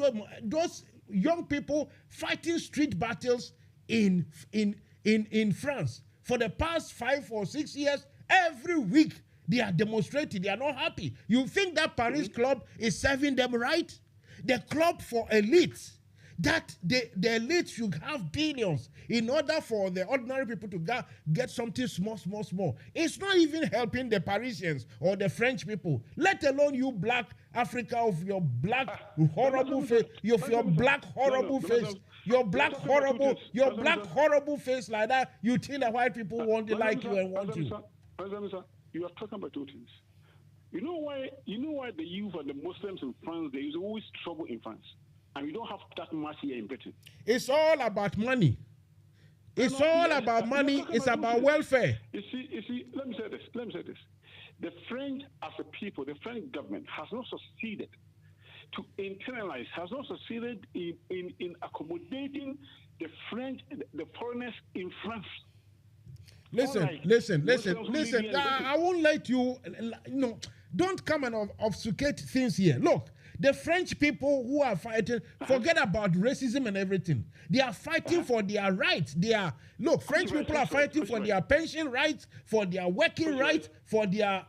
those young people fighting street battles in France for the past 5 or 6 years. Every week they are demonstrating. They are not happy. You think that Paris Club is serving them right? The club for elites. That the elite should have billions in order for the ordinary people to get something small. It's not even helping the Parisians or the French people, let alone you black Africa of your black horrible face, your black horrible face, your black horrible face like that. You think the white people want to like you and want you. You are talking about 2 things. You know why the youth and the Muslims in France, there is always trouble in France. And we don't have that much here in Britain. It's all about money. It's all about money. It's about welfare. You see, let me say this. The French as a people, the French government has not succeeded to internalize, has not succeeded in accommodating the foreigners in France. Listen. I won't let you, don't come and obfuscate things here. Look, The French people who are fighting, forget about racism and everything. They are fighting for their rights. French people are fighting for their pension rights, for their working rights, for their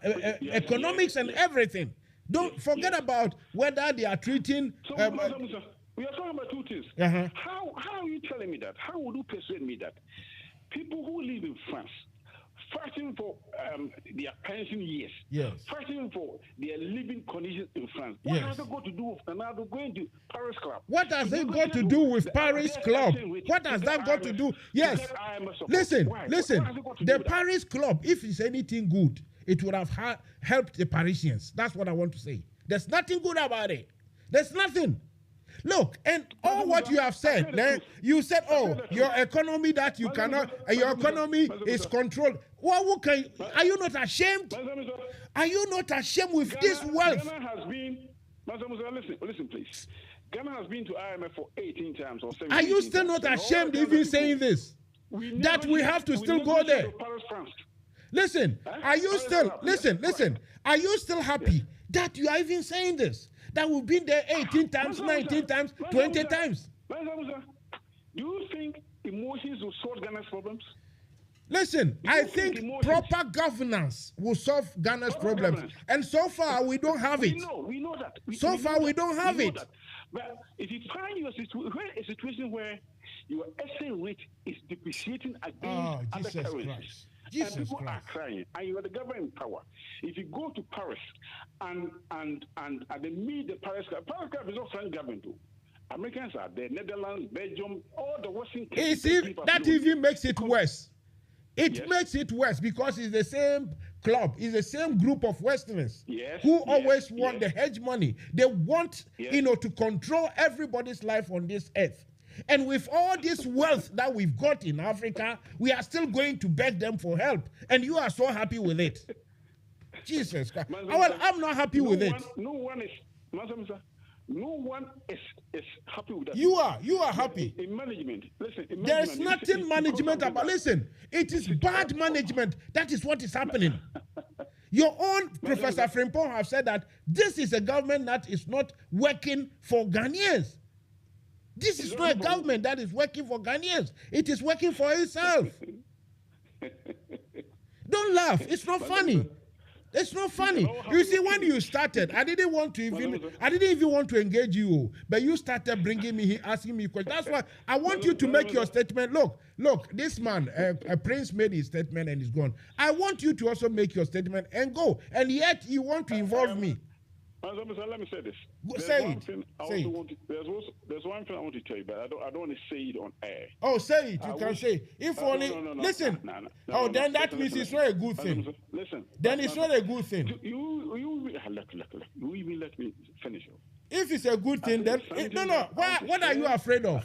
economics and everything. Don't forget about whether they are treating. We are talking about two things. How are you telling me that? How would you persuade me that people who live in France, fighting for their pension years, fighting for their living conditions in France, what has it got to do with Canada going to Paris Club? What has it got to do with Paris Club? What has that got to do? Yes. Listen. The Paris Club, if it's anything good, it would have helped the Parisians. That's what I want to say. There's nothing good about it. There's nothing. Look, and all what you have said, you said, your economy that you cannot, your economy is controlled. Are you not ashamed? Are you not ashamed with this wealth? Ghana has been, listen please. Ghana has been to IMF for 18 times or 17 times. Are you still not ashamed even saying this? That we have to still go there? Listen, are you still, listen, are you still happy that you are even saying this? That we've been there 18 times, 19 times, 20 times. Do you think emotions will solve Ghana's problems? Listen, I think proper governance will solve Ghana's problems. And so far, we don't have it. We know that. So far, we don't have it. But if you find a situation where your essay rate is depreciating against other currencies, and people are crying, and you are the government in power. If you go to Paris and they meet the Paris Club is not French government too. Americans are there, Netherlands, Belgium, all the Western countries. That even makes it worse. It makes it worse because it's the same club, it's the same group of Westerners who always want the hedge money. They want, to control everybody's life on this earth. And with all this wealth that we've got in Africa, we are still going to beg them for help. And you are so happy with it. Jesus Christ. I'm not happy with it. No one is happy with that. You are happy. In management. Listen, there's nothing management about. Listen, it is bad management. That is what is happening. Your own Professor Frimpong have said that this is a government that is not working for Ghanaians. This is not a government that is working for Ghanaians. It is working for itself. Don't laugh. It's not funny. It's not funny. You see, when you started, I didn't even want to engage you, but you started bringing me, asking me questions. That's why I want you to make your statement. Look, this man, Prince made his statement and is gone. I want you to also make your statement and go. And yet you want to involve me. Let me say this. There's one thing I want to tell you, but I don't want to say it on air. Oh, say it. You can say. If only. Listen. Then that means it's not a good thing. Listen. Then it's not a good thing. You even let me finish. If it's a good thing, then no. What are you afraid of?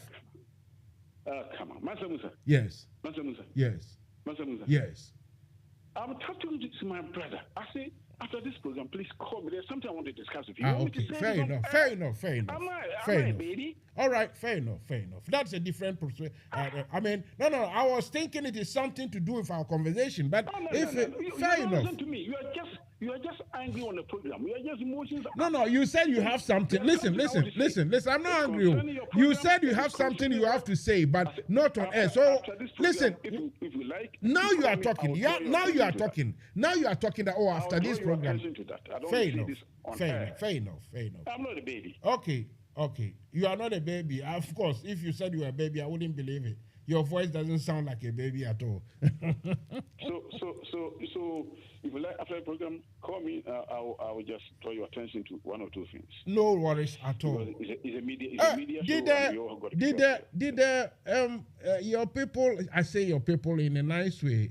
Come on, Mansa Musa. Yes. Mansa Musa. Yes. Mansa Musa. Yes. I'm talking to my brother. I say, after this program, please call me. There's something I want to discuss with you. Okay. Fair enough. Baby. All right, fair enough. That's a different perspective. No. I was thinking it is something to do with our conversation, but fair enough. Listen to me. You are just angry on the program. You are just emotions. No. You said you have something. Listen. I'm not angry. You said you have something you have to say, but not on air. So listen. If you like. Now you are talking. Now you are talking. Now you are talking that after this program. Fair enough. I'm not a baby. Okay. You are not a baby. Of course, if you said you were a baby, I wouldn't believe it. Your voice doesn't sound like a baby at all. So if you like after the program, call me. I will just draw your attention to one or two things. No worries at all. It's a media show. Did your people? I say your people in a nice way.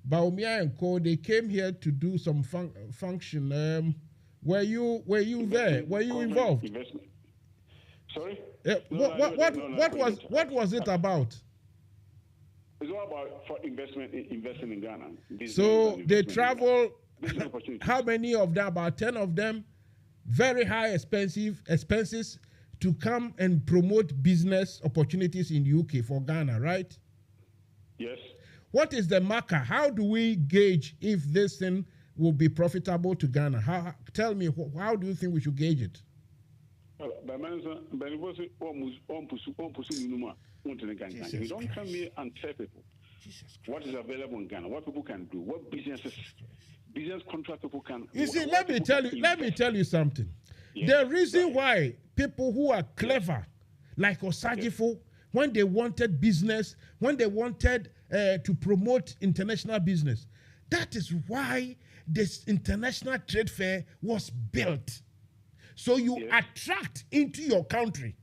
Baumia and Co. They came here to do some function. Were you there? Were you involved? Investment. Sorry. What was it about? It's all about for investing in Ghana. So they travel. How many of them? About 10 of them. Very high expenses to come and promote business opportunities in the UK for Ghana, right? Yes. What is the marker? How do we gauge if this thing will be profitable to Ghana? Tell me, how do you think we should gauge it? But Mansa, but it was almost you don't come here and tell people what is available in Ghana, what people can do, what business contract people can. You see, let me tell you something. The reason why people who are clever, like Osajifo, when they wanted business, when they wanted to promote international business, that is why this international trade fair was built. So you attract into your country.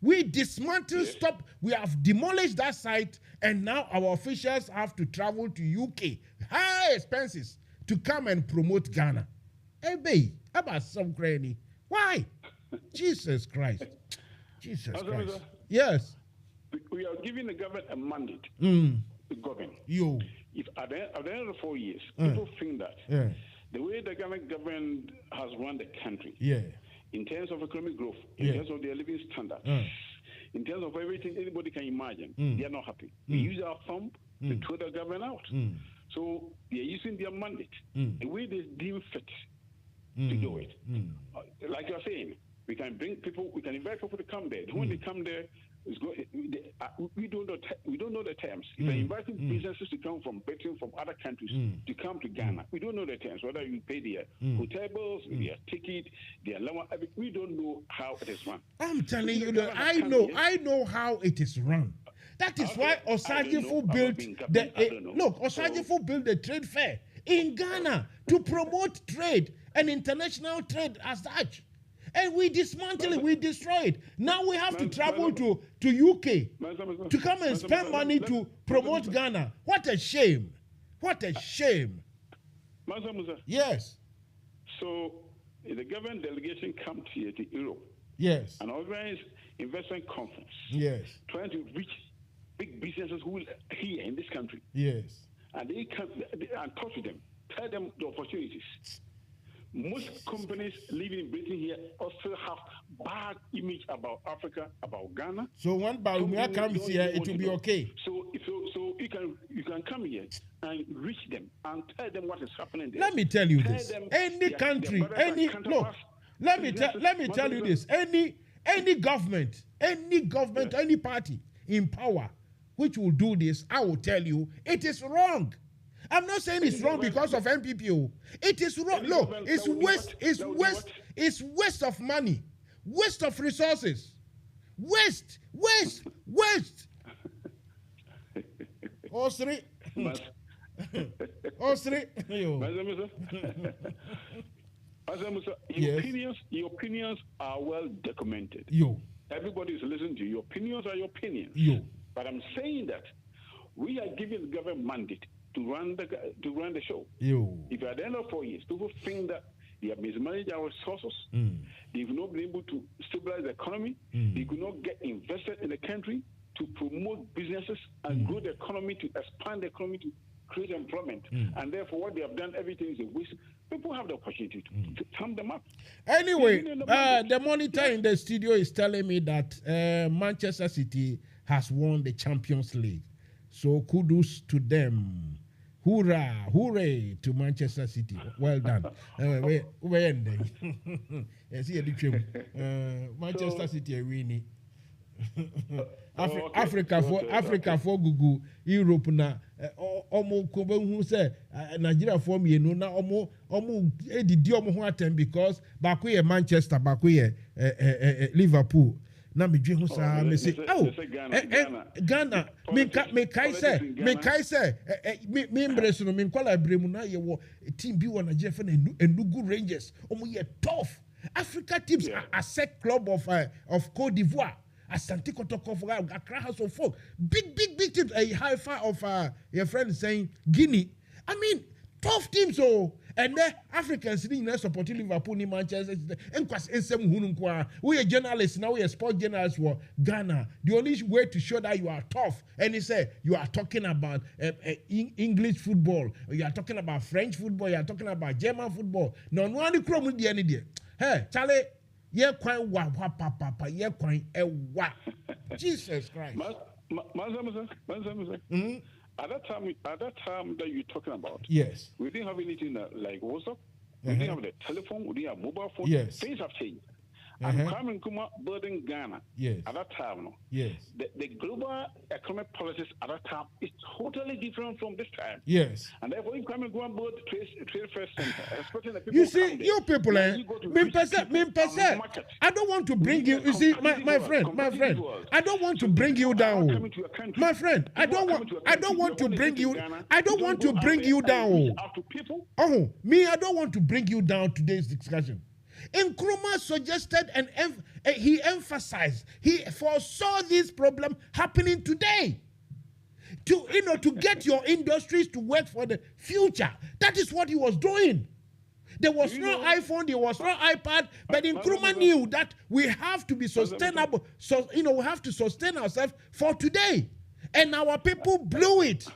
We dismantle, stop. We have demolished that site, and now our officials have to travel to UK, high expenses, to come and promote Ghana. Hey, babe, how about some granny? Why? Jesus Christ. Jesus Christ. Yes. We are giving the government a mandate to govern. If at the end of 4 years, people think that the way the government has run the country, in terms of economic growth, in terms of their living standard, in terms of everything anybody can imagine, they are not happy. We use our thumb to throw the government out. So they are using their mandate, the way they deem fit to do it. Like you are saying, we can bring people, we can invite people to come there. When they come there, we don't know the terms. If they're inviting businesses to come from Britain, from other countries, to come to Ghana, we don't know the terms. Whether you pay their hotel bills, their ticket, their allowance, we don't know how it is run. I'm telling you that I know how it is run. That is why Osajifo built Osajifo built the trade fair in Ghana to promote trade and international trade as such. And we dismantle it, we destroy it. Now we have to travel to UK to come and spend money to promote Ghana. What a shame. What a shame. Musa. Yes. So the government delegation comes here to Europe. Yes. And organize investment conference. Yes. Trying to reach big businesses who are here in this country. Yes. And they come and talk to them, tell them the opportunities. Most companies living in Britain here also have bad image about Africa, about Ghana. So when Baumia comes here, it will be okay. So you can come here and reach them and tell them what is happening there. Let me tell you this: any country, let me tell you this: any government, any party in power which will do this, I will tell you, it is wrong. I'm not saying it's wrong because of MPPO. It is wrong. Look, it's waste of money, waste of resources, waste. Osri. Your opinions are well documented. Everybody is listening to you. Your opinions are your opinions. But I'm saying that we are giving the government mandate to run the show. If at the end of 4 years, people think that they have mismanaged our resources, they've not been able to stabilize the economy, they could not get invested in the country to promote businesses and grow the economy, to expand the economy, to create employment. And therefore, what they have done, everything is a waste. People have the opportunity to sum them up. Anyway, the monitor in the studio is telling me that Manchester City has won the Champions League. So kudos to them. Hooray to Manchester City. Well done. Manchester City are winning. Africa for Google, Europe na omo kobe hu say Nigeria for me no na omo edidi omo ho atem because baako ye Manchester, baako ye Liverpool. Na me dwe ho sa me say Ghana me kai say me impress no me nkwala bremu na ye wo team bi wo Nigeria for Enugu Rangers. Omo ye tough. Africa teams are a set club of Côte d'Ivoire. Asante Kotoko for Accra House of Folk. Big teams. A Haifa of your friend saying Guinea. I mean, tough teams. And then Africans in support Liverpool, Manchester. We are journalists now. We are sport journalists for Ghana. The only way to show that you are tough, and he said you are talking about English football, you are talking about French football, you are talking about German football. No one crumble the any day. Hey, Charlie. Jesus Christ. Mansa. At that time that you're talking about, yes, we didn't have anything like WhatsApp. We didn't have the telephone. We didn't have mobile phone. Yes. Things have changed. And Kwame Nkrumah building Ghana at that time. No? Yes. The global economic policies at that time is totally different from this time. Yes. And therefore, if Kwame Nkrumah built trade first center, expecting the people. You see, you people, I don't want to bring you. You see, my friend, I don't want to bring you down. My friend, I don't want to bring you. I don't want to bring you down. Oh, me, I don't want to bring you down today's discussion. Nkrumah suggested and he emphasized, he foresaw this problem happening today. To get your industries to work for the future. That is what he was doing. There was no iPhone, there was no iPad, but Nkrumah knew that we have to be sustainable. So, we have to sustain ourselves for today. And our people blew it.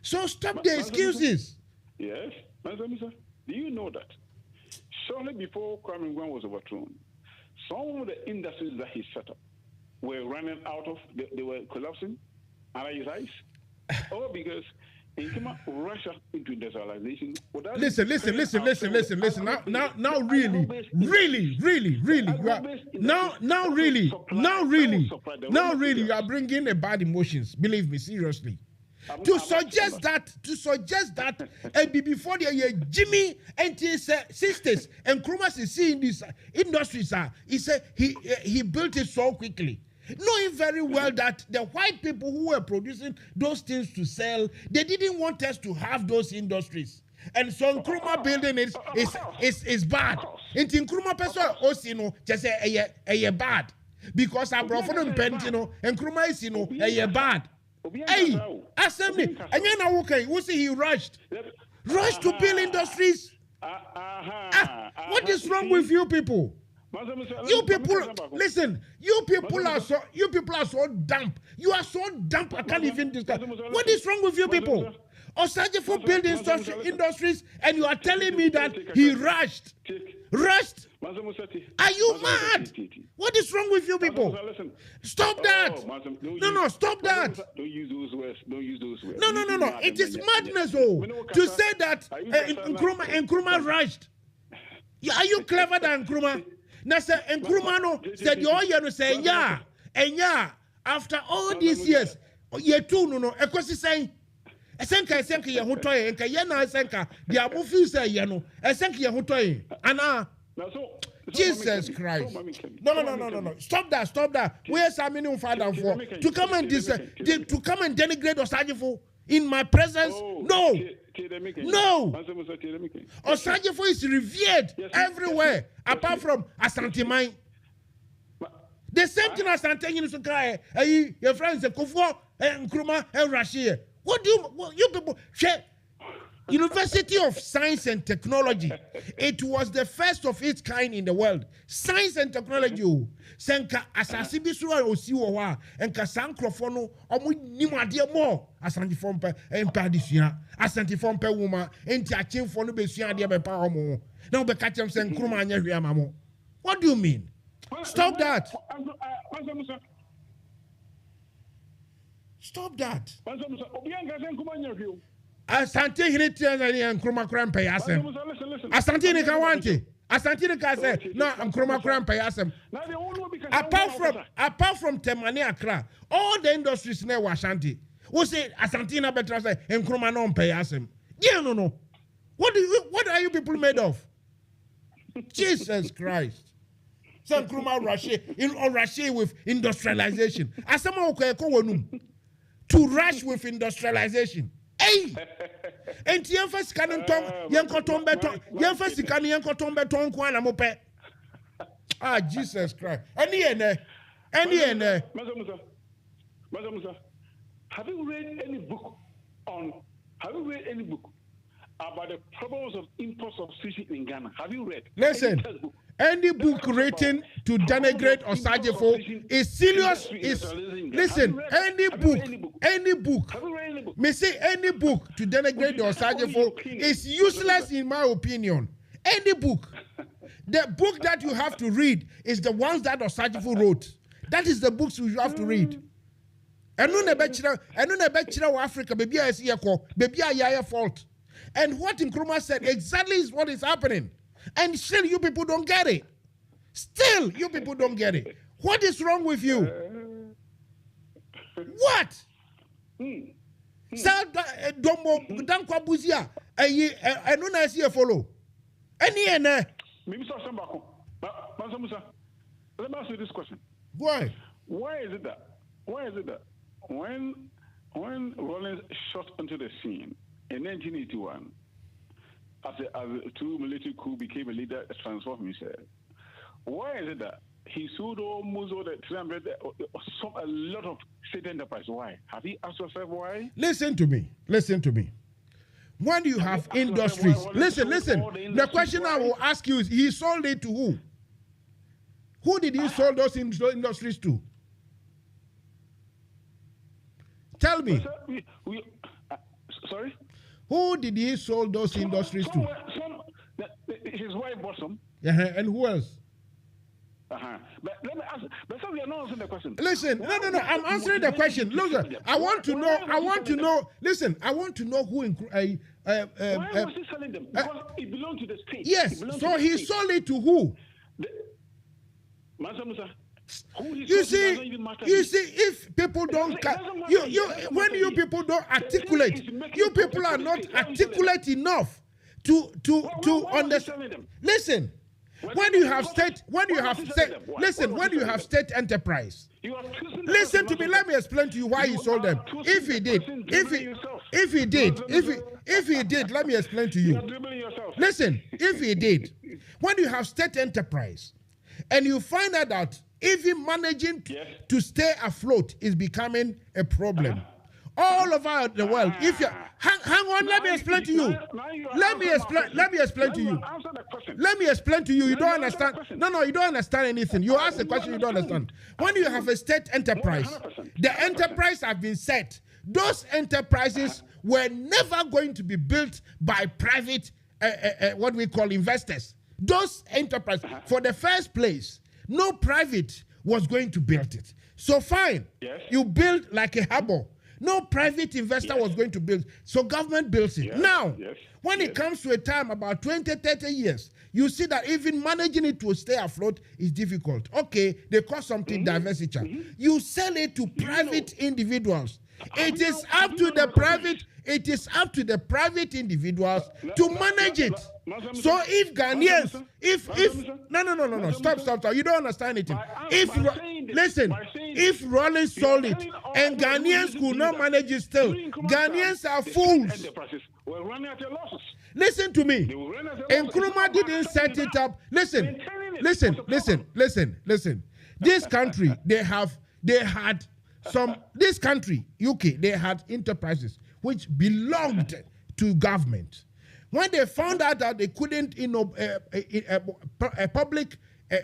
So stop the excuses. Yes, Mansa, do you know that? Shortly before Kwame Nkrumah was overthrown, some of the industries that he set up were running out of, they were collapsing under his eyes. All because Nkrumah rushed into industrialization. Listen. Now, really, you are bringing a bad emotions. Believe me, seriously. To suggest that, before the year, Jimmy and his sisters and Nkrumah is seeing these industries he said he built it so quickly. Knowing very well that the white people who were producing those things to sell, they didn't want us to have those industries. And so Nkrumah building it is bad. And Nkrumah person also just say bad. Because I brought for them Pentino and Nkrumah is bad. Hey, assembly. And you know okay, we see he rushed to build industries. What is wrong with you people? You people, listen. You people are so dumb. You are so dumb. I can't even discuss. What is wrong with you people? Osajifo build industries, and you are telling me that he rushed. Are you mad? What is wrong with you people? Stop that. No, stop that. Don't use those words. No. It is madness, to say that Nkrumah rushed. Are you clever than Nkrumah? Now say Nkrumah no said you say yeah. After all these years, year two no. Ekosi saying. Esenka ye hotoye enka ye na esenka dia abufi say ye no esenka ye hotoye ana Jesus Christ. No. Stop that. Where's Aminu father for? To come and denigrate Osajifo in my presence? No. Osajifo is revered everywhere apart from Asante Mine. The same thing as Asante in Sukai. Your friends Kofo and Nkrumah and Rashid. What you people share? University of Science and Technology. It was the first of its kind in the world. Science and technology. Senka asasibi suwa osiwa enka sankrofono omu nimadie mo asanti fompe empadisia asanti fompe wuma enti achimfo no besua de bepa omo na be ka chem se Nkrumah anya hwia mamo. What do you mean? Stop that. Stop that. Asante Hiritian and Nkrumah Kram Payasem. Asante Nika Wanti. Asante Nika say, no, Nkrumah Kram Payasem. Apart from Temani Accra, all the industries near Ashanti. Who say Asante na better say Nkrumah no Payasem. Yeah, no. What are you people made of? Jesus Christ. So Nkrumah rush with industrialization. Asama okeko to rush with industrialization. Hey! And Yanfas Canon Tom, Yankotom Beton, Yanfas Can Yankotom Beton Kwana Mope. Ah, Jesus Christ. Any. Musa, have you read any book about the problems of import substitution in Ghana? Have you read? Listen. Any book written to denigrate Osajifo is serious. Listen, any book. Me say any book to denigrate Osajifo is useless in my opinion. Any book. The book that you have to read is the ones that Osajifo wrote. That is the books you have to read. And no nebechira Africa, baby I see baby I fault. And what Nkrumah said exactly is what is happening. And still you people don't get it. Still, you people don't get it. What is wrong with you? What? Sir, Dombo, Dankwa Buzia, I don't know see a follow. Any and Maybe Sambako. Mansa Musa, let me ask you this question. Why? Why is it that when Rollins shot onto the scene in 1981, as a two military coup became a leader, transformed himself, why is it that he sold almost all the 300, a lot of state enterprise? Why? Have you asked yourself why? Listen to me. When you have industries, listen. The question I will ask you is, he sold it to who? Who did he sell those industries to? Tell me. Sorry? Who did he sell those industries to? His wife bought some. And who else? But let me ask. But so we are not answering the question. Listen, no. I'm answering the question. Look, I want to know. Listen, I want to know who. Why was he selling them? Because it belonged to the state. Yes. So he sold it to who? Mansa Musa. You see, if people don't, when you people don't articulate, you people are not articulate enough to understand. Listen. When you have state enterprise, listen to me. Let me explain to you why he sold them. If he did, let me explain to you. Listen, if he did, when you have state enterprise, and you find out that even managing to stay afloat is becoming a problem. All over the world. If you hang on, let me explain to you. Let me explain to you. You don't understand. No, you don't understand anything. You ask a question you don't understand. When you have a state enterprise, the enterprise have been set. Those enterprises were never going to be built by private, what we call investors. Those enterprises, for the first place, no private was going to build it. So fine, you build like a harbor. No private investor was going to build. So government builds it. Now, when it comes to a time about 20, 30 years, you see that even managing it to stay afloat is difficult. Okay, they cost something divestiture. You sell it to private individuals. It is up to the private individuals to manage it. So if Ghanaians, no, stop. You don't understand anything. If Rollins sold it and Ghanaians could not manage it still, Ghanaians are fools. Listen to me. Nkrumah didn't set it up. Listen. This country, UK, they had enterprises which belonged to government. When they found out that they couldn't, public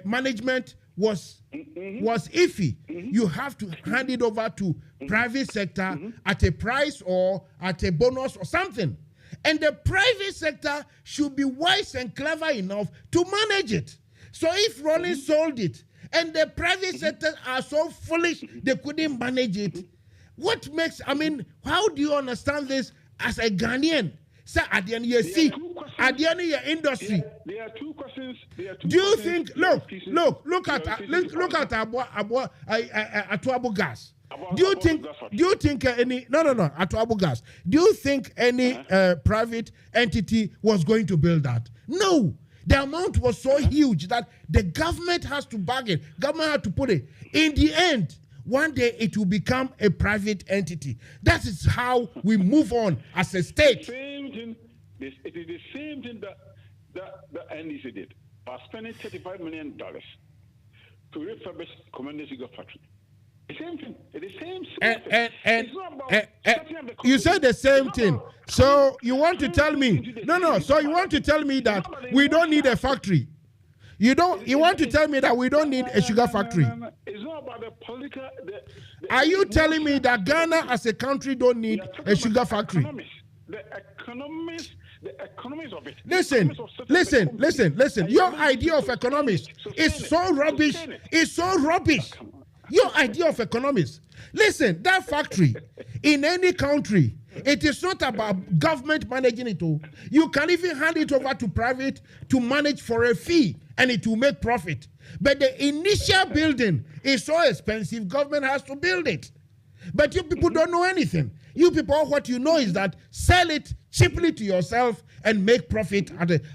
management was iffy, you have to hand it over to private sector at a price or at a bonus or something. And the private sector should be wise and clever enough to manage it. So if Rollins sold it and the private sector are so foolish they couldn't manage it, how do you understand this as a Ghanaian? Sir, at the end you see, at the end of your industry. There are two questions. Do you think? Look at Atuabo Gas. Do you think any? No, Atuabo Gas. Do you think any private entity was going to build that? No. The amount was so huge that the government has to bargain. Government had to put it. In the end, one day it will become a private entity. That is how we move on as a state. It is the same thing that NDC did by spending $35 million to refurbish Commander Sugar Factory. The same thing. It's the same thing. You said the same thing. So you want to tell me? No. So you want to tell me that we don't need a factory? You want to tell me that we don't need a sugar factory? It's not about the political. Are you telling me that Ghana as a country don't need a sugar factory? The economics of it. Listen. Your idea of economics is so rubbish. It's so rubbish. Your idea of economics. Listen, that factory in any country, it is not about government managing it all. You can even hand it over to private to manage for a fee and it will make profit. But the initial building is so expensive, government has to build it. But you people don't know anything. You people, what you know is that sell it cheaply to yourself and make profit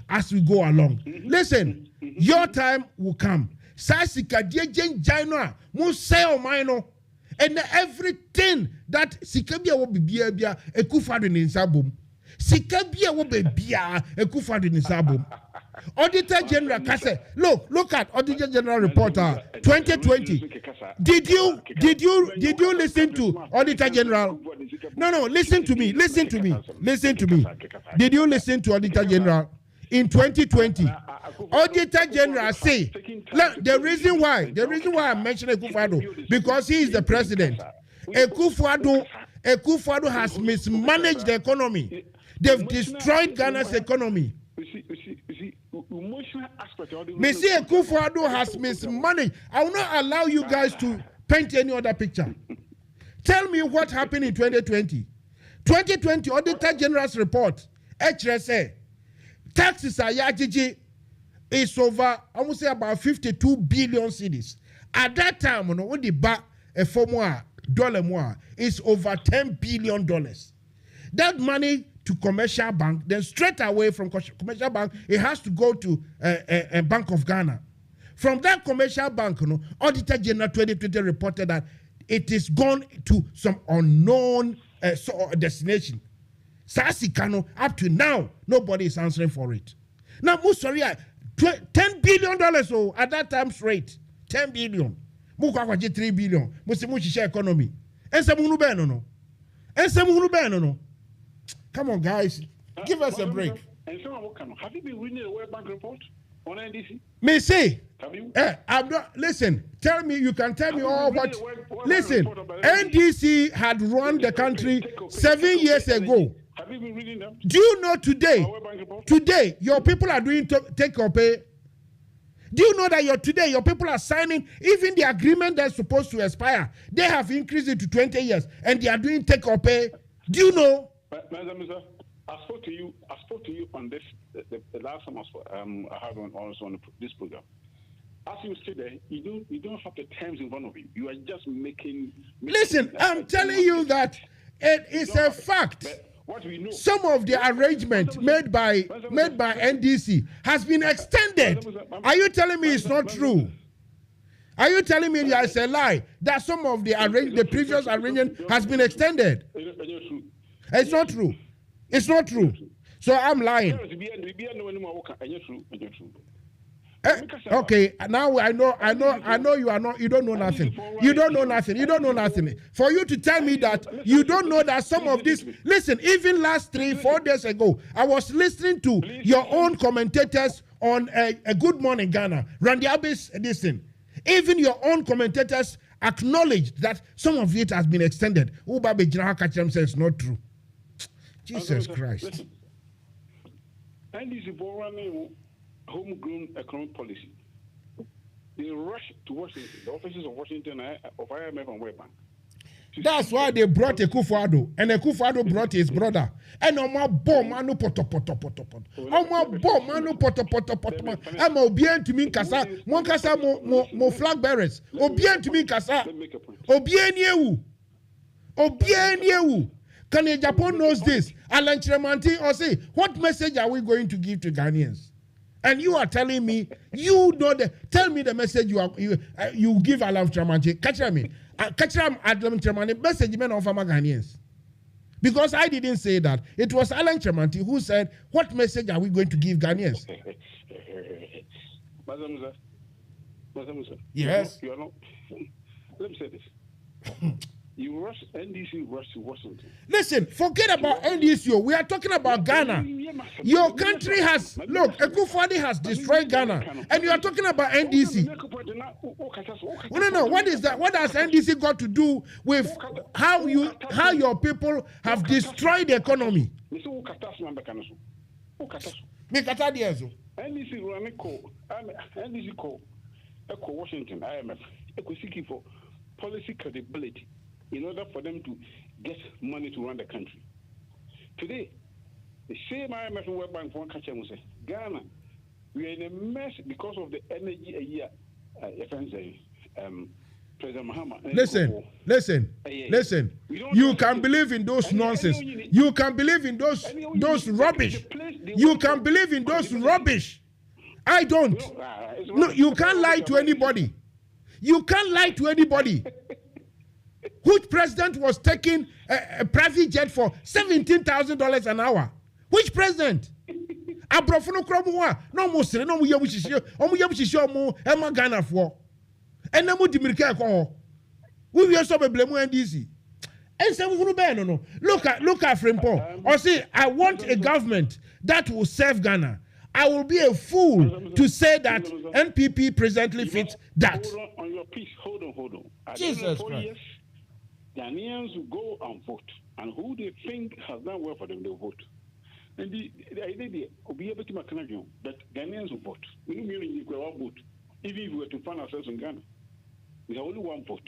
as we go along. Listen, your time will come. Sasika Jano, Musa Mino, and everything that Sikabia will be bia a kufadin in Sabum. Sikabia will be bia a kufadin in Sabum. Auditor General Kase, look at Auditor General Reporter 2020. Did you listen to Auditor General? No, listen to me. Did you listen to Auditor General in 2020? Auditor General say the reason why I'm mentioning Akufo-Addo because he is the president. Akufo-Addo has mismanaged the economy. They've destroyed Ghana's economy. Mr. Akufo-Addo has mismanaged. I will not allow you guys to paint any other picture. Tell me what happened in 2020. 2020 Auditor General's report. HRSA. Taxes are yajiji is over, I would say about 52 billion cedis. At that time, when the back a $4 more is over $10 billion. That money to commercial bank, then straight away from commercial bank, it has to go to a Bank of Ghana. From that commercial bank, Auditor General 2020 reported that it is gone to some unknown destination. Sasikano, up to now, nobody is answering for it. Now, Musa, $10 billion at that time's rate, 10 billion. Mukwaji 3 billion. Musimuchi share economy. No. Come on, guys. Give us a break. And have you been reading the World Bank report on NDC? Me say, I'm not, listen, tell me, you can tell me all what. Listen, NDC had run the country 7 years ago. Have you been reading them? Do you know today your people are doing take or pay? Do you know that your people are signing even the agreement that's supposed to expire? They have increased it to 20 years and they are doing take or pay. Do you know? Mansa, I spoke to you on this the last time I had one also on this program. As you sit there, you don't have the terms in front of you. You are just making listen, I'm telling you that it is a fact. What we know. Some of the arrangement made by NDC has been extended. Are you telling me it's not true? Are you telling me it's a lie that some of the previous arrangement has been extended? It's not true. It's not true. So I'm lying. Okay, now I know you don't know nothing. You don't know nothing. For you to tell me that you don't know that some of this, listen, even last 3-4 days ago, I was listening to your own commentators on a Good Morning Ghana, Randy Abbas edition. Even your own commentators acknowledged that some of it has been extended. Ubabe Jinahaka says it's not true. Jesus Christ. And this is homegrown economic policy. They rush to Washington, the offices of Washington, of IMF and World Bank. That's why they brought Akufo-Addo, and Akufo-Addo brought his brother. And Oma bomb manu poto. Oma bomb manu poto. I'm obedient to me kasa. Mon kasa mo flag bearers. Obedient to me kasa. Obedient you. Can Japan knows this? Alan Chremanti or say, what message are we going to give to Ghanaians? And you are telling me, tell me the message you give Alan Chremanti. Catch me. Catch Alan Chremanti, message men of Ghanaians. Because I didn't say that. It was Alan Chremanti who said, what message are we going to give Ghanaians? Musa. Yes. You are not. Let me say this. NDC rush to Washington. Listen, forget about NDC. We are talking about Ghana. Your country has, look, Akufo-Addo has destroyed Ghana. And you are talking about NDC. No. What is that? What has NDC got to do with how your people have destroyed the economy? NDC call Washington, IMF, seeking for policy credibility in order for them to get money to run the country. Today, the same IMF and World Bank for Ghana, we are in a mess because of the energy a year President Muhammad. Listen. You can believe in those nonsense. You can believe in those rubbish. You can believe in those rubbish. I don't. No, you can't lie to anybody. You can't lie to anybody. Which president was taking a private jet for $17,000 an hour? Which president? Abrofono kromo no mo sere no mo yam mo ema Ghana for. Ena mo dimirika ko. We we so beble mu NDC. Ense wo no. Look at Frimpong. Or say I want a government that will serve Ghana. I will be a fool to say that NPP presently fits that. Hold on your piece. Hold on. Jesus Christ. Years, Ghanaians will go and vote, and who they think has done well for them, they'll vote. And the idea will be able to make an but Ghanaians will vote. We don't mean you will vote. Even if we were to find ourselves in Ghana, we have only one vote.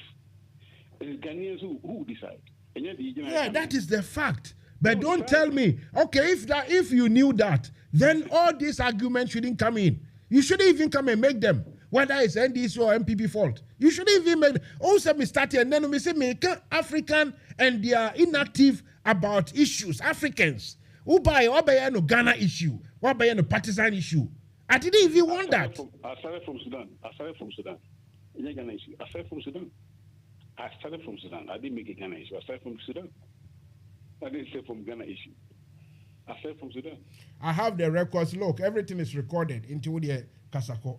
It is Ghanaians who decide. And yet yeah, that is the fact. But don't tell me, okay, if you knew that, then all these arguments shouldn't come in. You shouldn't even come and make them, whether it's NDC or MPP fault. You shouldn't even make them. Also, me start here, and then we say, make African and they are inactive about issues. Africans who buy no Ghana issue, or buy no partisan issue. I didn't even want that. I started from Sudan. Ghana issue. I started from Sudan. I didn't make a Ghana issue. I started from Sudan. I didn't say from Ghana issue. I said from Sudan. I have the records. Look, everything is recorded into the Kasako.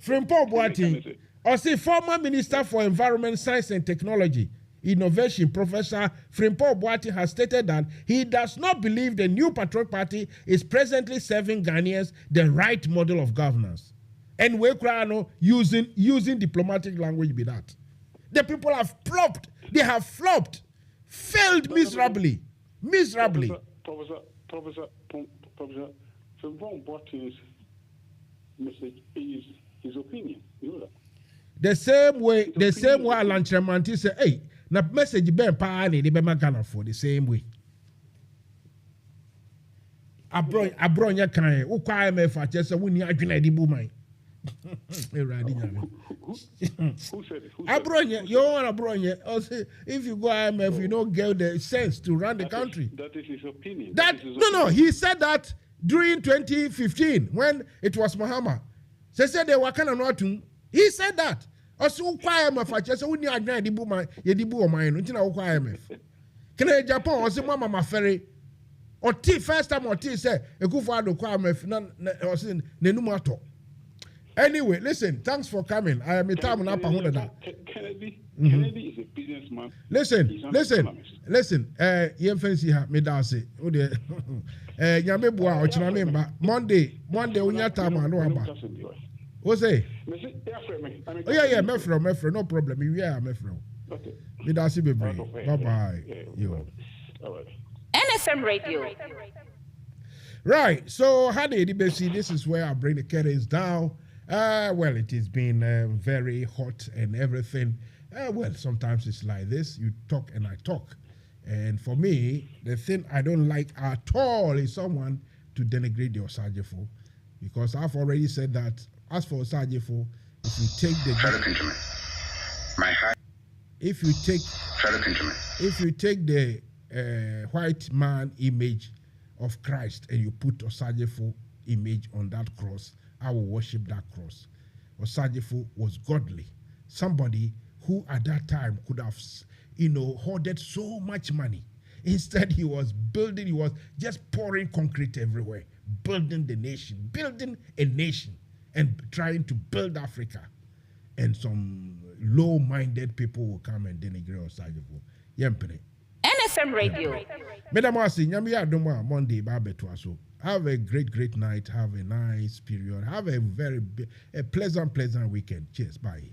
Frimpong Boateng, or say former Minister for Environment, Science and Technology, Innovation, Professor Frimpong Boateng has stated that he does not believe the new Patriot Party is presently serving Ghanaians the right model of governance. And we are using diplomatic language be that. The people have flopped. They have flopped. Failed miserably. Professor Frimpong Boateng's message is his opinion. You know that? The same way Alan Tremanti say, hey, na message ben pa ni be Ghana for the same way. Abro nya kan wo kwa IMF a chese wo ni adwena di bu man. Who said it? Abronya, also, if you go IMF, you don't get the sense to run the country. That is his opinion. No, he said that during 2015 when it was Mahama. They said they were kind of not. He said that. Also, IMF, I just wouldn't agree the boom, Yedibu or mine, until IMF. Can I Japan or say Mama Ferry? Or first time or said, a good father, IMF, or saying Nenumato. Anyway, listen, thanks for coming. I am a time on Kennedy is a businessman. Listen. Fancy me dance. Nyame bua ochina mba. Monday unya time no aba. What's say? Oh yeah, mefro, no problem. Yeah, mefro. Okay. Me dance baby. Bye. Yo. All right. NFM Radio. Right. So, this is where I bring the curtains down. Well, it has been very hot and everything. Well, sometimes it's like this. You talk and I talk. And for me, the thing I don't like at all is someone to denigrate the Osajefo. Because I've already said that, as for Osajefo, if you take the... Fellow countrymen, my heart... If you take... Fellow countrymen. If you take the white man image of Christ and you put Osajefo image on that cross, I will worship that cross. Osajefo was godly. Somebody who at that time could have, hoarded so much money. Instead, he was just pouring concrete everywhere, building a nation, and trying to build Africa. And some low-minded people will come and denigrate Osajefo. Yempene. NFM Radio. Madam Asi, nyamiya doma Monday babetuaso. Have a great night. Have a nice period. Have a very pleasant weekend. Cheers. Bye.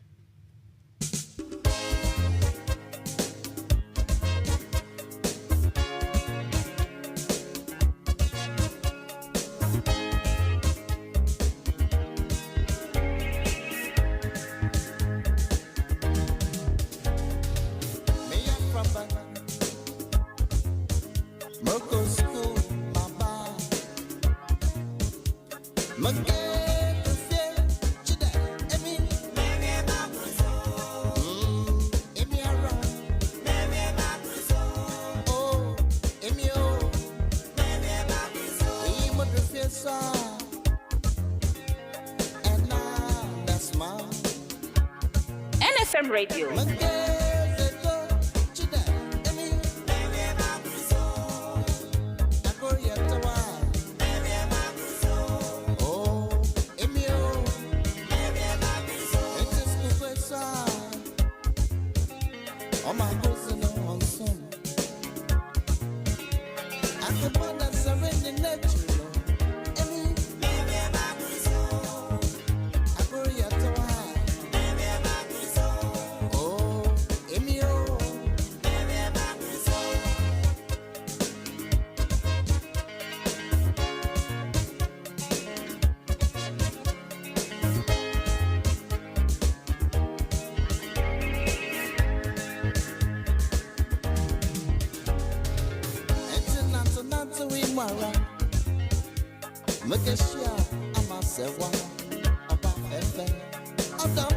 Magnificent, NFM Radio. Make sure I'm a sewa about FM.